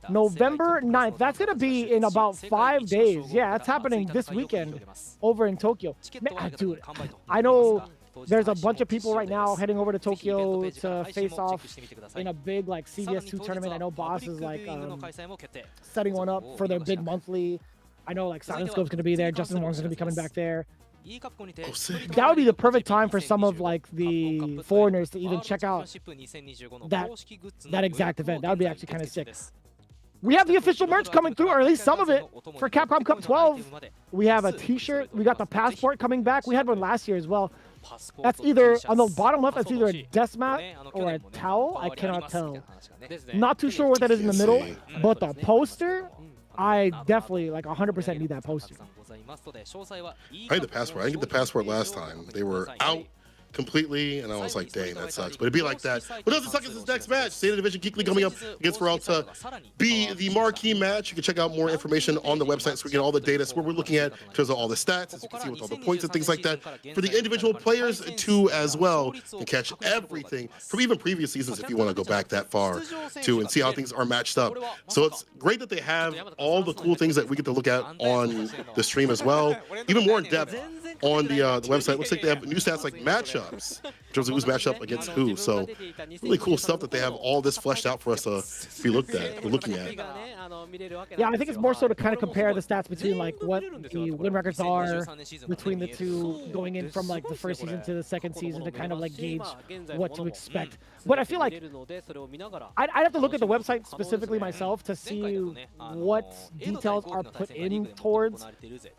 November 9th. That's going to be in about 5 days. Yeah, that's happening this weekend over in Tokyo. Man, dude, I know there's a bunch of people right now heading over to Tokyo to face off in a big like CVS2 tournament. I know Boss is like setting one up for their big monthly. I know like Silent Scope's going to be there. Justin Wong's going to be coming back there. That would be the perfect time for some of like the foreigners to even check out that exact event. That would be actually kind of sick. We have the official merch coming through, or at least some of it, for Capcom Cup 12. We have a t-shirt. We got the passport coming back. We had one last year as well. That's either, on the bottom left, that's either a desk mat or a towel. I cannot tell. Not too sure what that is in the middle, but the poster, I definitely, like 100% need that poster. I had the passport. I didn't get the passport last time. They were out completely, and I was like, dang, that sucks. But it'd be like that. What doesn't suck is this next match. ZETA Division Geekly coming up against VARREL to be the marquee match. You can check out more information on the website so we get all the data. So what we're looking at in terms of all the stats, as you can see with all the points and things like that. For the individual players too as well, you can catch everything from even previous seasons if you want to go back that far too and see how things are matched up. So it's great that they have all the cool things that we get to look at on the stream as well, even more in depth on the website. Looks like they have new stats like matchups in terms of who's matched up against who. So really cool stuff that they have all this fleshed out for us to be looking at. Yeah, I think it's more so to kind of compare the stats between like what the win records are between the two going in from like the first season to the second season to kind of like gauge what to expect. But I feel like I'd have to look at the website specifically myself to see what details are put in towards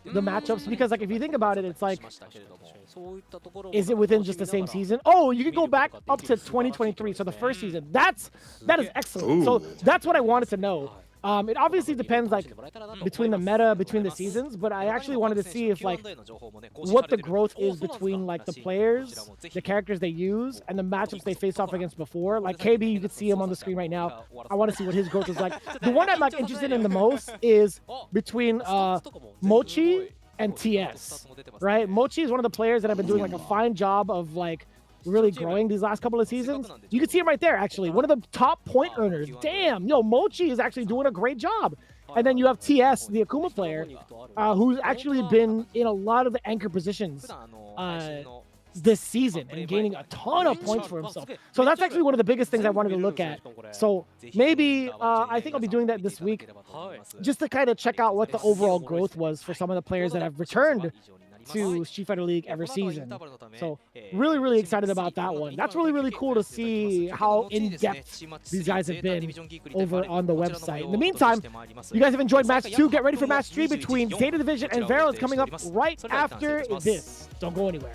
the matchups, because like if you think about it, it's like, is it within just the same season? Oh, you can go back up to 2023, so the first season. That is excellent. Ooh. So that's what I wanted to know. It obviously depends like between the meta, between the seasons, but I actually wanted to see if like what the growth is between like the players, the characters they use, and the matchups they face off against before. Like KB, you can see him on the screen right now. I want to see what his growth is like. The one I'm like interested in the most is between Mochi and TS, right? Mochi is one of the players that have been doing like a fine job of like really growing these last couple of seasons. You can see him right there, actually. One of the top point earners. Damn, yo, Mochi is actually doing a great job. And then you have TS, the Akuma player, who's actually been in a lot of the anchor positions this season and gaining a ton of points for himself. So that's actually one of the biggest things I wanted to look at. So maybe I think I'll be doing that this week just to kind of check out what the overall growth was for some of the players that have returned to Street Fighter League every season. So really, really excited about that one. That's really, really cool to see how in-depth these guys have been over on the website. In the meantime, you guys have enjoyed match 2. Get ready for match 3 between ZETA Division and VARREL. It's coming up right after this. Don't go anywhere.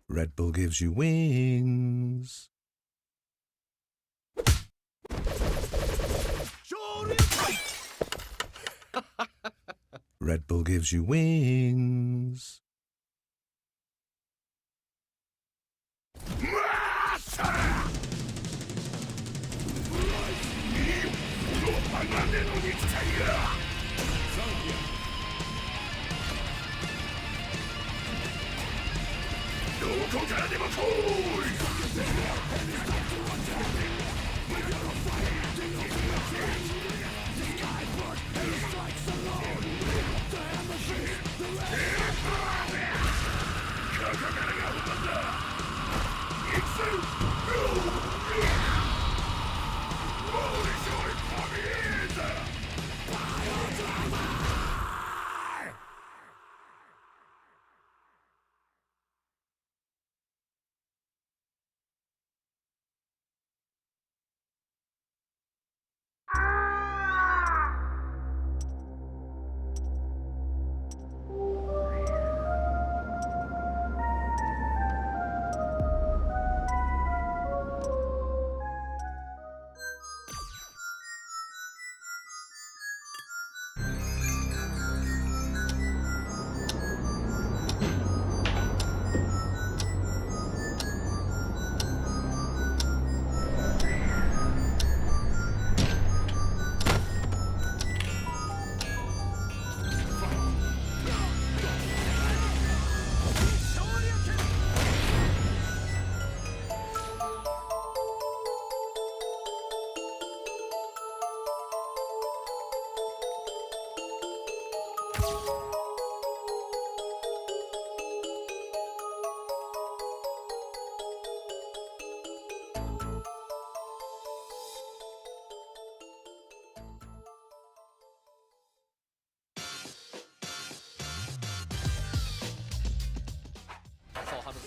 Red Bull gives you wings. Red Bull gives you wings.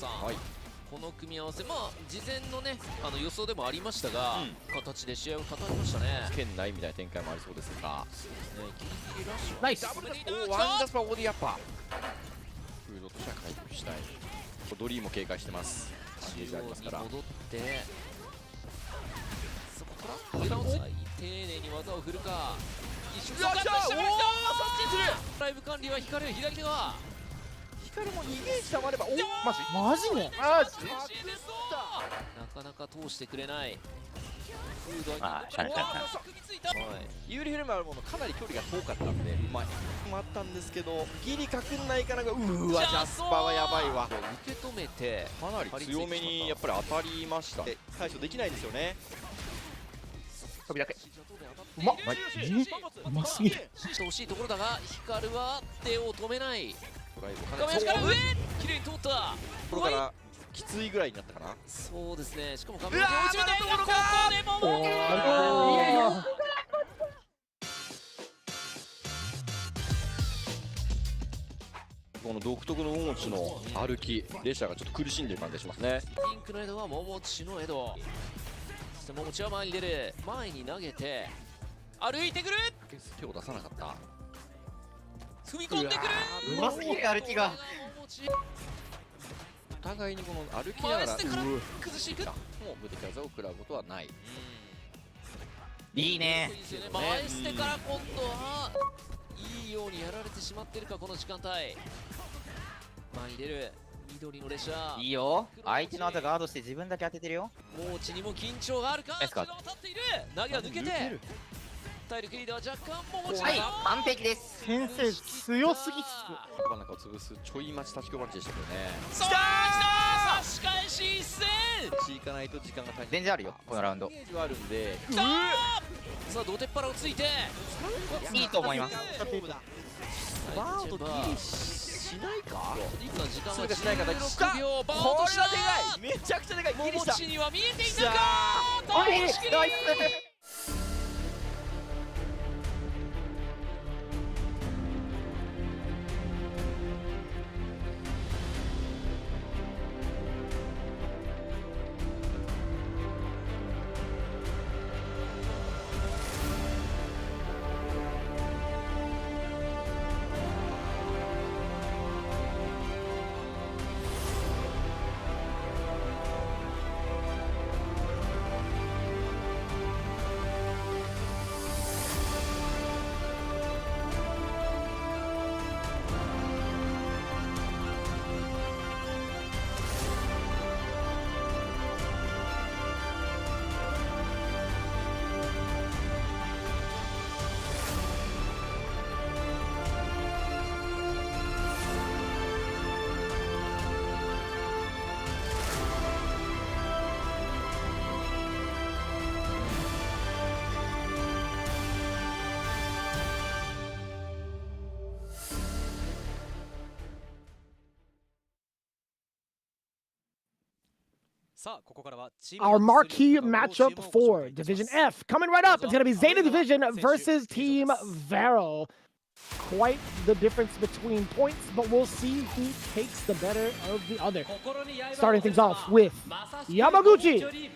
さん、この組み合わせ、まあ事前のね予想でもありましたが、形で試合を語りましたね。圏内みたいな展開もありそうですが、ギリギリラッシュ、ナイスダブルでワンダスパオーディアッパフードとしては回復したい。ドリーも警戒してます。アンゲージありますから。戻ってそこから裏を丁寧に技を振るか。一瞬カットしてました。そっちにする。ライブ管理は光る左手が。光も逃げしたまれば、おマジマジでマジなかなか通してくれない。フードあーシャレシャレユーリフレムあるものかなり距離が遠かったんで、まああったんですけど、ギリかくんないかなが、うーわジャスパーはやばいわ。受け止めてかなり強めにやっぱり当たりました。対処できないんですよね。飛びだけうまっうますぎる。してほしいところだが、光は手を止めない。ドライブ画面端から上、綺麗に通った。ところからきついぐらいになったかな。そうですね。しかも画面端を打ちめて、ここでもこの独特の桃地の歩き、レシャーがちょっと苦しんでる感じがしますね。ピンクのエドは桃地のエド。そして桃地は前に出る。前に投げて歩いてくる。手を出さなかった。踏み込んでくる。うますぎる歩きが。お互いにこの歩きながら回してから崩していく。もう無敵技を食らうことはない。いいね。回してから今度はいいようにやられてしまってるか、この時間帯。前に出る緑の列車。いいよ。相手の技ガードして自分だけ当ててるよ。もうちにも緊張があるか。ですか立っている。投げは抜けて体力リーダーは若干もちはい、完璧です。先生強すぎっす。真ん中を潰すちょい待ち立ち込まれでしたけどね。さあ差し返し一戦。いかないと時間が足りない。全然あるよこのラウンド。イメージはあるんで。さあ土手っ腹をついていいと思います。バードギリしないか。今時間はそれがしないか16秒。バーこドした。れはでかい。めちゃくちゃでかい。ギリした。桃地には見えていたか。ナイス。Our marquee matchup for Division F coming right up. It's going to be ZETA Division versus Team VARREL. Quite the difference between points, but we'll see who takes the better of the other. Starting things off with Yamaguchi,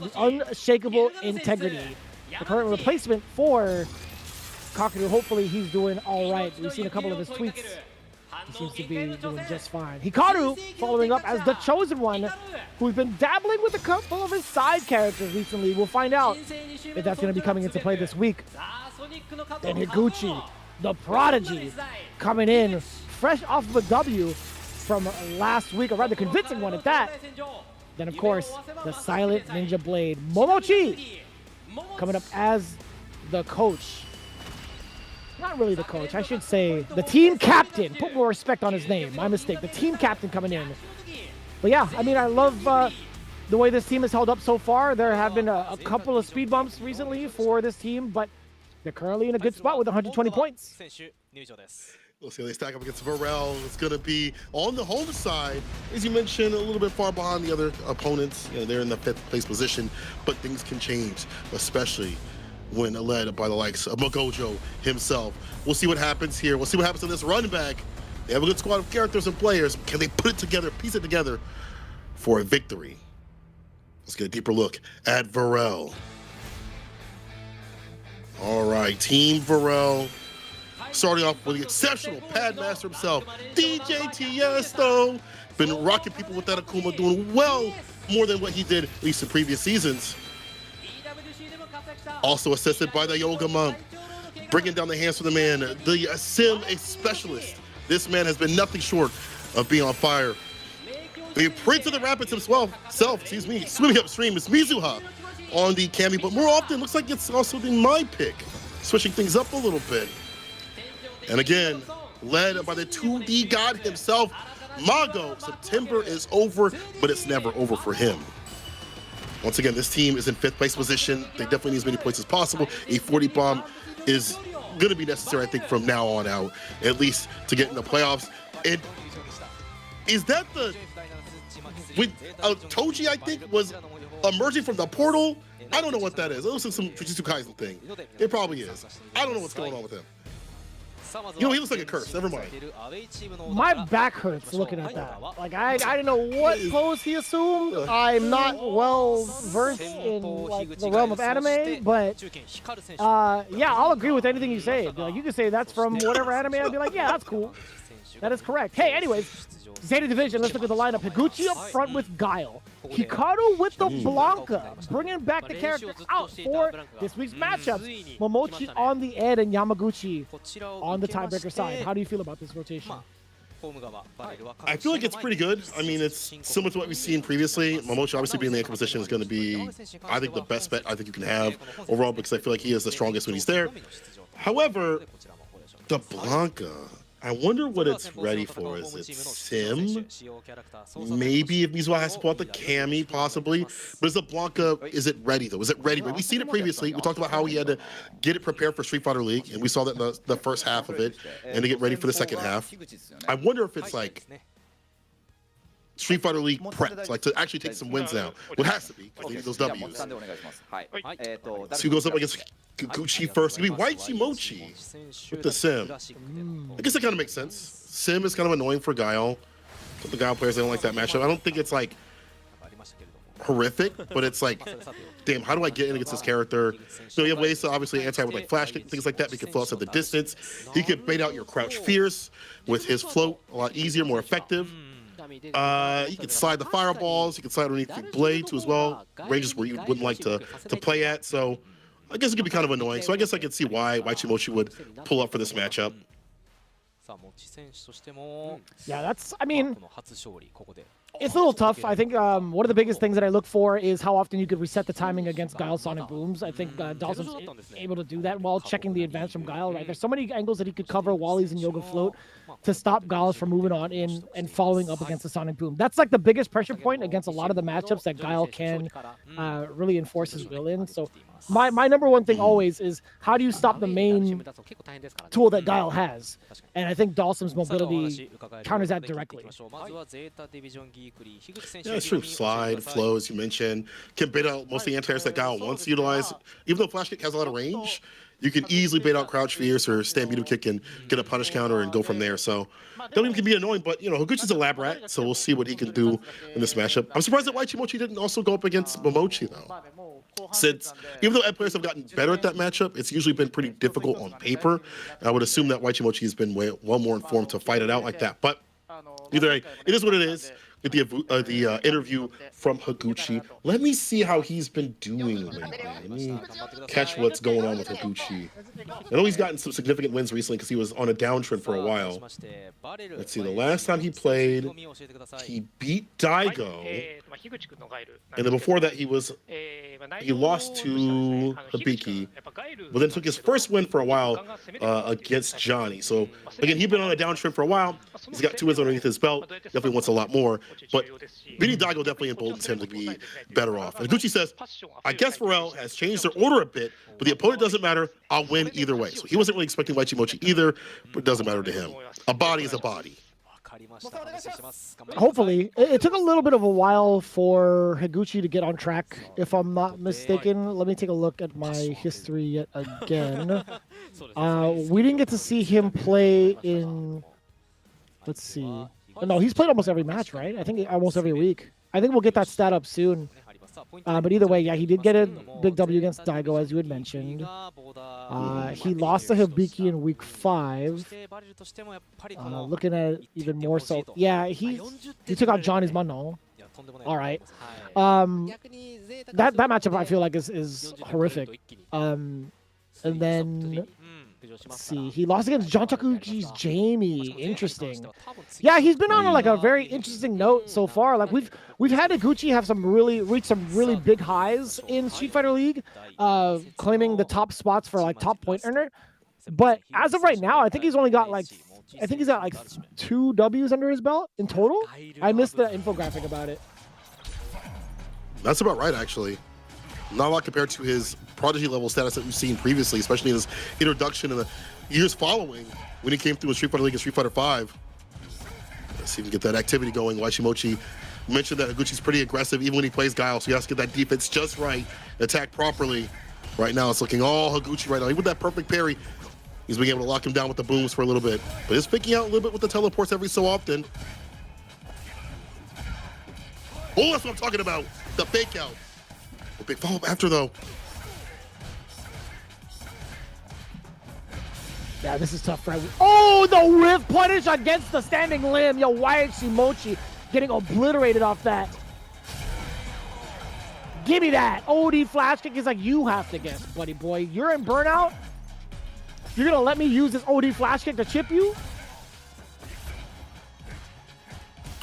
the unshakable integrity, the current replacement for Kakaru. Hopefully he's doing all right. We've seen a couple of his tweets. He seems to be doing just fine. Hikaru following up as the chosen one, who's been dabbling with a couple of his side characters recently. We'll find out if that's going to be coming into play this week. And Higuchi, the prodigy, coming in fresh off of a W from last week, a rather convincing one at that. Then, of course, the silent ninja blade, Momochi, coming up as the coach. Not really the coach, I should say the team captain. Put more respect on his name. My mistake. The team captain coming in. But yeah, I mean, I love the way this team has held up so far. There have been a couple of speed bumps recently for this team, but they're currently in a good spot with 120 points. We'll see how they stack up against VARREL. It's going to be on the home side, as you mentioned, a little bit far behind the other opponents. You know, they're in the 5th place position, but things can change, especially when led by the likes of Magojo himself. We'll see what happens here. We'll see what happens in this run back They have a good squad of characters and players. Can they put it together, piece it together for a victory? Let's get a deeper look at VARREL. All right, Team VARREL. Starting off with the exceptional pad master himself, DJ Tiesto. Been rocking people with that Akuma, doing well more than what he did at least in previous seasons. Also assisted by the Yoga Monk, bringing down the hands for the man, the Sim specialist. This man has been nothing short of being on fire. The Prince of the Rapids himself, swimming upstream is Mizuha on the Kami, but more often looks like it's also been my pick, switching things up a little bit. And again, led by the 2D god himself, Mago. September is over, but it's never over for him. Once again, this team is in 5th place position. They definitely need as many points as possible. A 40 bomb is going to be necessary, I think, from now on out, at least to get in the playoffs. And is that the... With Toji, I think, was emerging from the portal? I don't know what that is. It looks like some Jujutsu Kaisen thing. It probably is. I don't know what's going on with him. You know, he looks like a curse. Never mind. My back hurts looking at that. Like, I didn't know what pose he assumed. I'm not well versed in like the realm of anime, but yeah, I'll agree with anything you say. Like, you can say that's from whatever anime. I'd be like, yeah, that's cool. That is correct. Hey, anyways, Zeta Division. Let's look at the lineup. Higuchi up front with Guile. Hikaru with the Blanca, bringing back the characters out for this week's matchups. Momochi on the end and Yamaguchi on the tiebreaker side. How do you feel about this rotation? I feel like it's pretty good. I mean, it's similar to what we've seen previously. Momochi obviously being in the anchor position is going to be, I think, the best bet I think you can have overall, because I feel like he is the strongest when he's there. However, the Blanca, I wonder what it's ready for. Is it Sim? Maybe if Mizuha has to pull out the Kami, possibly. But is the Blanca, is it ready though? Is it ready? We've seen it previously. We talked about how he had to get it prepared for Street Fighter League, and we saw that in the first half of it, and to get ready for the second half. I wonder if it's like Street Fighter League prepped, like to actually take some wins now. It has to be, because they need those W's. So he goes up against Gucci first. It's going to be Waichi Mochi with the Sim. I guess that kind of makes sense. Sim is kind of annoying for Guile. The Guile players, they don't like that matchup. I don't think it's like horrific, but it's like, damn, how do I get in against this character? So you have ways to obviously anti with like flash kick, things like that. He can float at the distance. He could bait out your crouch fierce with his float a lot easier, more effective. You can slide the fireballs. You can slide underneath the blade too as well. Ranges where you wouldn't like to play at. So I guess it could be kind of annoying. So I guess I could see why Waichi Mochi would pull up for this matchup. Yeah, that's, I mean, it's a little tough. I think one of the biggest things that I look for is how often you could reset the timing against Guile Sonic Booms. I think Dawson's able to do that while checking the advance from Guile, right? There's so many angles that he could cover while he's in Yoga Float to stop Guile from moving on in and following up against the Sonic Boom. That's like the biggest pressure point against a lot of the matchups that Guile can really enforce his will in. So my number one thing always is, how do you stop the main tool that Guile has? And I think Dawson's mobility counters that directly. Yeah, it's true. Slide, flow, as you mentioned, can bait out most of the anti-airs that Guile wants to utilize. Even though Flash Kick has a lot of range, you can easily bait out Crouch Fierce or Stampede Kick and get a punish counter and go from there. So that even can be annoying, but you know, Higuchi's a lab rat, so we'll see what he can do in this matchup. I'm surprised that Waichi Mochi didn't also go up against Momochi though. Since even though players have gotten better at that matchup, it's usually been pretty difficult on paper. I would assume that Waichi Mochi has been well more informed to fight it out like that. But either way, it is what it is. With the interview from Higuchi. Let me see how he's been doing lately. Let me catch what's going on with Higuchi. I know he's gotten some significant wins recently because he was on a downtrend for a while. Let's see, the last time he played, he beat Daigo. And then before that, he lost to Hibiki, but then took his first win for a while against Johnny. So again, he's been on a downtrend for a while. He's got 2 wins underneath his belt. Definitely wants a lot more. But beating Daigo definitely emboldens him to be better off. And Higuchi says, I guess VARREL has changed their order a bit, but the opponent doesn't matter. I'll win either way. So he wasn't really expecting Waichi Mochi either, but it doesn't matter to him. A body is a body. Hopefully. It took a little bit of a while for Higuchi to get on track, if I'm not mistaken. Let me take a look at my history yet again. We didn't get to see him play in Let's see. No, he's played almost every match, right? I think almost every week. I think we'll get that stat up soon. But either way, yeah, he did get a big W against Daigo, as you had mentioned. He lost to Hibiki in week 5. Looking at it even more so. Yeah, he took out Johnny's Mano. All right. That matchup I feel like is horrific. And then let's see, he lost against John Takuchi's Jamie. Interesting. Yeah, he's been on like a very interesting note so far. Like we've had Iguchi have reach some really big highs in Street Fighter League, claiming the top spots for like top point earner. But as of right now, I think he's only got like 2 Ws under his belt in total. I missed the infographic about it. That's about right, actually. Not a lot compared to his prodigy level status that we've seen previously, especially in his introduction in the years following when he came through in Street Fighter League and Street Fighter 5. Let's see if we can get that activity going. Waichimochi mentioned that Higuchi's pretty aggressive even when he plays Guile, so he has to get that defense just right, attack properly. Right now, it's looking all Higuchi right now. Even with that perfect parry, he's being able to lock him down with the booms for a little bit. But he's picking out a little bit with the teleports every so often. Oh, that's what I'm talking about. The fake out. A big follow-up after, though. Yeah, this is tough for everyone. Oh, the whiff punish against the standing limb. Yo, Waichimochi getting obliterated off that. Give me that. OD flash kick is like, you have to guess, buddy boy. You're in burnout? You're going to let me use this OD flash kick to chip you?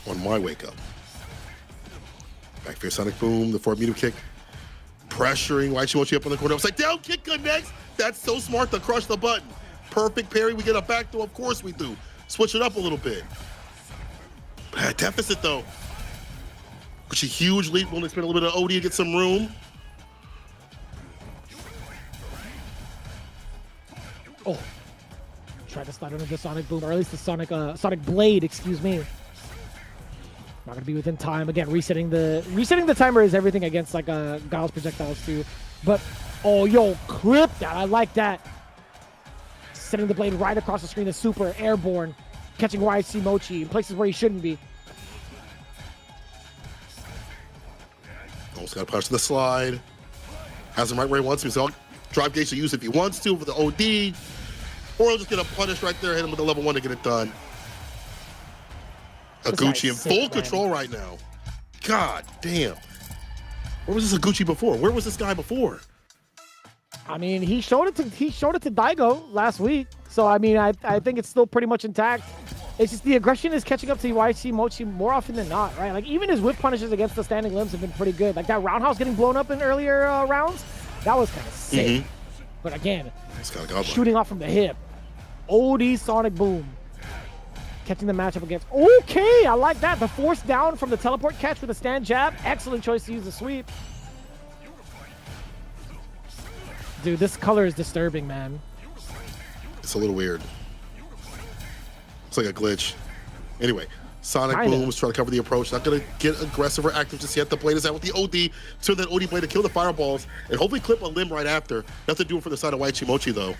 On my wake up. Back for Sonic Boom, the forward meter kick. Pressuring Waichimochi up on the corner. Upside down kick connects. That's so smart to crush the button. Perfect parry. We get a back throw. Of course we do. Switch it up a little bit. Bad deficit though. Which a huge lead. Willing to spend a little bit of OD to get some room. Oh. Try to slide under the Sonic Boom, or at least the Sonic Blade, excuse me. Not gonna be within time. Again, resetting the timer is everything against like Guile's projectiles too. But oh, yo, clip that. I like that. Setting the blade right across the screen is super airborne, catching Waichimochi in places where he shouldn't be. Almost got to push the slide. Has him right where he wants to. So drive gauge to use if he wants to for the OD, or he'll just get a punish right there, hit him with the level 1 to get it done. Higuchi in full control right now. God damn. Where was this Higuchi before? Where was this guy before? I mean, he showed it to Daigo last week. So I mean, I think it's still pretty much intact. It's just the aggression is catching up to Waichimochi more often than not, right? Like even his whip punishes against the standing limbs have been pretty good. Like that roundhouse getting blown up in earlier rounds, that was kind of sick. But again, shooting off from the hip. OD Sonic Boom. Catching the matchup against. Okay, I like that. The force down from the teleport catch with a stand jab. Excellent choice to use the sweep. Dude, this color is disturbing, man. It's a little weird. It's like a glitch. Anyway, Sonic Boom is trying to cover the approach. Not going to get aggressive or active just yet. The blade is out with the OD. Turn that OD blade to kill the fireballs and hopefully clip a limb right after. Have to do it for the side of Waichimochi, though.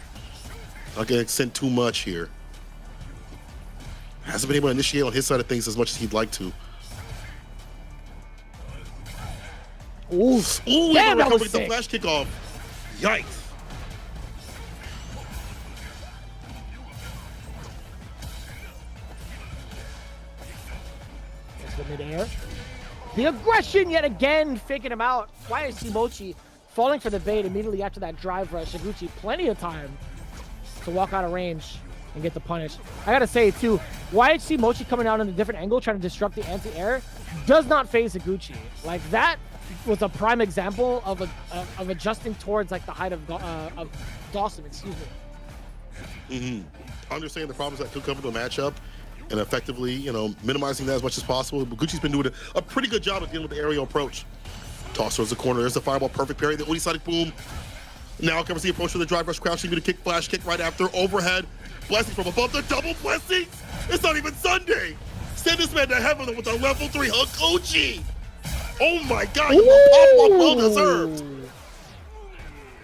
Not going to extend too much here. Hasn't been able to initiate on his side of things as much as he'd like to. Ooh, damn, that was the flash kick off. Yikes. There's the midair. The aggression yet again, faking him out. Waichimochi falling for the bait immediately after that drive rush. Higuchi plenty of time to walk out of range and get the punish. I gotta say too, Waichimochi coming out in a different angle trying to disrupt the anti-air does not phase Higuchi. Like that was a prime example of adjusting towards like the height of Dawson, excuse me. Understanding the problems that could come with the matchup and effectively, you know, minimizing that as much as possible. Higuchi's been doing a pretty good job of dealing with the aerial approach. Toss towards the corner. There's the fireball, perfect parry. The OD Sonic Boom. Now covers the approach for the drive rush, crouching, going to kick, flash kick right after, overhead. Blessing from above, the double blessings. It's not even Sunday. Send this man to heaven with a level 3 Higuchi. Oh my God, you pop off, well deserved.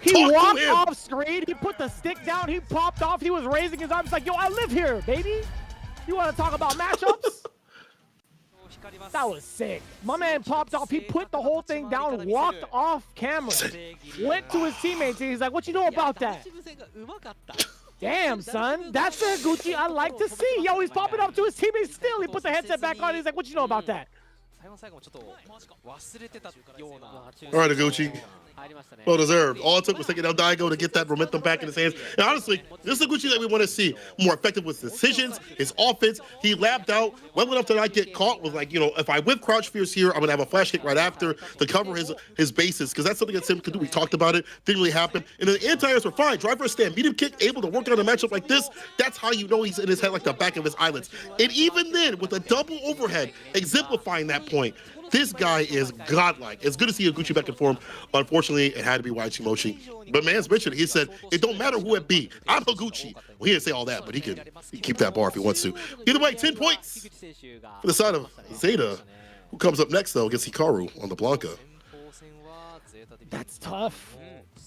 He walked off screen, he put the stick down, he popped off, he was raising his arms like, yo, I live here, baby. You want to talk about matchups? That was sick. My man popped off. He put the whole thing down, walked off camera, went to his teammates, and he's like, what you know about that? Damn, son. That's the Gucci I like to see. Yo, he's popping up to his teammates still. He put the headset back on. He's like, what you know about that? All right, Gucci. Well deserved. All it took was taking El Daigo to get that momentum back in his hands. And honestly, this is the Gucci that we want to see. More effective with decisions, his offense. He lapped out well enough to not get caught with, like, you know, if I whip crouch fierce here, I'm going to have a flash kick right after to cover his bases, because that's something that Sim could do. We talked about it. Didn't really happen. And the anti-airs were fine. Driver stand, medium kick, able to work on a matchup like this. That's how you know he's in his head like the back of his eyelids. And even then, with a double overhead, exemplifying that point, this guy is godlike. It's good to see a Gucci back in form. Unfortunately, it had to be YG Mochi. But man's mentioned it. He said, it don't matter who it be. I'm a Gucci. Well, he didn't say all that, but he can keep that bar if he wants to. Either way, 10 points for the side of ZETA. Who comes up next, though, against Hikaru on the Blanca. That's tough.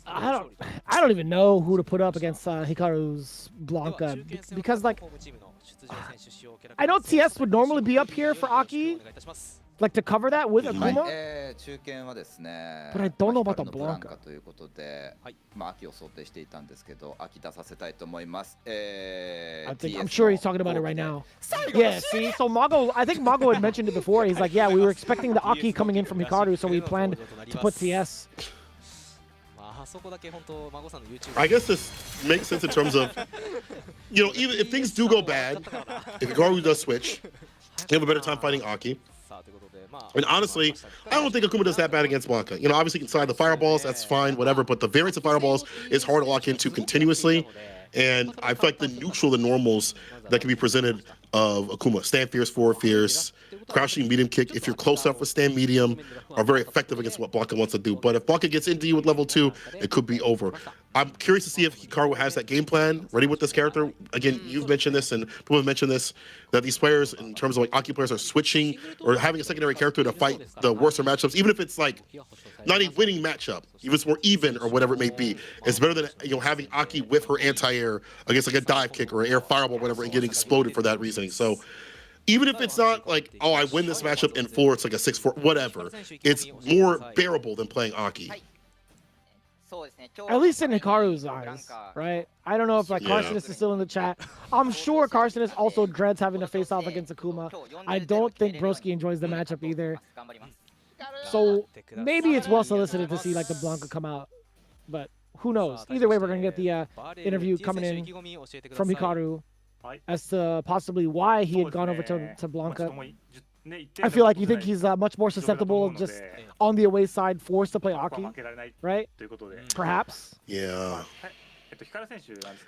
I don't even know who to put up against Hikaru's Blanca, because, like, I know TS would normally be up here for Aki, like to cover that with Akuma. But I don't know about the Blanca. I'm sure he's talking about it right now. Yeah, see, so Mago, I think Mago had mentioned it before. He's like, yeah, we were expecting the Aki coming in from Hikaru, so we planned to put TS. I guess this makes sense in terms of, you know, even if things do go bad, if Hikaru does switch, you have a better time fighting Aki. And honestly, I don't think Akuma does that bad against Blanca. You know, obviously, you can slide the fireballs, that's fine, whatever, but the variance of fireballs is hard to lock into continuously. And I feel like the neutral, the normals that can be presented of Akuma, stand fierce, forward fierce, crouching medium kick, if you're close enough with stand medium, are very effective against what Blanca wants to do. But if Blanca gets into you with level 2, it could be over. I'm curious to see if Hikaru has that game plan ready with this character. Again, you've mentioned this, and people have mentioned this, that these players, in terms of like Aki players, are switching or having a secondary character to fight the worser matchups, even if it's like not a winning matchup, even if it's more even or whatever it may be. It's better than, you know, having Aki with her anti-air against like a dive kick or an air fireball or whatever and getting exploded for that reasoning. So even if it's not like, oh, I win this matchup in 4, it's like a 6-4, whatever, it's more bearable than playing Aki. At least in Hikaru's eyes, right? I don't know if like Carson is still in the chat. I'm sure Carson is also dreads having to face off against Akuma. I don't think Broski enjoys the matchup either. So maybe it's well solicited to see like the Blanca come out, but who knows? Either way, we're gonna get the interview coming in from Hikaru as to possibly why he had gone over to Blanca. I feel like you think he's much more susceptible, just on the away side, forced to play Aki, right? Perhaps. Yeah. So I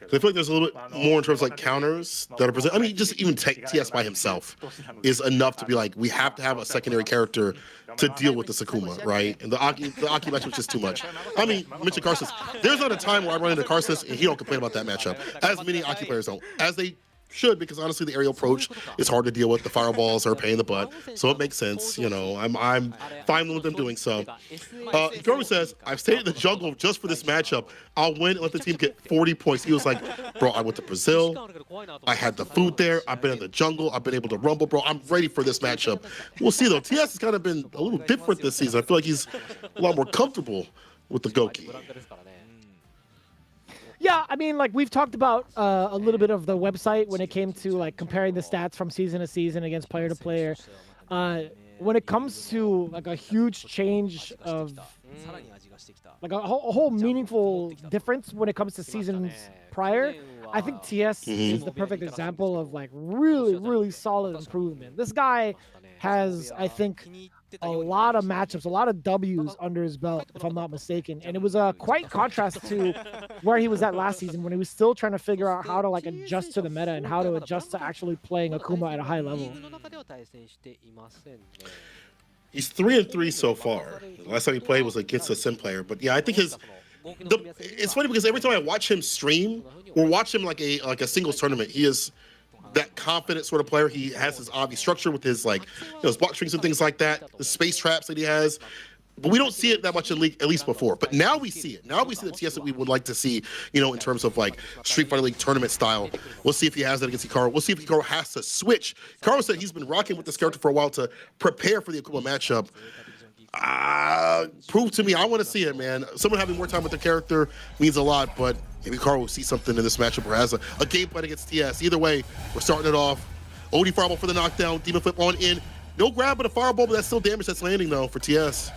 feel like there's a little bit more in terms of like counters that are present. I mean, just even TS by himself is enough to be like, we have to have a secondary character to deal with the Sakuma, right? And the Aki matchup is just too much. I mean, mention Carson. There's not a time where I run into Carson and he don't complain about that matchup, as many Aki players don't, as they should, because honestly the aerial approach is hard to deal with. The fireballs are a pain in the butt, so it makes sense. You know, I'm fine with them doing so. Hikaru says, I've stayed in the jungle just for this matchup. I'll win and let the team get 40 points. He was like, bro, I went to Brazil, I had the food there, I've been in the jungle, I've been able to rumble, bro, I'm ready for this matchup. We'll see though. TS has kind of been a little different this season. I feel like he's a lot more comfortable with the Goki. Yeah, I mean, like we've talked about a little bit of the website when it came to like comparing the stats from season to season against player to player. When it comes to like a huge change of like a whole meaningful difference when it comes to seasons prior, I think TS is the perfect example of like really solid improvement. This guy has, I think, a lot of matchups, a lot of W's under his belt, if I'm not mistaken. And it was a quite contrast to where he was at last season, when he was still trying to figure out how to like adjust to the meta and how to adjust to actually playing Akuma at a high level. He's 3-3 so far. The last time he played was against a sim player. But yeah, I think it's funny because every time I watch him stream or watch him like a singles tournament, he is that confident sort of player. He has his obvious structure with his like, you know, his block strings and things like that, the space traps that he has. But we don't see it that much in League, at least before. But now we see it. Now we see the TS that we would like to see, you know, in terms of like Street Fighter League tournament style. We'll see if he has that against Hikaru. We'll see if Hikaru has to switch. Hikaru said he's been rocking with this character for a while to prepare for the Akuma matchup. Prove to me. I want to see it, man. Someone having more time with their character means a lot, but maybe Hikaru will see something in this matchup or has a game plan against TS. Either way, we're starting it off. OD fireball for the knockdown. Demon flip on in. No grab, but a fireball, but that's still damage that's landing, though, for TS.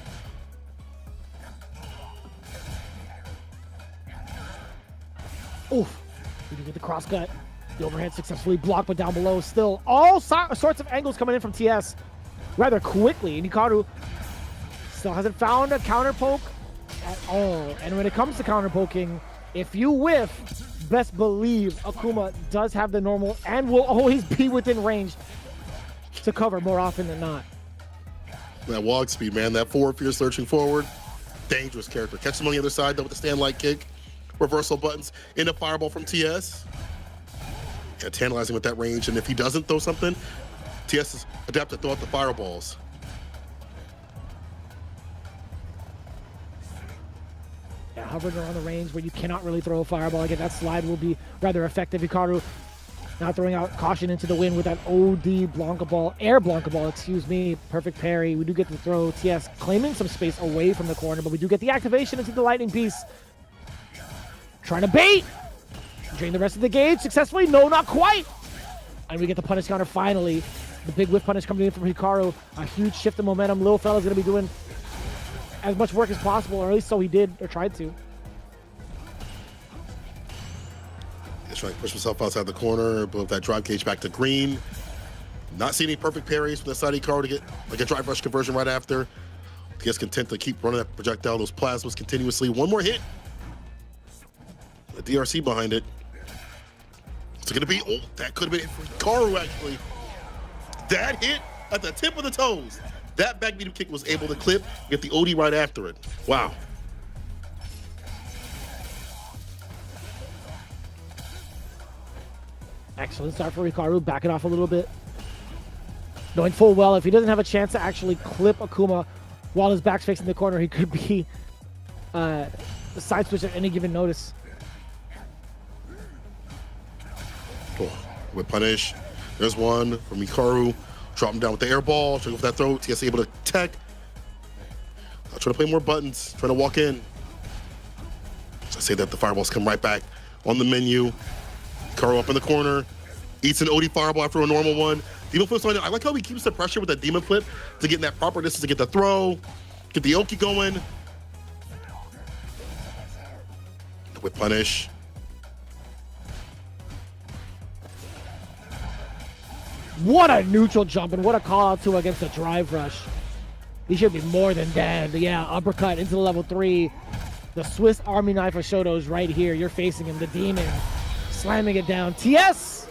Oof. We do get the cross cut. The overhead successfully blocked, but down below still all sorts of angles coming in from TS rather quickly. And Hikaru still hasn't found a counter poke at all. And when it comes to counter poking, if you whiff, best believe Akuma does have the normal and will always be within range to cover more often than not. That walk speed, man. That forward fierce lurching forward. Dangerous character. Catch him on the other side, though, with the stand light kick. Reversal buttons in a fireball from TS. Yeah, tantalizing with that range. And if he doesn't throw something, TS is adept to throw out the fireballs. Yeah, hovering around the range where you cannot really throw a fireball. Again, that slide will be rather effective. Hikaru now throwing out caution into the wind with that OD Blanca ball, air Blanca ball, excuse me. Perfect parry. We do get the throw. TS claiming some space away from the corner, but we do get the activation into the lightning piece. Trying to bait. Drain the rest of the gauge successfully. No, not quite. And we get the punish counter finally. The big whiff punish coming in from Hikaru. A huge shift in momentum. Little fella's going to be doing as much work as possible, or at least so he did, or tried to. He's trying to push himself outside the corner, move that drive cage back to green. Not seeing any perfect parries from the side of Hikaru to get like a drive rush conversion right after. He gets content to keep running that projectile, those plasmas continuously. One more hit. The DRC behind it. It's going to be, oh, that could have been it for Hikaru, actually. That hit at the tip of the toes. That back medium kick was able to clip, get the OD right after it. Wow. Excellent start for Hikaru, back it off a little bit. Knowing full well, if he doesn't have a chance to actually clip Akuma while his back's facing the corner, he could be side switch at any given notice. Oh, with punish. There's one from Hikaru. Drop him down with the air ball. Trying to go for that throw. TS able to tech. Trying to play more buttons. Trying to walk in. So I say that the fireballs come right back on the menu. Hikaru up in the corner. Eats an OD fireball after a normal one. Demon flip's on it. I like how he keeps the pressure with that demon flip to get in that proper distance to get the throw. Get the Oki going. With punish. What a neutral jump and what a call out to against the drive rush. He should be more than dead. Yeah, uppercut into the level 3. The Swiss Army knife of Shoto's right here. You're facing him, the demon. Slamming it down. TS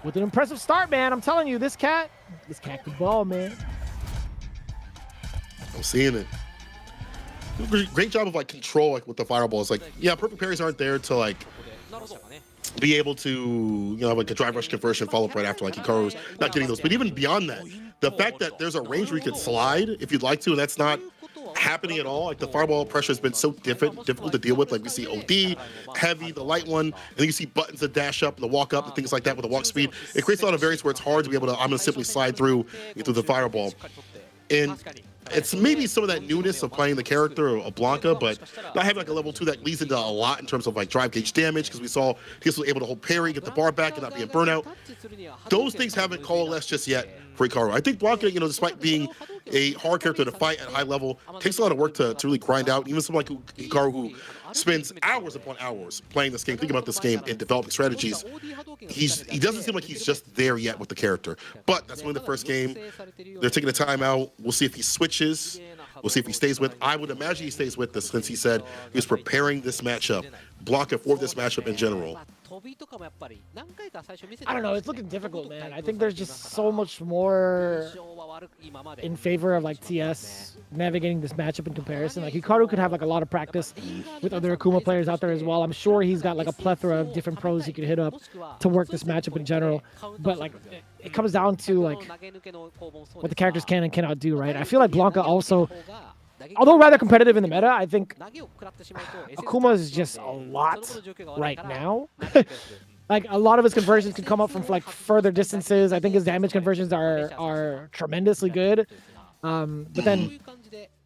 with an impressive start, man. I'm telling you, this cat can ball, man. I'm seeing it. Great job of like control like with the fireballs. Like, yeah, perfect parries aren't there to like be able to, you know, like a drive rush conversion follow up right after, like Hikaru's not getting those. But even beyond that, the fact that there's a range where you can slide if you'd like to, and that's not happening at all. Like the fireball pressure has been so difficult to deal with. Like we see OD, heavy, the light one, and then you see buttons that dash up and the walk up and things like that with the walk speed. It creates a lot of variance where it's hard to be able to, I'm gonna simply slide through the fireball. And it's maybe some of that newness of playing the character of Blanca, but not having like a level 2 that leads into a lot in terms of like drive gauge damage, because we saw he was able to hold parry, get the bar back, and not be a burnout. Those things haven't coalesced just yet for Hikaru. I think Blanca, you know, despite being a hard character to fight at high level, takes a lot of work to really grind out. Even someone like Hikaru, who spends hours upon hours playing this game, thinking about this game and developing strategies, he doesn't seem like he's just there yet with the character. But that's only the first game. They're taking a timeout. We'll see if he switches. We'll see if he stays with. I would imagine he stays with this, since he said he was preparing this matchup, Blanca, for this matchup in general. I don't know, it's looking difficult, man. I think there's just so much more in favor of like TS navigating this matchup in comparison. Like Hikaru could have like a lot of practice with other Akuma players out there as well. I'm sure he's got like a plethora of different pros he could hit up to work this matchup in general. But like it comes down to like what the characters can and cannot do, right? I feel like Blanca also, although rather competitive in the meta, I think Akuma is just a lot right now. Like a lot of his conversions can come up from like further distances. I think his damage conversions are tremendously good. But then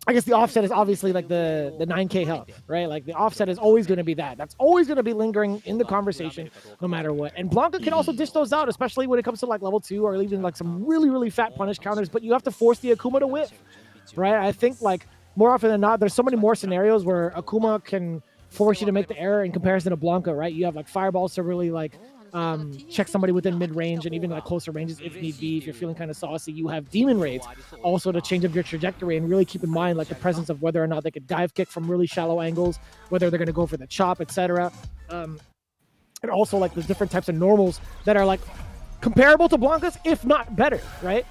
I guess the offset is obviously like the 9k health, right? Like the offset is always going to be that. That's always going to be lingering in the conversation no matter what. And Blanca can also dish those out, especially when it comes to like level 2 or even like some really, really fat punish counters. But you have to force the Akuma to whiff, right? I think like more often than not, there's so many more scenarios where Akuma can force you to make the error in comparison to Blanca, right? You have like fireballs to really like check somebody within mid-range and even like closer ranges if need be. If you're feeling kind of saucy, you have demon raids also to change up your trajectory and really keep in mind like the presence of whether or not they could dive kick from really shallow angles, whether they're going to go for the chop, etc. And also like the different types of normals that are like comparable to Blanca's, if not better, right?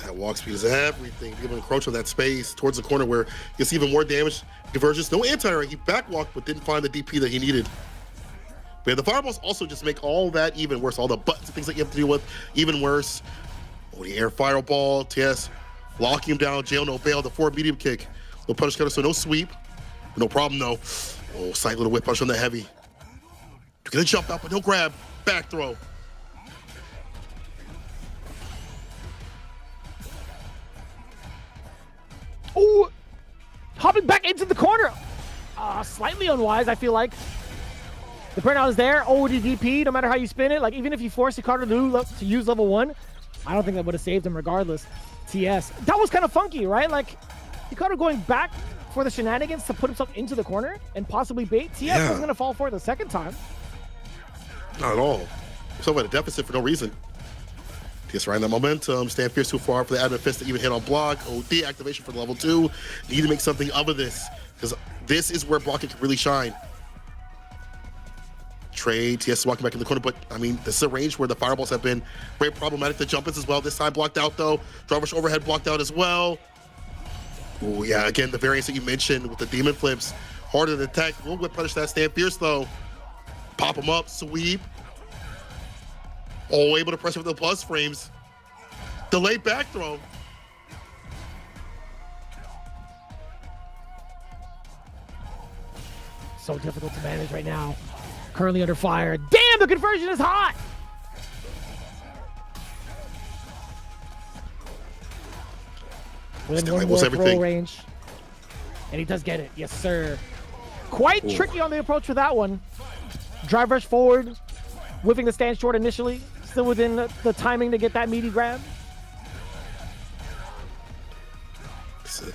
That walk speed is everything. Give him encroach on that space towards the corner where he gets even more damage. Convergence, no anti-air. He backwalked but didn't find the DP that he needed. But yeah, the fireballs also just make all that even worse. All the buttons and things that you have to deal with even worse. Oh, the air fireball, TS locking him down. Jail, no bail. The forward medium kick. No punish cutter, so no sweep. No problem, though. Oh, sight little whip punch on the heavy. You're gonna jump out, but no grab. Back throw. Oh, hopping back into the corner. Slightly unwise, I feel like. The burnout is there. Oh, the DP, no matter how you spin it. Like, even if you force Ricardo to use level 1, I don't think that would have saved him regardless. TS. That was kind of funky, right? Like, Ricardo going back for the shenanigans to put himself into the corner and possibly bait. TS was going to fall for it the second time. Not at all. So at a deficit for no reason. TS riding that momentum. Stand fierce too far for the admin fist to even hit on block. OD activation for the level 2. Need to make something of this, because this is where blocking can really shine. Trade, TS walking back in the corner, but I mean, this is a range where the fireballs have been very problematic. The jump-ins as well. This time blocked out though. Drive rush overhead blocked out as well. Oh yeah, again, the variance that you mentioned with the demon flips. Harder to detect. Will whip punish that. Stand fierce though. Pop him up, sweep. Oh, able to press with the plus frames. Delayed back throw. So difficult to manage right now. Currently under fire. Damn, the conversion is hot! Within one more throw range. And he does get it. Yes, sir. Quite tricky on the approach for that one. Drive rush forward. Whipping the stand short initially. Still within the timing to get that meaty grab.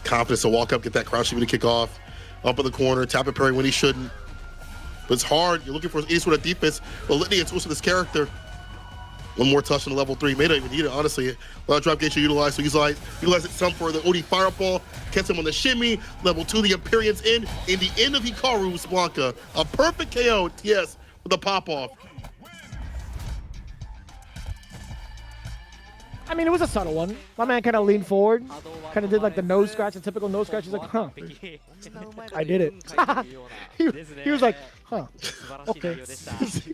Confidence to walk up, get that crouch even to kick off. Up in the corner, tap and parry when he shouldn't. But it's hard. You're looking for any sort of defense. But Litany and twist with this character. One more touch on the level 3. May not even need it, honestly. A lot of drop gauge to utilize. So utilize it some for the OD fireball. Catch him on the shimmy. Level 2, the appearance in the end of Hikaru's Blanca. A perfect KO, TS, with a pop-off. I mean, it was a subtle one. My man kind of leaned forward, kind of did like the nose scratch, the typical nose scratch. He's like, huh, I did it. he was like, huh, okay.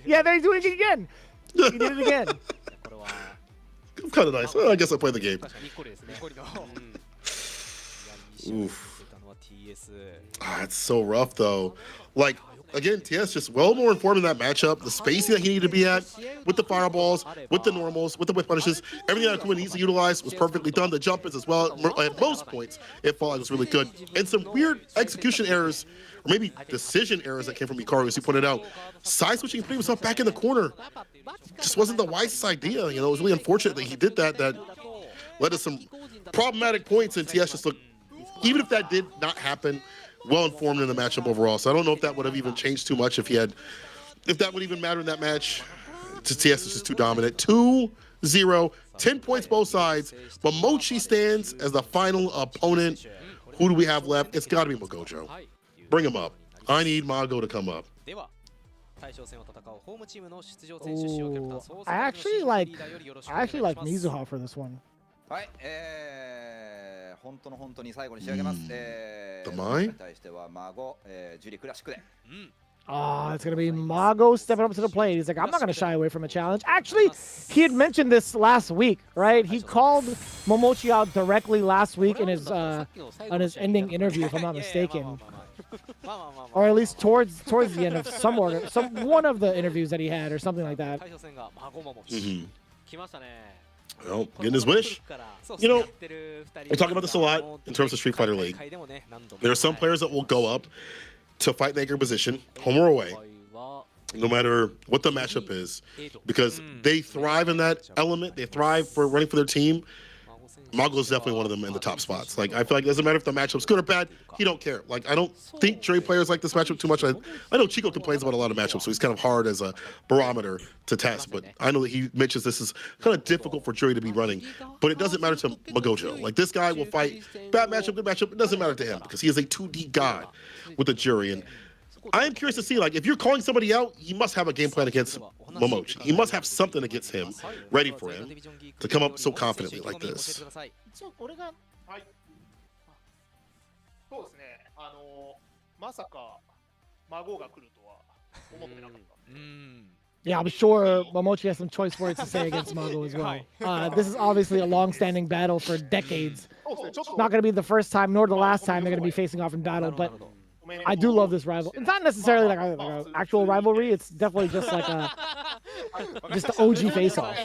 Yeah, then he's doing it again. He did it again. Kind of nice. Well, I guess I played the game. Oof. It's so rough, though. Like, again, TS just well more informed in that matchup. The spacing that he needed to be at with the fireballs, with the normals, with the whip punishes, everything that Akuma needs to utilize was perfectly done. The jump-ins as well, at most points, it felt like was really good. And some weird execution errors, or maybe decision errors that came from Hikaru, as you pointed out. Side switching, putting himself back in the corner, just wasn't the wisest idea. You know, it was really unfortunate that he did that. That led to some problematic points, and TS just looked, even if that did not happen, well informed in the matchup overall. So I don't know if that would have even changed too much if that would even matter in that match. TS is just too dominant. 2-0, 10 points both sides. But Mochi stands as the final opponent. Who do we have left? It's got to be Magojo. Bring him up. I need Mago to come up. Ooh, I actually like Mizuha for this one. 本当の本当に最後に仕上げます。The mine? に対しては孫、ジュリクラシックで。Oh, it's going to be Mago stepping up to the plate. He's like, I'm not going to shy away from a challenge. Actually, he had mentioned this last week, right? He called Momochi out directly last week in his on his ending interview, if I'm not mistaken. Or at least towards the end of one of the interviews that he had or something like that. Well, getting his wish. You know, we talk about this a lot in terms of Street Fighter League. There are some players that will go up to fight maker position, home or away, no matter what the matchup is, because they thrive in that element. They thrive for running for their team. Mago is definitely one of them in the top spots. Like, I feel like it doesn't matter if the matchup's good or bad, he don't care. Like, I don't think Jury players like this matchup too much. I know Chico complains about a lot of matchups, so he's kind of hard as a barometer to test, but I know that he mentions this is kind of difficult for Jury to be running, but it doesn't matter to Magojo. Like, this guy will fight bad matchup, good matchup, it doesn't matter to him because he is a 2D god with the Jury. And I am curious to see, like, if you're calling somebody out, he must have a game plan against Momochi. He must have something against him ready for him to come up so confidently like this. そうですね。まさか孫が来るとは思ってなかった。Yeah, I'm sure Momochi has some choice words to say against Mago as well. This is obviously a long-standing battle for decades. Not going to be the first time, nor the last time they're going to be facing off in battle, but I do love this rival. It's not necessarily like an actual rivalry. It's definitely just like an OG face-off.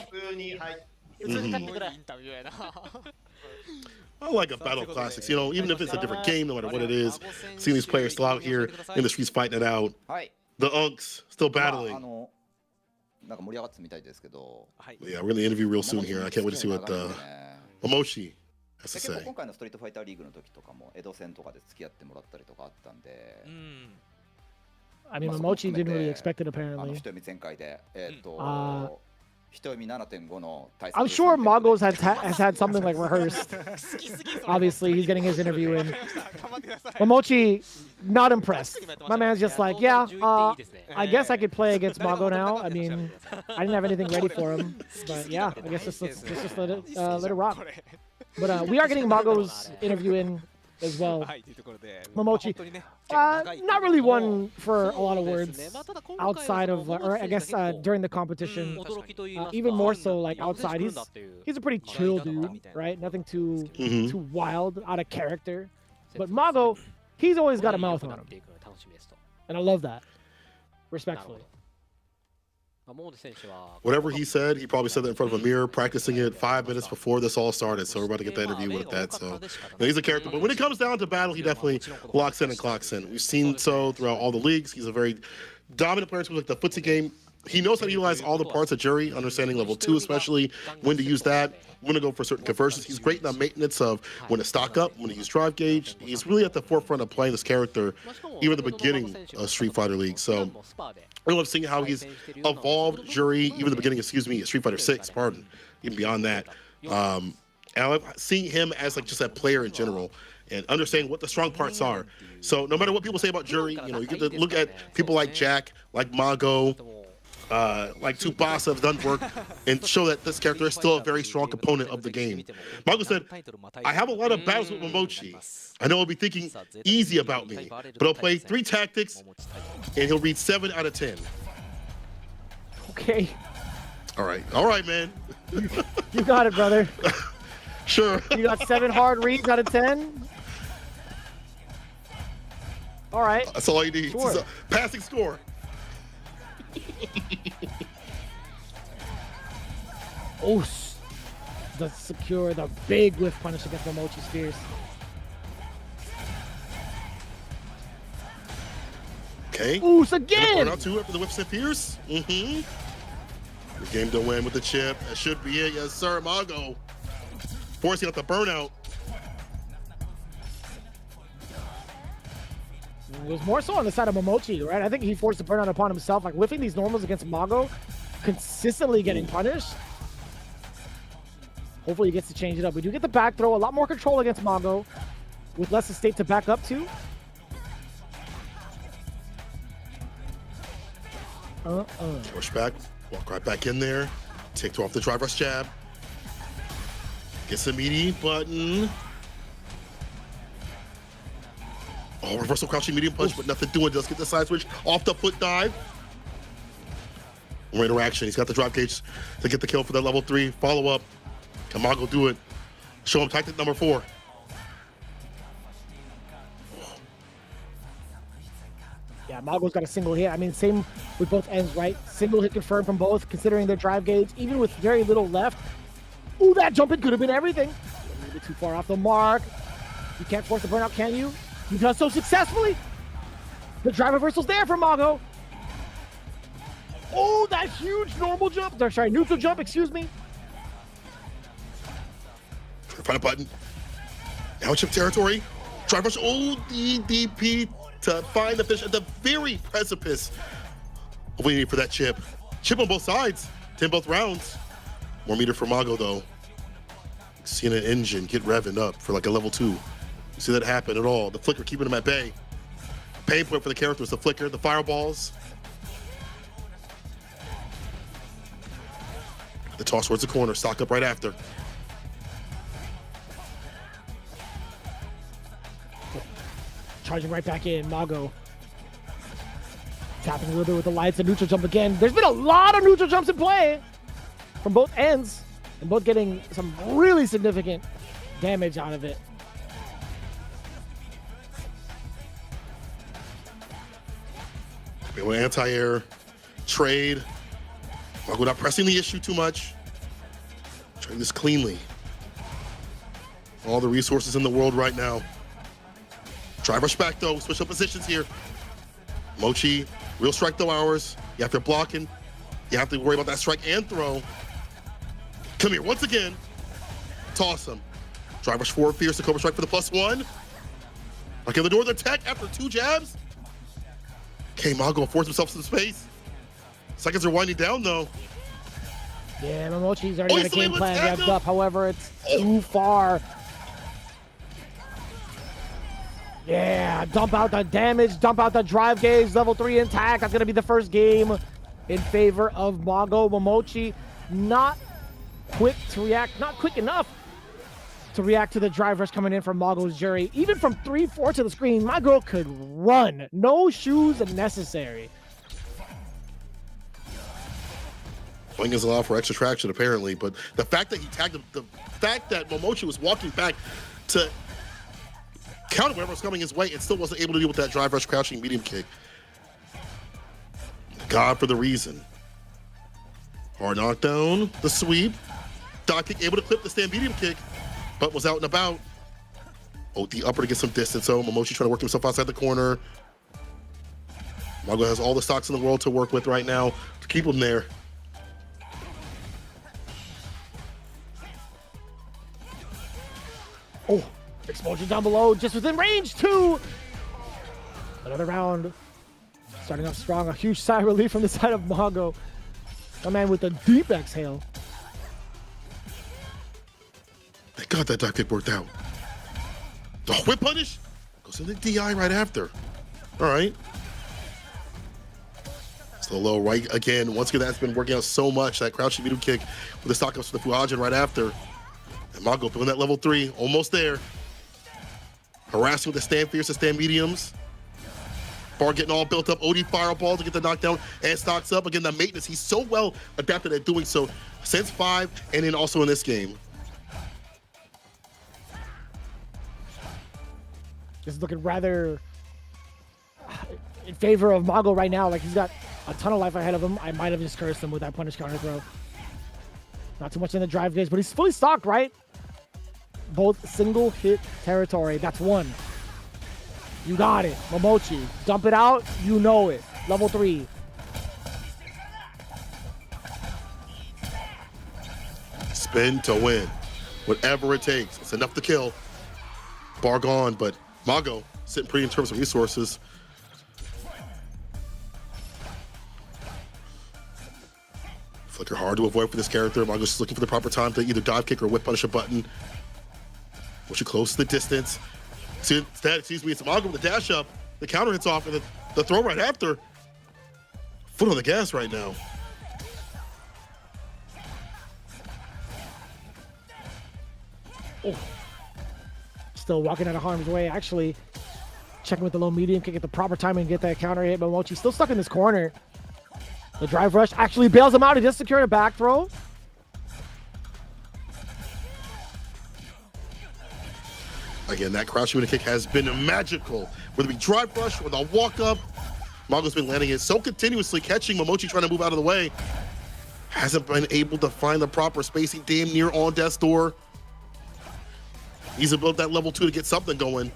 I like a battle classics, you know, even if it's a different game, no matter what it is. Seeing these players still out here in the streets fighting it out. The Unks still battling. Yeah, we're going to interview real soon here. I can't wait to see what Momochi has to say. I mean, Momochi didn't really expect it, apparently. I'm sure Magos has had something like rehearsed. Obviously, he's getting his interview in. Momochi, not impressed. My man's just like, yeah, I guess I could play against Mago now. I mean, I didn't have anything ready for him. But yeah, I guess let's just let it rock. But we are getting Mago's interview in as well. Momochi, not really one for a lot of words outside of, or I guess during the competition. Even more so, like outside, he's a pretty chill dude, right? Nothing too wild, out of character. But Mago, he's always got a mouth on him, and I love that. Respectfully. Whatever he said, he probably said that in front of a mirror, practicing it 5 minutes before this all started. So we're about to get that interview with that. So he's a character. But when it comes down to battle, he definitely locks in and clocks in. We've seen so throughout all the leagues. He's a very dominant player in like the footsie game. He knows how to utilize all the parts of Jury, understanding level 2 especially, when to use that, when to go for certain conversions. He's great in the maintenance of when to stock up, when to use drive gauge. He's really at the forefront of playing this character, even at the beginning of Street Fighter League. So I love seeing how he's evolved Jury, even the beginning, Street Fighter 6, pardon, even beyond that. And I love seeing him as like just a player in general and understanding what the strong parts are. So no matter what people say about Jury, you know, you get to look at people like Jack, like Mago, like Tsubasa have done work and show that this character is still a very strong component of the game. Mago said, I have a lot of battles with Momochi. I know he'll be thinking easy about me, but I'll play 3 tactics and he'll read 7 out of 10. Okay. All right, man. You got it, brother. Sure. You got 7 hard reads out of 10? All right. That's all you need. Sure. It's a passing score. Does secure the big whiff punish against Momochi's Fierce. Okay. Again! Out 2 after the whips and Fierce. The game to win with the chip. That should be it. Yes, sir. Mago forcing out the burnout. It was more so on the side of Momochi, right? I think he forced the burnout upon himself, like whiffing these normals against Mago, consistently getting punished. Hopefully he gets to change it up. We do get the back throw, a lot more control against Mago, with less estate to back up to. Push back, walk right back in there, take off the driver's jab, gets the meaty button. Oh, reversal crouching medium punch, but nothing doing. Does get the side switch off the foot dive. More interaction. He's got the drop gauge to get the kill for that level 3 follow up. Come on, go do it. Show him tactic number 4. Yeah, Mago's got a single hit. I mean, same with both ends, right? Single hit confirmed from both, considering their drive gauge, even with very little left. Ooh, that jump in could have been everything. A little bit too far off the mark. You can't force the burnout, can you? You've done so successfully. The drive reversal's there for Mago. Oh, that huge normal jump. Sorry, neutral jump, excuse me. Try to find a button. Now chip territory. Drive rush. Oh, DDP to find the fish at the very precipice of waiting for that chip. Chip on both sides. 10 both rounds. More meter for Mago, though. Seeing an engine get revving up for like a level 2. You see that happen at all. The flicker keeping him at bay. Pain point for the characters. The flicker, the fireballs. The toss towards the corner. Stock up right after. Charging right back in, Mago. Tapping a little bit with the lights and neutral jump again. There's been a lot of neutral jumps in play from both ends, and both getting some really significant damage out of it. Anti-air, trade. Mago not pressing the issue too much. Trying this cleanly. All the resources in the world right now. Drive rush back though, switch up positions here. Mochi, real strike though hours. You have to blocking. You have to worry about that strike and throw. Come here once again. Toss him. Drive rush forward, fierce, the Cobra strike for the +1. Like in the door of the tech after 2 jabs. Okay, Mago forced himself some space. Seconds are winding down though. Yeah, Momochi's already got a game plan revved up. However, it's too far. Yeah, dump out the damage, dump out the drive gauge, level 3 intact. That's gonna be the first game in favor of Mago. Momochi not quick to react, not quick enough to react to the drive rush coming in from Mago's Jury. Even from 3/4 of the screen, Mago could run. No shoes necessary. Wing is allowed for extra traction apparently, but the fact that he tagged him, the fact that Momochi was walking back to counter whatever was coming his way and still wasn't able to deal with that drive rush crouching medium kick. God for the reason. Hard knockdown, the sweep. Dot kick able to clip the stand medium kick, but was out and about. Oh, the upper to get some distance. So Momochi trying to work himself outside the corner. Mago has all the stocks in the world to work with right now to keep him there. Oh, explosion down below, just within range, 2. Another round. Starting off strong, a huge sigh of relief from the side of Mago. A man with a deep exhale. Thank God that dive kick worked out. The whip punish goes in the DI right after. All right. Still low right again. Once again, that's been working out so much. That crouching medium kick with the stock ups to the Fuhajin right after. And Mago pulling that level 3, almost there. Harassing with the stand fierce and stand mediums. Bar getting all built up. OD fireball to get the knockdown and stocks up. Again, the maintenance. He's so well adapted at doing so since 5 and then also in this game. This is looking rather in favor of Mago right now. Like, he's got a ton of life ahead of him. I might have just cursed him with that punish counter throw. Not too much in the drive gauge, but he's fully stocked, right? Both single hit territory. That's 1. You got it. Momochi. Dump it out. You know it. Level 3. Spin to win. Whatever it takes. It's enough to kill. Bar gone, but Mago sitting pretty in terms of resources. Flicker hard to avoid for this character. Mago's just looking for the proper time to either dive kick or whip punish a button. Once you close to the distance. See, instead, excuse me, it's Mago with the dash up. The counter hits off and the throw right after. Foot on the gas right now. Oh. Still walking out of harm's way. Actually, Checking with the low medium kick at the proper timing and get that counter hit. Momochi still stuck in this corner. The drive rush actually bails him out. He just secured a back throw. Again, that crouching kick has been magical. Whether it be drive rush or the walk up, Mago's been landing it so continuously, catching Momochi trying to move out of the way. Hasn't been able to find the proper spacing, damn near on death's door. He's above that level 2 to get something going.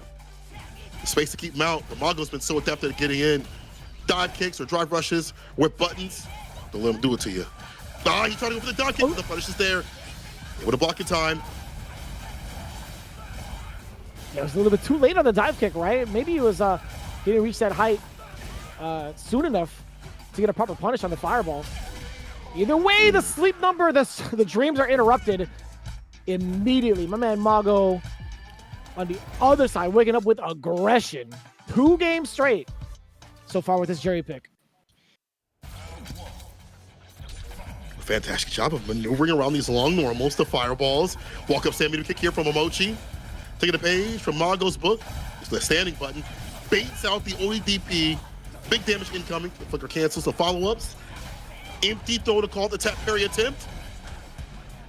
Space to keep him out, but Mago's been so adept at getting in. Dive kicks or drive rushes with buttons. Don't let him do it to you. Ah, he tried to go for the dive kick, but the punish is there. Able to block in time. Yeah, it was a little bit too late on the dive kick, right? Maybe he was he didn't reach that height soon enough to get a proper punish on the fireball. Either way, the sleep number, the dreams are interrupted immediately. My man Mago on the other side, waking up with aggression. 2 games straight so far with this jury pick. Fantastic job of maneuvering around these long normals, the fireballs. Walk up stand medium kick here from Momochi. Taking a page from Mago's book. It's the standing button. Baits out the OEDP. Big damage incoming. The flicker cancels the follow-ups. Empty throw to call the tap parry attempt.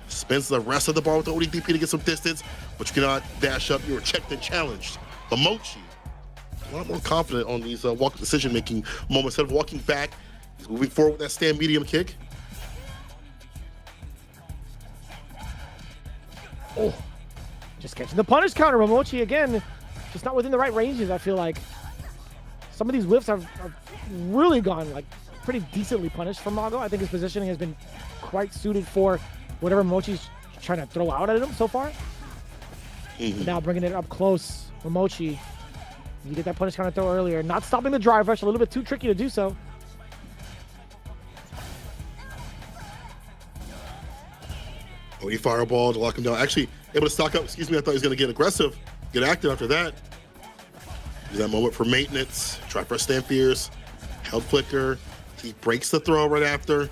Spins the rest of the bar with the OEDP to get some distance, but you cannot dash up. You were checked and challenged. Momochi, a lot more confident on these walk decision-making moments. Instead of walking back, he's moving forward with that stand medium kick. Oh, just catching the punish counter. Momochi again, just not within the right ranges. I feel like some of these whiffs have really gone like pretty decently punished from Mago. I think his positioning has been quite suited for whatever Momochi's trying to throw out at him so far. Now bringing it up close. Momochi, you get that punish counter throw earlier. Not stopping the drive rush, a little bit too tricky to do so. OE fireball to lock him down. Actually, able to stock up. Excuse me, I thought he was going to get aggressive, get active after that. Use that moment for maintenance. Try for stand fierce. Held flicker. He breaks the throw right after.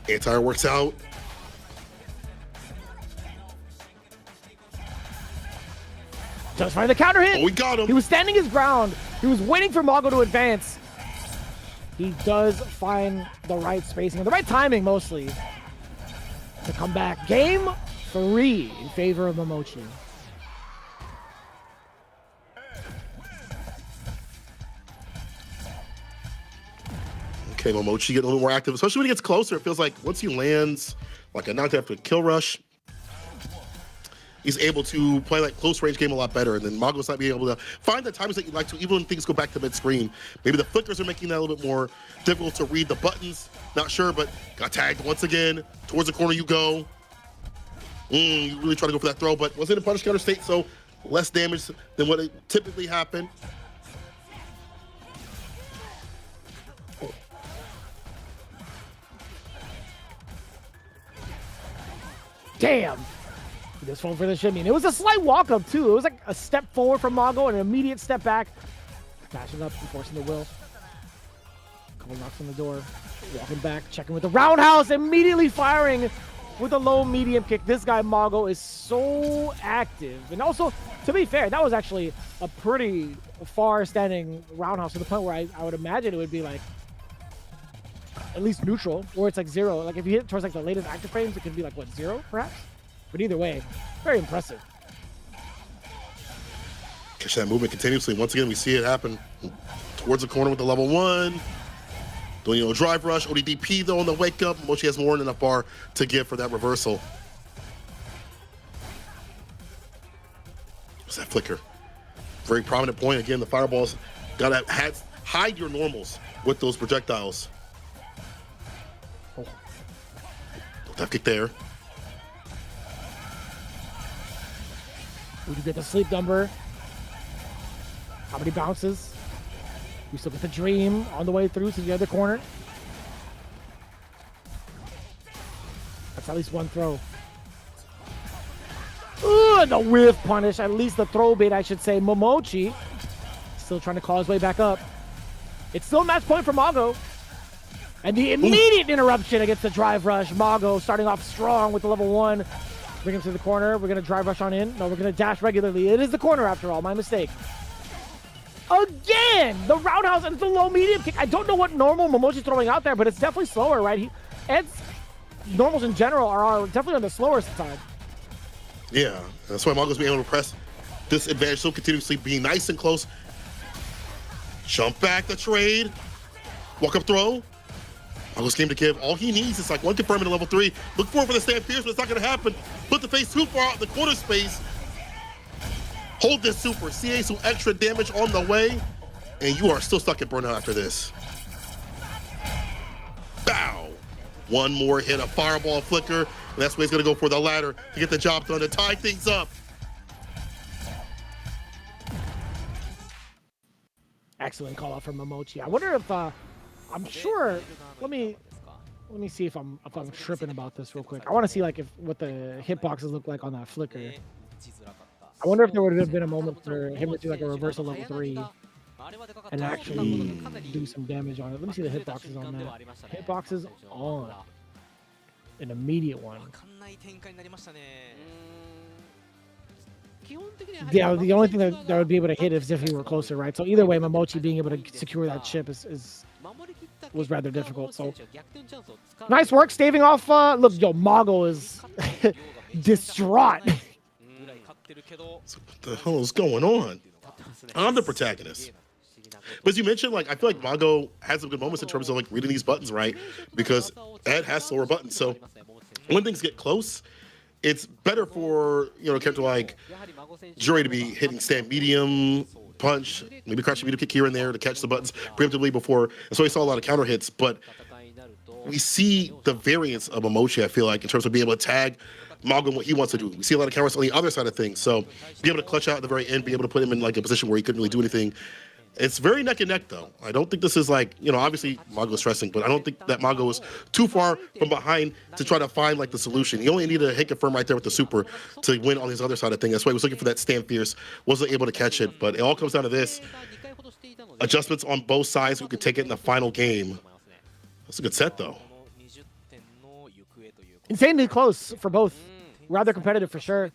Anti-air works out. Just find the counter hit. Oh, we got him. He was standing his ground. He was waiting for Mago to advance. He does find the right spacing and the right timing mostly to come back. Game 3 in favor of Momochi. Okay, Momochi getting a little more active, especially when he gets closer. It feels like once he lands like a knockdown after a kill rush, he's able to play that close range game a lot better. And then Mago's not being able to find the times that you'd like to, even when things go back to mid-screen. Maybe the flickers are making that a little bit more difficult to read the buttons. Not sure, but got tagged once again. Towards the corner you go. You really try to go for that throw, but was in a punish counter state, so less damage than what it typically happened. Damn. He just falling for the shimmy. And it was a slight walk up too. It was like a step forward from Mago and an immediate step back. Smashing up and forcing the will. Couple knocks on the door. Walking back, checking with the roundhouse, immediately firing with a low medium kick. This guy Mago is so active. And also, to be fair, that was actually a pretty far standing roundhouse to the point where I would imagine it would be like at least neutral, or it's like 0. Like if you hit towards like the latest active frames, it could be like what, 0 perhaps? But either way, very impressive. Catch that movement continuously. Once again, we see it happen towards the corner with the level 1. Doing, drive rush. ODDP, though, on the wake up. Mochi has more than enough bar to give for that reversal. What's that flicker? Very prominent point. Again, the fireballs got to hide your normals with those projectiles. Oh. Dive kick there. Would you get the sleep number? How many bounces? We still get the dream on the way through to the other corner. That's at least one throw. Ooh, and the whiff punish. At least the throw bait, I should say. Momochi still trying to claw his way back up. It's still match point for Mago. And the immediate interruption against the drive rush. Mago starting off strong with the level 1. Bring him to the corner. We're going to drive rush on in. No, we're going to dash regularly. It is the corner after all. My mistake. Again! The roundhouse and the low medium kick. I don't know what normal Momochi's throwing out there, but it's definitely slower, right? Ed's normals in general are definitely on the slower side. Yeah, that's why Mago's being able to press this advantage so continuously, being nice and close. Jump back, the trade. Walk up throw. Mago's game to give. All he needs is like one confirm in level 3. Look for the stand pierce, but it's not going to happen. Put the face too far out in the corner space. Hold this super. CA some extra damage on the way, and you are still stuck at burnout after this. Bow. One more hit, a fireball flicker, and that's where he's going to go for the ladder to get the job done, to tie things up. Excellent call out from Momochi. I wonder if I'm sure. Let me see if I'm tripping about this real quick. I want to see like what the hitboxes look like on that flicker. I wonder if there would have been a moment for him to do like a reversal level 3 and actually do some damage on it. Let me see the hitboxes on that. Hitboxes on. An immediate one. Yeah, the only thing that would be able to hit is if he were closer, right? So either way, Momochi being able to secure that chip was rather difficult. So nice work staving off. Look, yo, Mago is distraught. What the hell is going on? I'm the protagonist. But as you mentioned, like I feel like Mago has some good moments in terms of like reading these buttons right, because Ed has slower buttons. So when things get close, it's better for a character like Jury to be hitting stand medium, punch, maybe crouch medium kick here and there to catch the buttons preemptively before. And so we saw a lot of counter hits, but we see the variance of Momochi, I feel like, in terms of being able to tag Mago and what he wants to do. We see a lot of counters on the other side of things. So be able to clutch out at the very end, be able to put him in like a position where he couldn't really do anything. It's very neck and neck, though. I don't think this is like, obviously Mago's stressing, but I don't think that Mago is too far from behind to try to find like the solution. He only needed a hit confirm right there with the super to win on his other side of things. That's why he was looking for that stand fierce, wasn't able to catch it. But it all comes down to this. Adjustments on both sides. We could take it in the final game. That's a good set, though. Insanely close for both. Rather competitive for sure.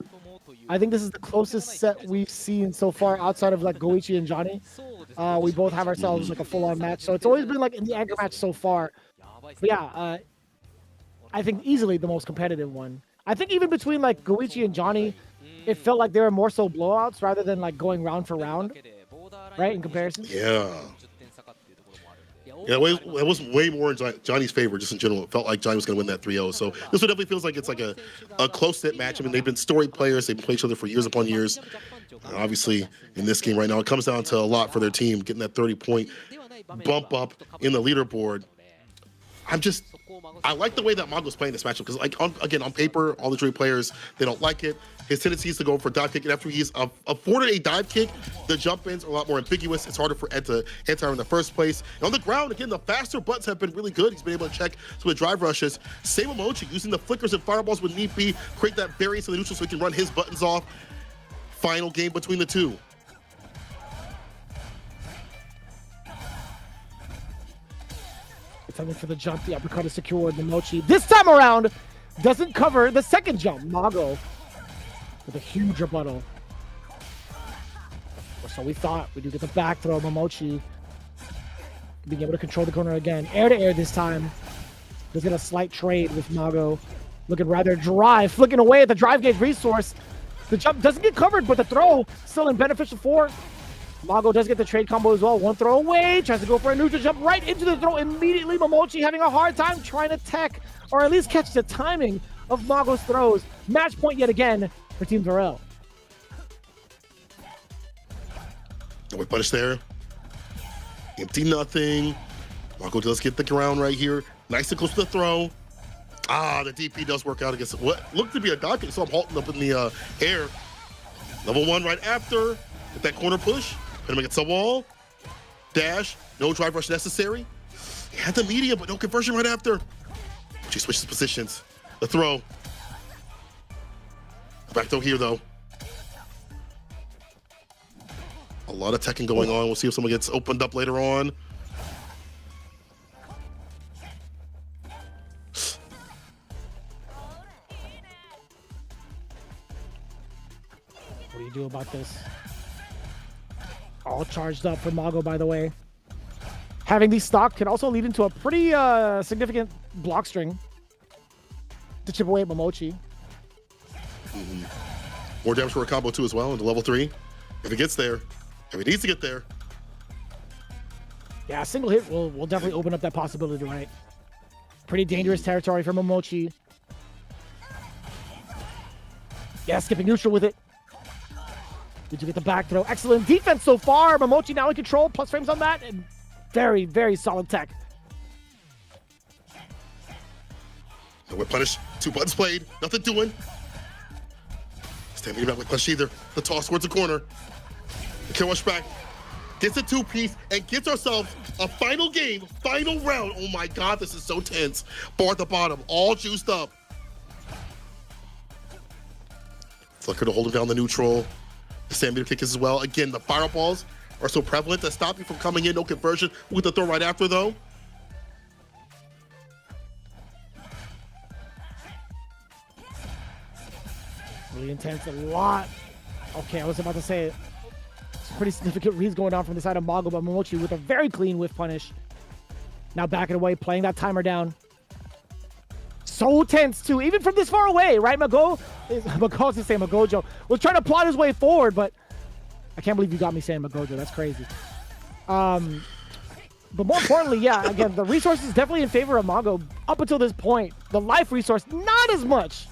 I think this is the closest set we've seen so far outside of like Goichi and Johnny. We both have ourselves like a full-on match, so it's always been like in the anchor match so far. But yeah, I think easily the most competitive one. I think even between like Goichi and Johnny, it felt like they were more so blowouts rather than like going round for round, right? In comparison. Yeah. Yeah, it was way more in Johnny's favor, just in general. It felt like Johnny was going to win that 3-0. So this one definitely feels like it's like a close-knit match. I mean, they've been storied players. They've played each other for years upon years. Obviously, in this game right now, it comes down to a lot for their team, getting that 30-point bump up in the leaderboard. I like the way that Mago's playing this matchup because, like, again, on paper, all the Jury players, they don't like it. His tendency is to go for a dive kick, and after he's afforded a dive kick, the jump ins are a lot more ambiguous. It's harder for Ed to anti in the first place. And on the ground, again, the faster buttons have been really good. He's been able to check some of the drive rushes. Same Momochi, using the flickers and fireballs when need be, create that variance in the neutral so he can run his buttons off. Final game between the two. Something for the jump. The uppercut is secured. Momochi this time around doesn't cover the second jump. Mago with a huge rebuttal. So we thought we do get the back throw. Momochi being able to control the corner again. Air to air this time. There's been a slight trade with Mago. Looking rather dry. Flicking away at the drive gauge resource. The jump doesn't get covered, but the throw still in beneficial for. Mago does get the trade combo as well. One throw away. Tries to go for a neutral jump right into the throw immediately. Momochi having a hard time trying to tech or at least catch the timing of Mago's throws. Match point yet again for Team VARREL. We punish there. Empty nothing. Mago does get the ground right here. Nice and close to the throw. The DP does work out against what looked to be a dive kick. So I'm halting up in the air. Level 1 right after. With that corner push. Hit him against the wall. Dash. No drive rush necessary. He had the medium, but no conversion right after. She switches positions. The throw. Back throw here, though. A lot of teching going on. We'll see if someone gets opened up later on. What do you do about this? All charged up for Mago, by the way. Having these stock can also lead into a pretty significant block string to chip away at Momochi. More damage for a combo too as well into level 3. If it gets there, if it needs to get there. Yeah, a single hit will definitely open up that possibility, right? Pretty dangerous territory for Momochi. Yeah, skipping neutral with it. Did you get the back throw? Excellent defense so far. Momochi now in control. Plus frames on that. And very, very solid tech. No whip punish. 2 buttons played. Nothing doing. Standing back with punish either. The toss towards the corner. The kill rush back. Gets a 2-piece and gets ourselves a final game, final round. Oh my God, this is so tense. Bar at the bottom, all juiced up. Flicker to hold him down the neutral. The sand kick as well. Again, the fireballs are so prevalent to stop you from coming in. No conversion with the throw right after though. Really intense, a lot. Okay, I was about to say it. Pretty significant reads going on from the side of Mago, but Momochi with a very clean whiff punish. Now backing away, playing that timer down. So tense too, even from this far away, right? Magojo was trying to plot his way forward, but I can't believe you got me saying Magojo. That's crazy. But more importantly, yeah, again, the resources definitely in favor of Mago up until this point. The life resource, not as much.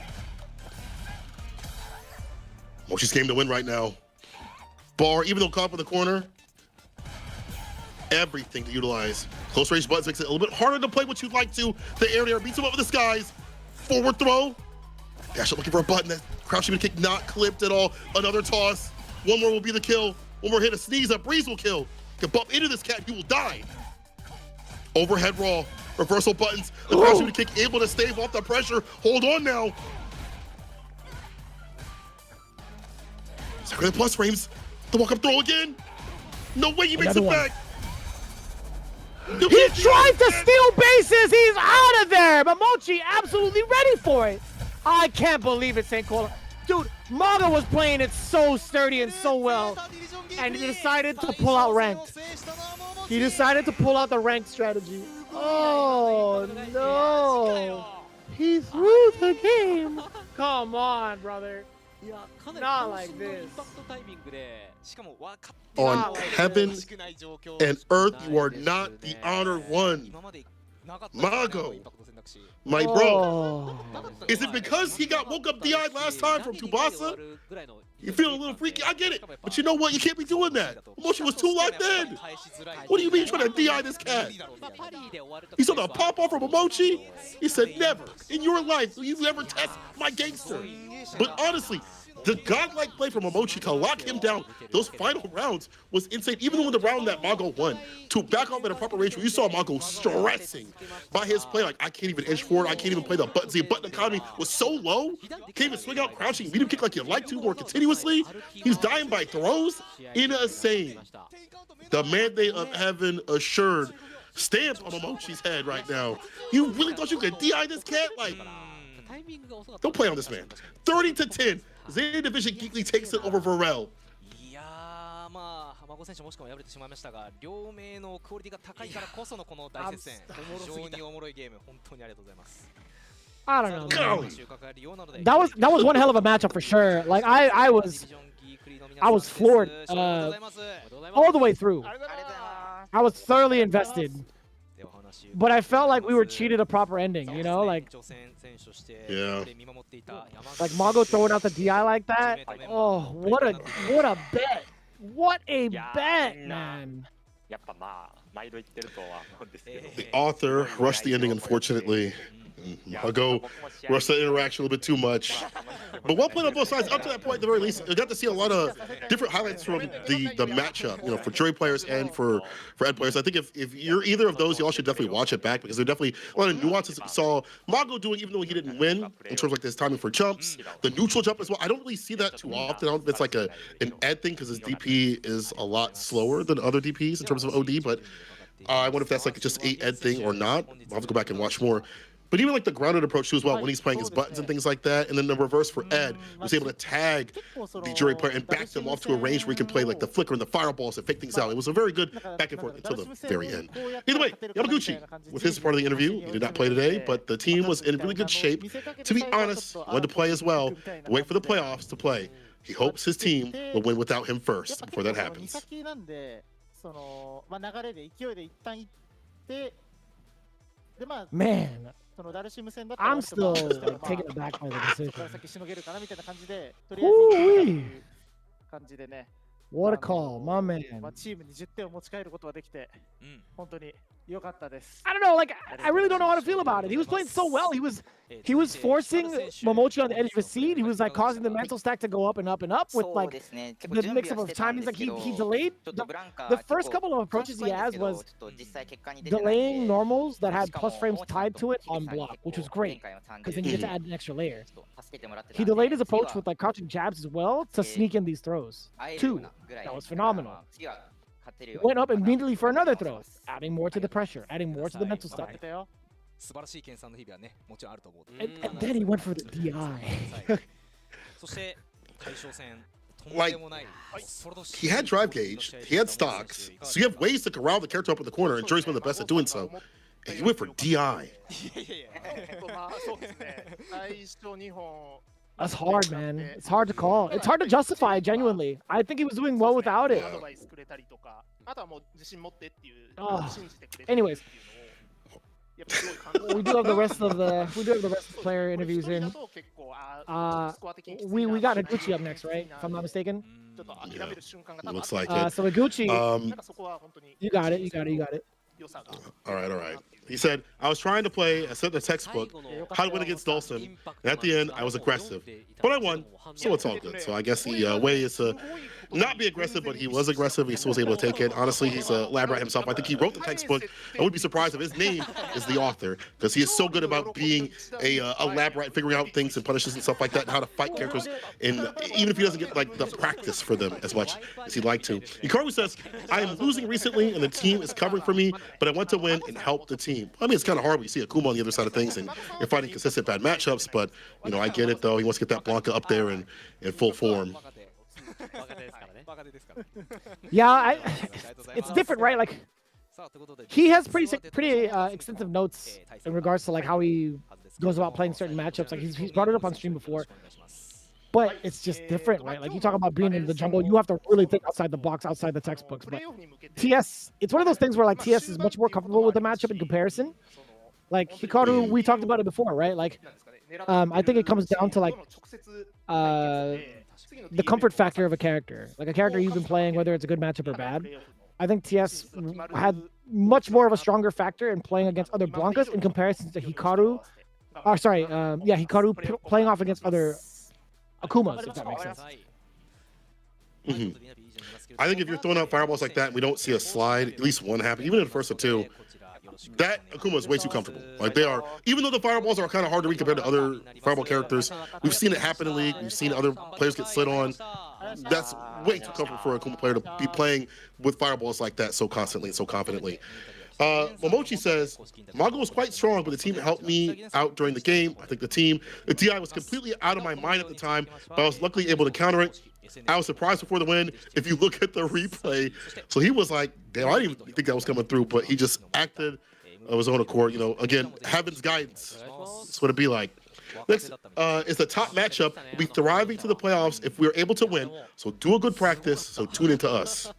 Mochi's game to win right now. Bar, even though caught up in the corner, everything to utilize. Close range buttons makes it a little bit harder to play what you'd like to. The air beats him up with the skies. Forward throw. Dash up looking for a button. That crouching kick not clipped at all. Another toss. One more will be the kill. One more hit, a sneeze, a breeze will kill. Can bump into this cat, he will die. Overhead raw. Reversal buttons. The crouching kick able to stave off the pressure. Hold on now. Second plus frames. The walk-up throw again. No way he makes it back. He tried to steal bases. He's out of there. Momochi absolutely ready for it. I can't believe it, St. Cola. Dude, Mago was playing it so sturdy and so well. And he decided to pull out ranked. He decided to pull out the ranked strategy. Oh, no. He threw the game. Come on, brother. Not like this. On heaven and earth, you are not the honored one. Mago, my bro. Is it because he got woke up DI'd last time from Tsubasa? You feel a little freaky, I get it. But you know what? You can't be doing that. Mochi was too locked in. What do you mean you're trying to DI this cat? He saw the pop off from Mochi. He said, never in your life will you ever test my gangster. But honestly, the godlike play from Momochi to lock him down those final rounds was insane. Even with the round that Mago won, to back off at a proper range where you saw Mago stressing by his play, like, I can't even inch forward, I can't even play the buttons. The button economy was so low, can't even swing out, crouching, medium kick like you'd like to more continuously. He's dying by throws. Insane. The mandate of heaven assured stamps on Momochi's head right now. You really thought you could DI this cat? Like, don't play on this man. 30-10. ZETA Division Geekly takes it over VARREL. 孫選手もしくは敗れてしまいましたが、両名のクオリティが高いからこそのこの大接戦、非常におもろいゲーム、本当にありがとうございます。I don't know. That was one hell of a matchup for sure. Like I was floored all the way through. I was thoroughly invested. But I felt like we were cheated a proper ending, you know, like Mago throwing out the DI like that. Oh, what a bet! What a bet, man! The author rushed the ending, unfortunately. Mago rushed that interaction a little bit too much. But well played on both sides. Up to that point, at the very least, I got to see a lot of different highlights from the matchup, you know, for jury players and for ed players. I think if you're either of those, y'all should definitely watch it back because there are definitely a lot of nuances that we saw Mago doing, even though he didn't win, in terms of like his timing for jumps, the neutral jump as well. I don't really see that too often. I don't know if it's like an ed thing because his DP is a lot slower than other DPs in terms of OD, but I wonder if that's like just a ed thing or not. I'll have to go back and watch more. but even like the grounded approach too as well when he's playing his buttons and things like that. And then the reverse for Ed was able to tag the jury player and back them off to a range where he can play like the flicker and the fireballs and fake things out. It was a very good back and forth until the very end. Either way, Yamaguchi, with his part of the interview, he did not play today, but the team was in really good shape. To be honest, wanted to play as well. Wait for the playoffs to play. He hopes his team will win without him first before that happens. Man, I'm still taken aback by the decision. Ooh-wee. What a call, my man. I don't know, like I really don't know how to feel about it. He was playing so well. He was forcing Momochi on the edge of his seat. He was like causing the mental stack to go up and up and up with like the mix of timings. Like he delayed the first couple of approaches he has was delaying normals that had plus frames tied to it on block, which was great because then you get to add an extra layer. He delayed his approach with like crouching jabs as well to sneak in these throws. Two, that was phenomenal. Went up immediately for another throw, adding more to the pressure, adding more to the mental stack. And then he went for the DI. Like, he had drive gauge, he had stocks, so you have ways to corral the character up in the corner, and Jury's one of the best at doing so. And he went for DI. That's hard, man. It's hard to call. It's hard to justify, genuinely. I think he was doing well without it. Anyways, we do have the rest of the player interviews in. We got Higuchi up next, right? If I'm not mistaken. Yeah, looks like it. So Higuchi, you got it. All right. He said, I was trying to play, I said the textbook, how to win against Dawson, and at the end, I was aggressive. But I won, so it's all good. So I guess the way is to not be aggressive, but he was aggressive. He still was able to take it. Honestly, he's a lab rat himself. I think he wrote the textbook. I would be surprised if his name is the author, because he is so good about being a lab rat, figuring out things and punishes and stuff like that, and how to fight characters, and even if he doesn't get like the practice for them as much as he'd like to. Hikaru says, I am losing recently, and the team is covering for me, but I want to win and help the team. I mean, it's kind of hard when you see Akuma on the other side of things, and you're fighting consistent bad matchups, but, you know, I get it, though. He wants to get that Blanca up there in full form. Yeah, it's different, right? Like, he has pretty extensive notes in regards to like how he goes about playing certain matchups. Like he's brought it up on stream before, but it's just different, right? Like you talk about being in the jungle, you have to really think outside the box, outside the textbooks. But TS, it's one of those things where like TS is much more comfortable with the matchup in comparison. Like Hikaru, we talked about it before, right? Like, I think it comes down to like the comfort factor of a character, like a character you've been playing, whether it's a good matchup or bad. I think TS had much more of a stronger factor in playing against other Blancas in comparison to Hikaru. Hikaru playing off against other Akumas, if that makes sense. I think if you're throwing out fireballs like that and we don't see a slide, at least one happen, even in the first or two, that Akuma is way too comfortable. Like they are, even though the fireballs are kind of hard to read compared to other fireball characters, we've seen it happen in League, we've seen other players get slid on. That's way too comfortable for a Akuma player to be playing with fireballs like that so constantly and so confidently. Momochi says, Mago was quite strong, but the team helped me out during the game. I think the DI was completely out of my mind at the time, but I was luckily able to counter it. I was surprised before the win. If you look at the replay, so he was like, damn, I didn't even think that was coming through, but he just acted of his own accord. You know, again, heaven's guidance. That's what it'd be like. Next is the top matchup. We'll be thriving to the playoffs if we're able to win. So do a good practice. So tune into us.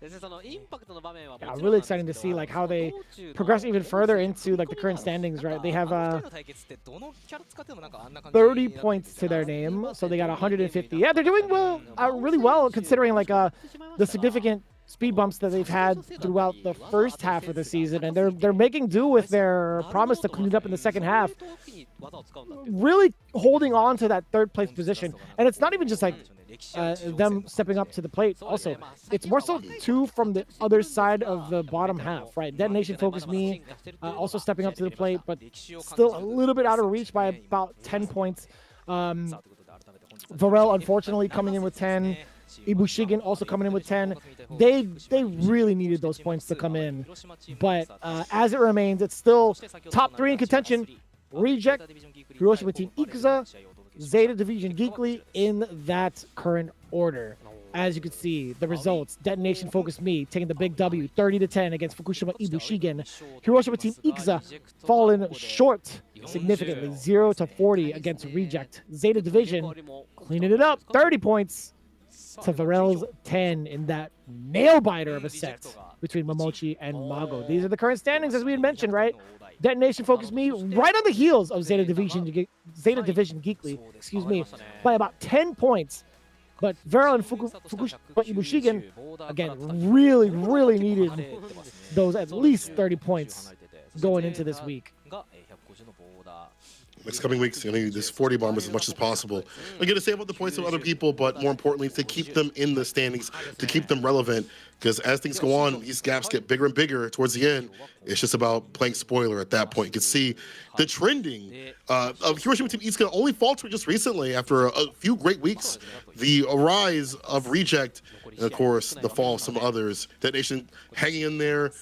Yeah, really exciting to see like how they progress even further into like the current standings, right? They have 30 points to their name, so they got 150. Yeah, they're doing well, really well considering like the significant speed bumps that they've had throughout the first half of the season, and they're making do with their promise to clean it up in the second half. Really holding on to that third place position, and it's not even just like them stepping up to the plate. Also, it's more so two from the other side of the bottom half, right? DetonatioN, FocusMe, also stepping up to the plate, but still a little bit out of reach by about 10 points. VARREL, unfortunately, coming in with 10. IBUSHIGIN also coming in with 10. They really needed those points to come in. But as it remains, it's still top 3 in contention. Reject, Hiroshima Team Ikuza, ZETA Division Geekly in that current order. As you can see, the results: DetonatioN FocusMe taking the big W, 30-10 against FUKUSHIMA IBUSHIGIN. Hiroshima Team Ikuza falling short significantly, 0-40 against Reject. ZETA Division cleaning it up, 30 points to VARREL's 10 in that nail-biter of a set between Momochi and Mago. These are the current standings, as we had mentioned, right? DetonatioN FocusMe right on the heels of ZETA Division Geekly, excuse me, by about 10 points. But VARREL and FUKUSHIMA IBUSHIGIN, again, really needed those at least 30 points going into this week. Next coming weeks, you need this 40 bombers as much as possible. Again, to save up the points of other people, but more importantly, to keep them in the standings, to keep them relevant. Because as things go on, these gaps get bigger and bigger towards the end. It's just about playing spoiler at that point. You can see the trending of Hiroshima Team Ikuza only faltered just recently after a few great weeks. The rise of Reject, and of course, the fall of some others. DetonatioN hanging in there.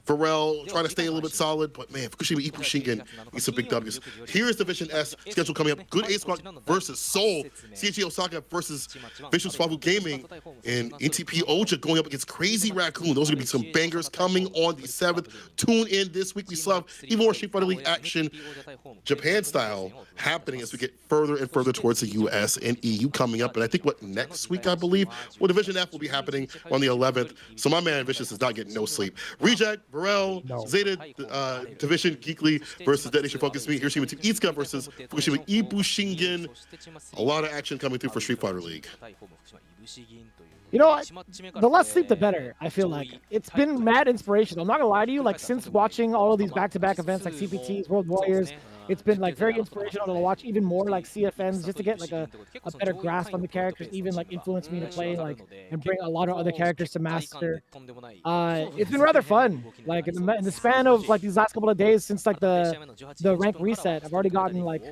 VARREL trying to stay a little bit solid, but man, FUKUSHIMA IBUSHIGIN needs some big W's. Here's Division S schedule coming up. Good Ace Squad versus Seoul. CHE Osaka versus Vicious Fabu Gaming. And NTP Oja going up against Crazy Raccoon. Those are going to be some bangers coming on the 7th. Tune in this week. We still have even more Street Fighter League action, Japan style, happening as we get further and further towards the US and EU coming up. And I think next week, I believe, well, Division F will be happening on the 11th. So my man Vicious is not getting no sleep. Reject, VARREL, ZETA Division Geekly versus DetonatioN FocusMe, Hiroshima Team Ikuza versus FUKUSHIMA IBUSHIGIN. A lot of action coming through for Street Fighter League. You know what? The less sleep, the better, I feel like. It's been mad inspirational. I'm not gonna lie to you, like, since watching all of these back-to-back events like CPTs, World Warriors, it's been like very inspirational to watch even more like CFNs just to get like a better grasp on the characters, even like influence me to play like and bring a lot of other characters to master. It's been rather fun. Like in the span of like these last couple of days since like the rank reset, I've already gotten like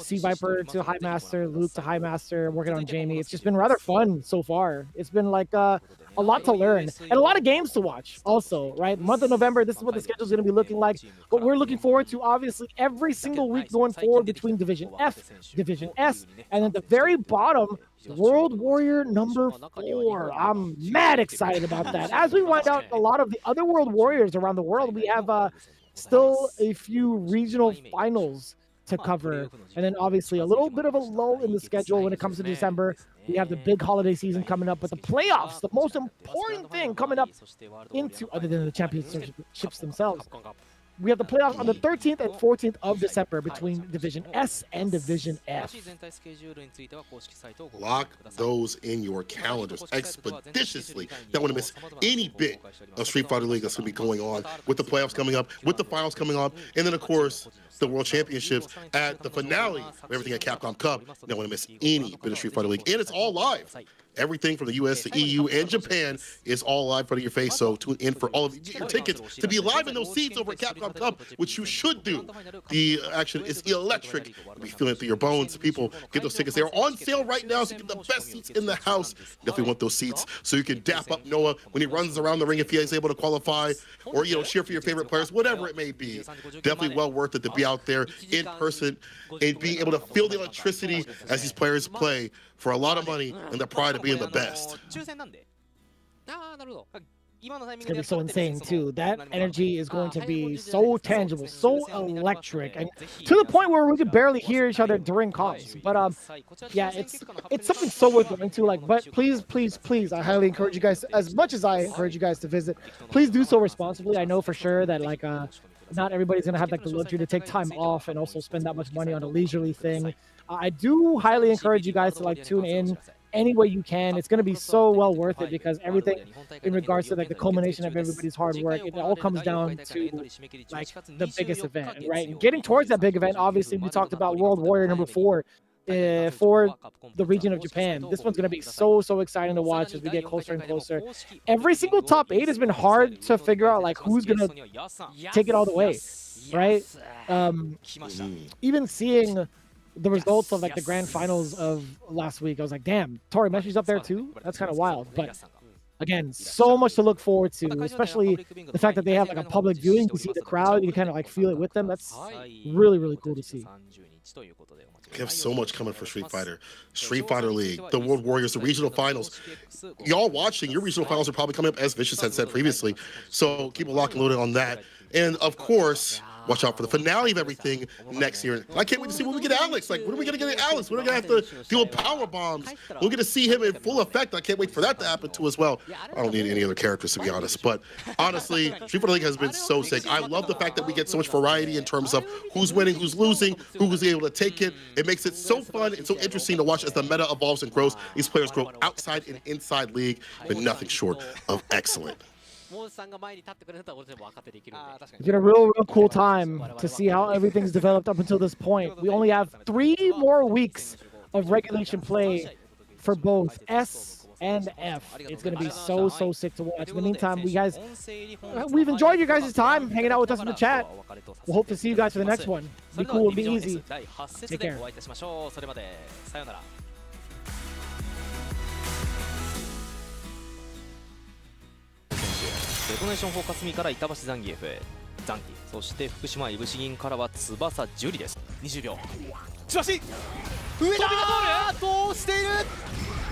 C Viper to High Master, Luke to High Master, working on Jamie. It's just been rather fun so far. It's been like a lot to learn and a lot of games to watch also, right? Month of November, this is what the schedule is going to be looking like. But we're looking forward to obviously every single week going forward between Division F, Division S, and then the very bottom, World Warrior number 4. I'm mad excited about that. As we wind out a lot of the other World Warriors around the world, we have still a few regional finals to cover, and then obviously a little bit of a lull in the schedule when it comes to December. We have the big holiday season coming up, but the playoffs, the most important thing coming up into, other than the championships themselves, we have the playoffs on the 13th and 14th of December between Division S and Division F. Lock those in your calendars expeditiously. Don't want to miss any bit of Street Fighter League that's going to be going on with the playoffs coming up, with the finals coming up, and then, of course, the World Championships at the finale of everything at Capcom Cup. Don't want to miss any bit of Street Fighter League. And it's all live. Everything from the US to EU and Japan is all live in front of your face. So tune in for all of you. Get your tickets to be live in those seats over at Capcom Cup, which you should do. The action is electric. You'll be feeling it through your bones. People, get those tickets. They are on sale right now, so you get the best seats in the house. Definitely want those seats so you can dap up Noah when he runs around the ring if he is able to qualify, or cheer for your favorite players, whatever it may be. Definitely well worth it to be out there in person and being able to feel the electricity as these players play for a lot of money and the pride of being the best. It's going to be so insane too. That energy is going to be so tangible, so electric, and to the point where we could barely hear each other during comms. But yeah, it's something so worth going to. Like, but please, I highly encourage you guys, as much as I encourage you guys to visit, please do so responsibly. I know for sure that like not everybody's gonna have like the luxury to take time off and also spend that much money on a leisurely thing. I do highly encourage you guys to like tune in any way you can. It's going to be so well worth it because everything in regards to like the culmination of everybody's hard work, it all comes down to like the biggest event, right? And getting towards that big event, obviously we talked about World Warrior number 4 for the region of Japan. This one's going to be so exciting to watch as we get closer and closer. Every single top 8 has been hard to figure out like who's going to take it all the way, right? Even seeing the results of like the grand finals of last week, I was like, damn, Tori Meshi's up there too. That's kind of wild. But again, so much to look forward to, especially the fact that they have like a public viewing. You see the crowd, you kind of like feel it with them. That's really, really cool to see. We have so much coming for Street Fighter. Street Fighter League, the World Warriors, the regional finals. Y'all watching, your regional finals are probably coming up, as Vicious had said previously. So keep a lock and loaded on that. And of course, watch out for the finale of everything next year. I can't wait to see when we get Alex. Like, when are we going to get Alex? When are we going to have to deal with power bombs? We'll get to see him in full effect. I can't wait for that to happen too as well. I don't need any other characters, to be honest. But honestly, Street Fighter League has been so sick. I love the fact that we get so much variety in terms of who's winning, who's losing, who's able to take it. It makes it so fun and so interesting to watch as the meta evolves and grows. These players grow outside and inside League, but nothing short of excellent. It's been a real cool time to see how everything's developed up until this point. We only have 3 more weeks of regulation play for both S and F. It's going to be so sick to watch. In the meantime, we've enjoyed your guys' time hanging out with us in the chat. We'll hope to see you guys for the next one. Be cool and be easy. Take care. デトネーションフォーカスミから板橋ザンギエフへ残機、そして福島いぶし銀からは翼樹里です。20秒しばし上だー、どうしている、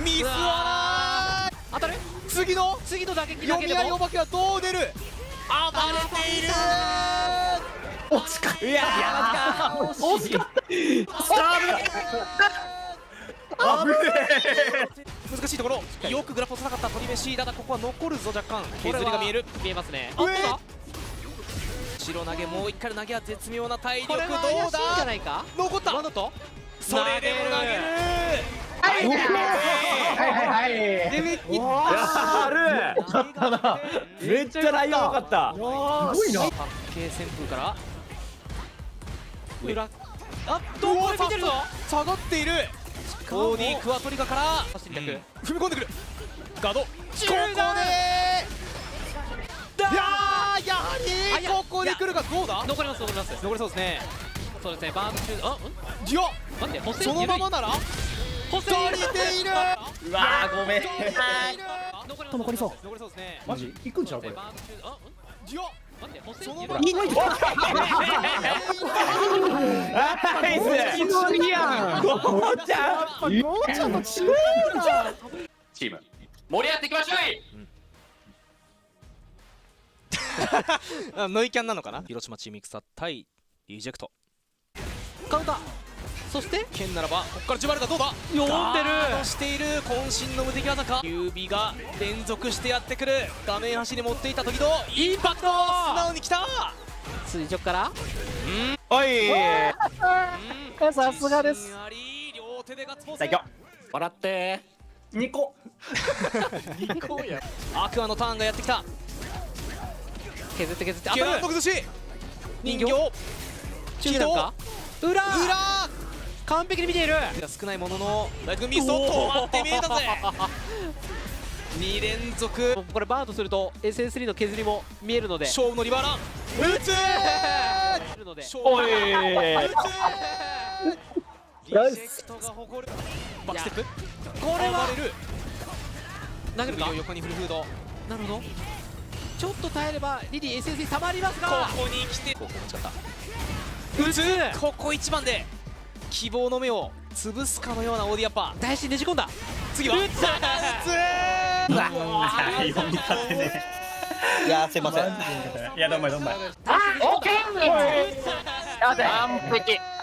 ミスはない、当たる、次の打撃読み合いお化けはどう出る、暴れている、惜しかった、いや惜しかった、危ねえ、難しいところ、よくグラフをつながった鳥飯、ただここは残るぞ、若干削りが見える、見えますね。後ろ投げ、もう一回の投げは絶妙な体力、どうだ、残った、それでも投げる、めっちゃライオンよかった。すごいな。八景旋風から裏、あっとこれ見てるぞ、下がっている。オーディクワトリガから踏み込んでくる、ガード、ここでやはりここに来るが、どうだ、残ります、残りそうですね、そうですね、バーム中、あ、いや待って、そのままなら取れている、うわーごめん、残りそうですね、マジ行くんちゃうこれ。いやそのいいのに。ナイス。いや。ゴーちゃんの強いな。チーム盛り上がっていきましょう。ノイキャンなのかな。広島チーム戦対リジェクト。カウンター。そして剣ならばここからジュバルがどうだ。読んでる。している渾身の無敵技か。指が連続してやってくる。画面端に持っていた時のインパクト。素直に来た。垂直から。おい。さすがです。両手でガッツポーズ。最強。笑って。2個。2個や。アクアのターンがやってきた。削って。あと崩し。人形。中段か。裏。完璧に見ている。少ないものの大君ミスを止まって見えたぜ。2連続。これバーンとすると SN3 の削りも見えるので勝負のリバーラン打つ。おい。リジェクトが誇るバックステップ。これは投げるか。横にフルフード。なるほど。ちょっと耐えればリリー SN3 たまりますが、ここに来てここ持ち方打つ。ここ一番で希望の目を潰すかのようなオーディアッパー。大心ねじ込んだ。次は打つ。読み立てね。いやすいません。いやどんまい。う。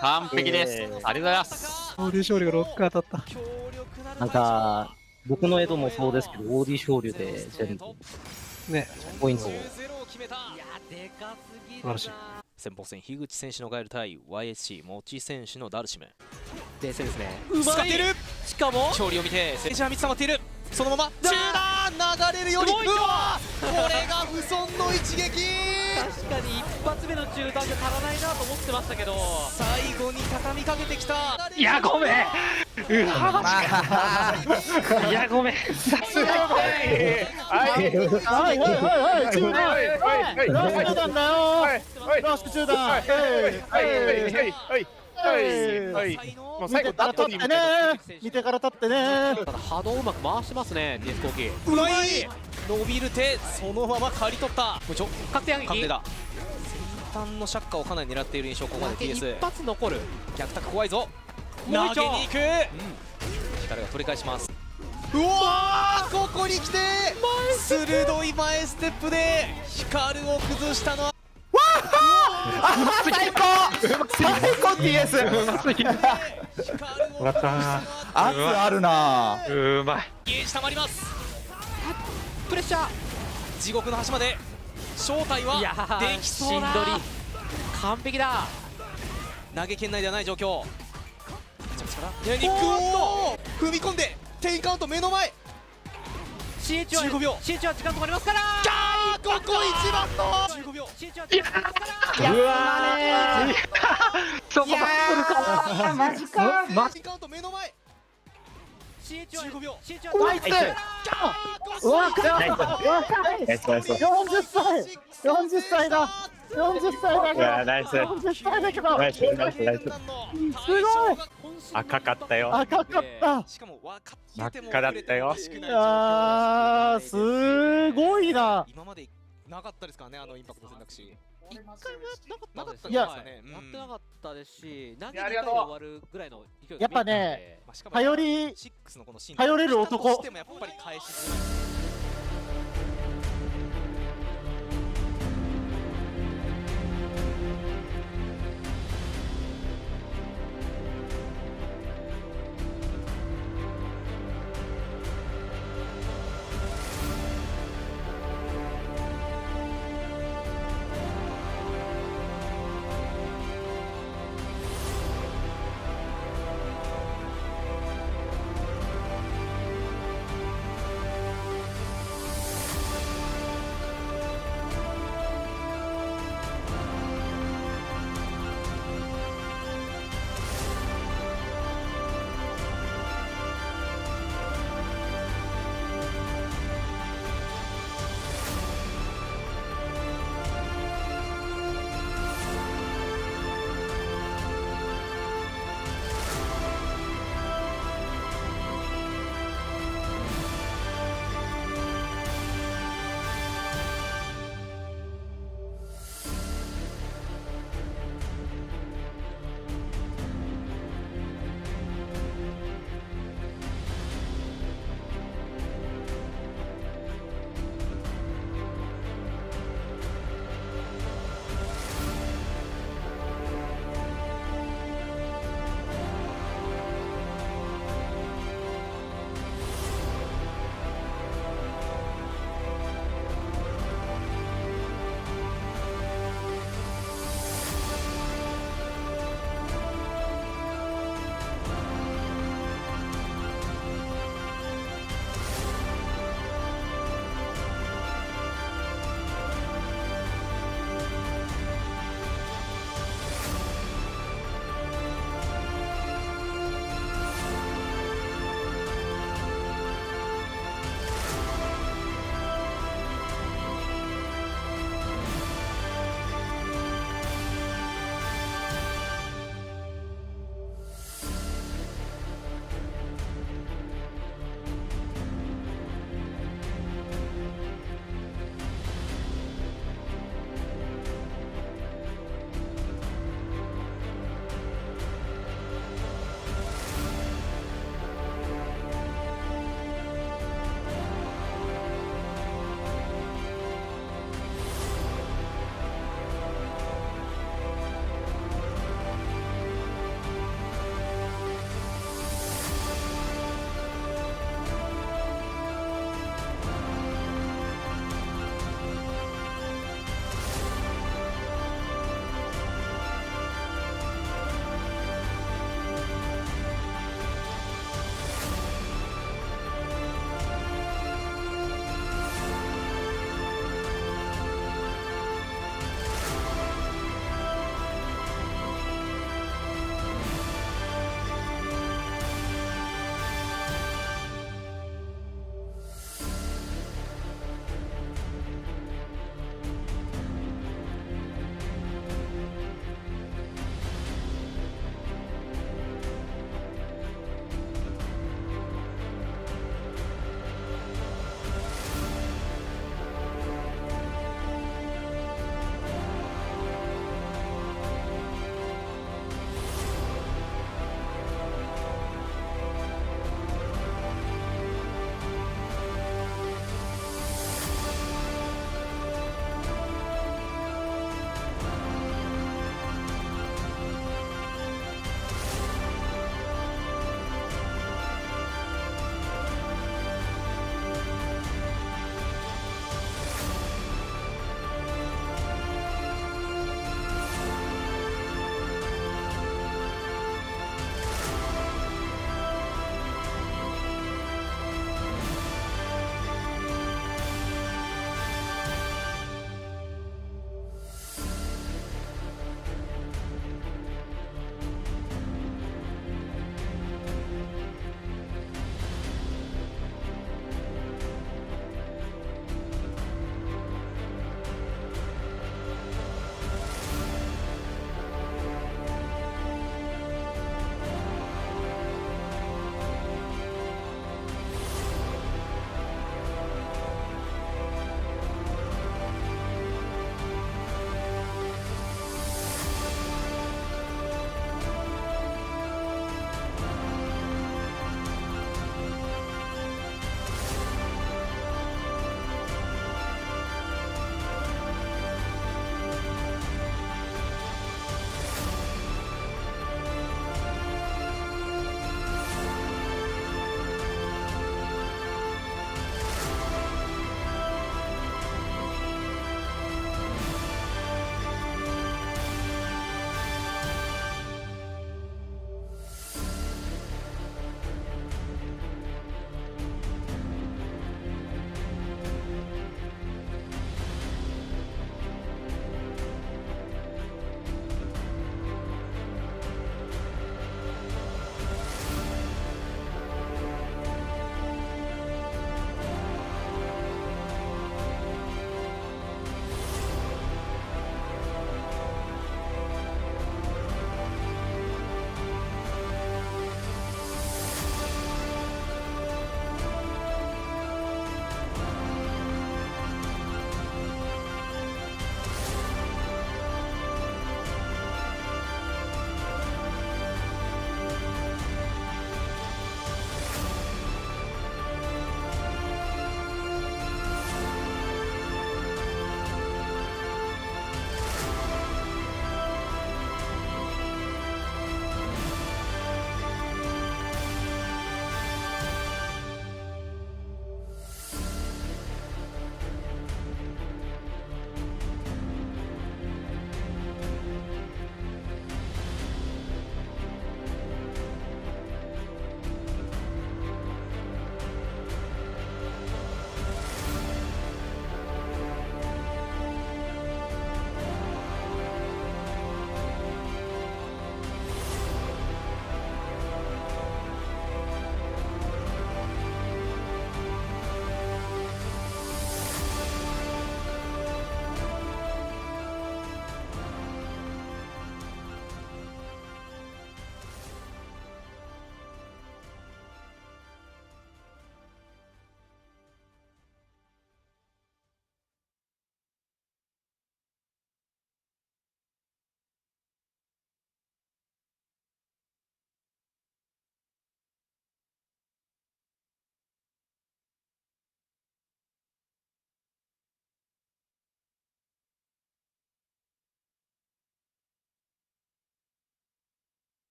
完璧です。ありがとうございます。オーディ勝利が6回当たった。なんか僕の江戸もそうですけど、オーディ勝利で全部ねポイントを。素晴らしい。先鋒戦樋口選手のガエル対 YSC モチ選手のダルシム。冷静ですね。使っている。しかも勝利を見てセンジャー3つ溜まっている。そのまま中段流れるように。うわこれが不損の一撃。確かに一発目の中段じゃ足らないなと思ってましたけど、最後に畳みかけてきた。いやごめん。いやごめん。はいもう最後ダットにみたいな見てから立ってね。ただ波動うまく回してますね DS 攻撃。うまい。伸びる手そのまま刈り取った。確定反撃。確定だ。先端のシャッカーをかなり狙っている印象。ここまで DS 一発残る。逆タック怖いぞ。投げに行く。光が取り返します。うわーここに来て鋭い前ステップで光を崩したのは最高最高 DS。また圧あるな。うまい。ゲージ溜まります。プレッシャー地獄の端まで正体はできそうだ。完璧だ。投げ圏内ではない状況。ニックを踏み込んで10カウント目の前。 CH は15秒。CH は時間とかありますから。ここ一番の15秒。CH は時間とかありますから。うわーそこバットルか。マジか。10カウント目の前。CH は15秒。CH はナイス。40歳40歳だ。40歳だけど。ナイス。40歳だけど。ナイスナイスナイス。すごい。赤かったよ。赤かった。真っ赤だったよ。あーすごいな。今までなかったですからね、あのインパクト選択肢。一回もなかったいややってなかったですし、投げ2回で終わるぐらいの勢い。やっぱね、頼れる男。してもやっぱり返しづらい。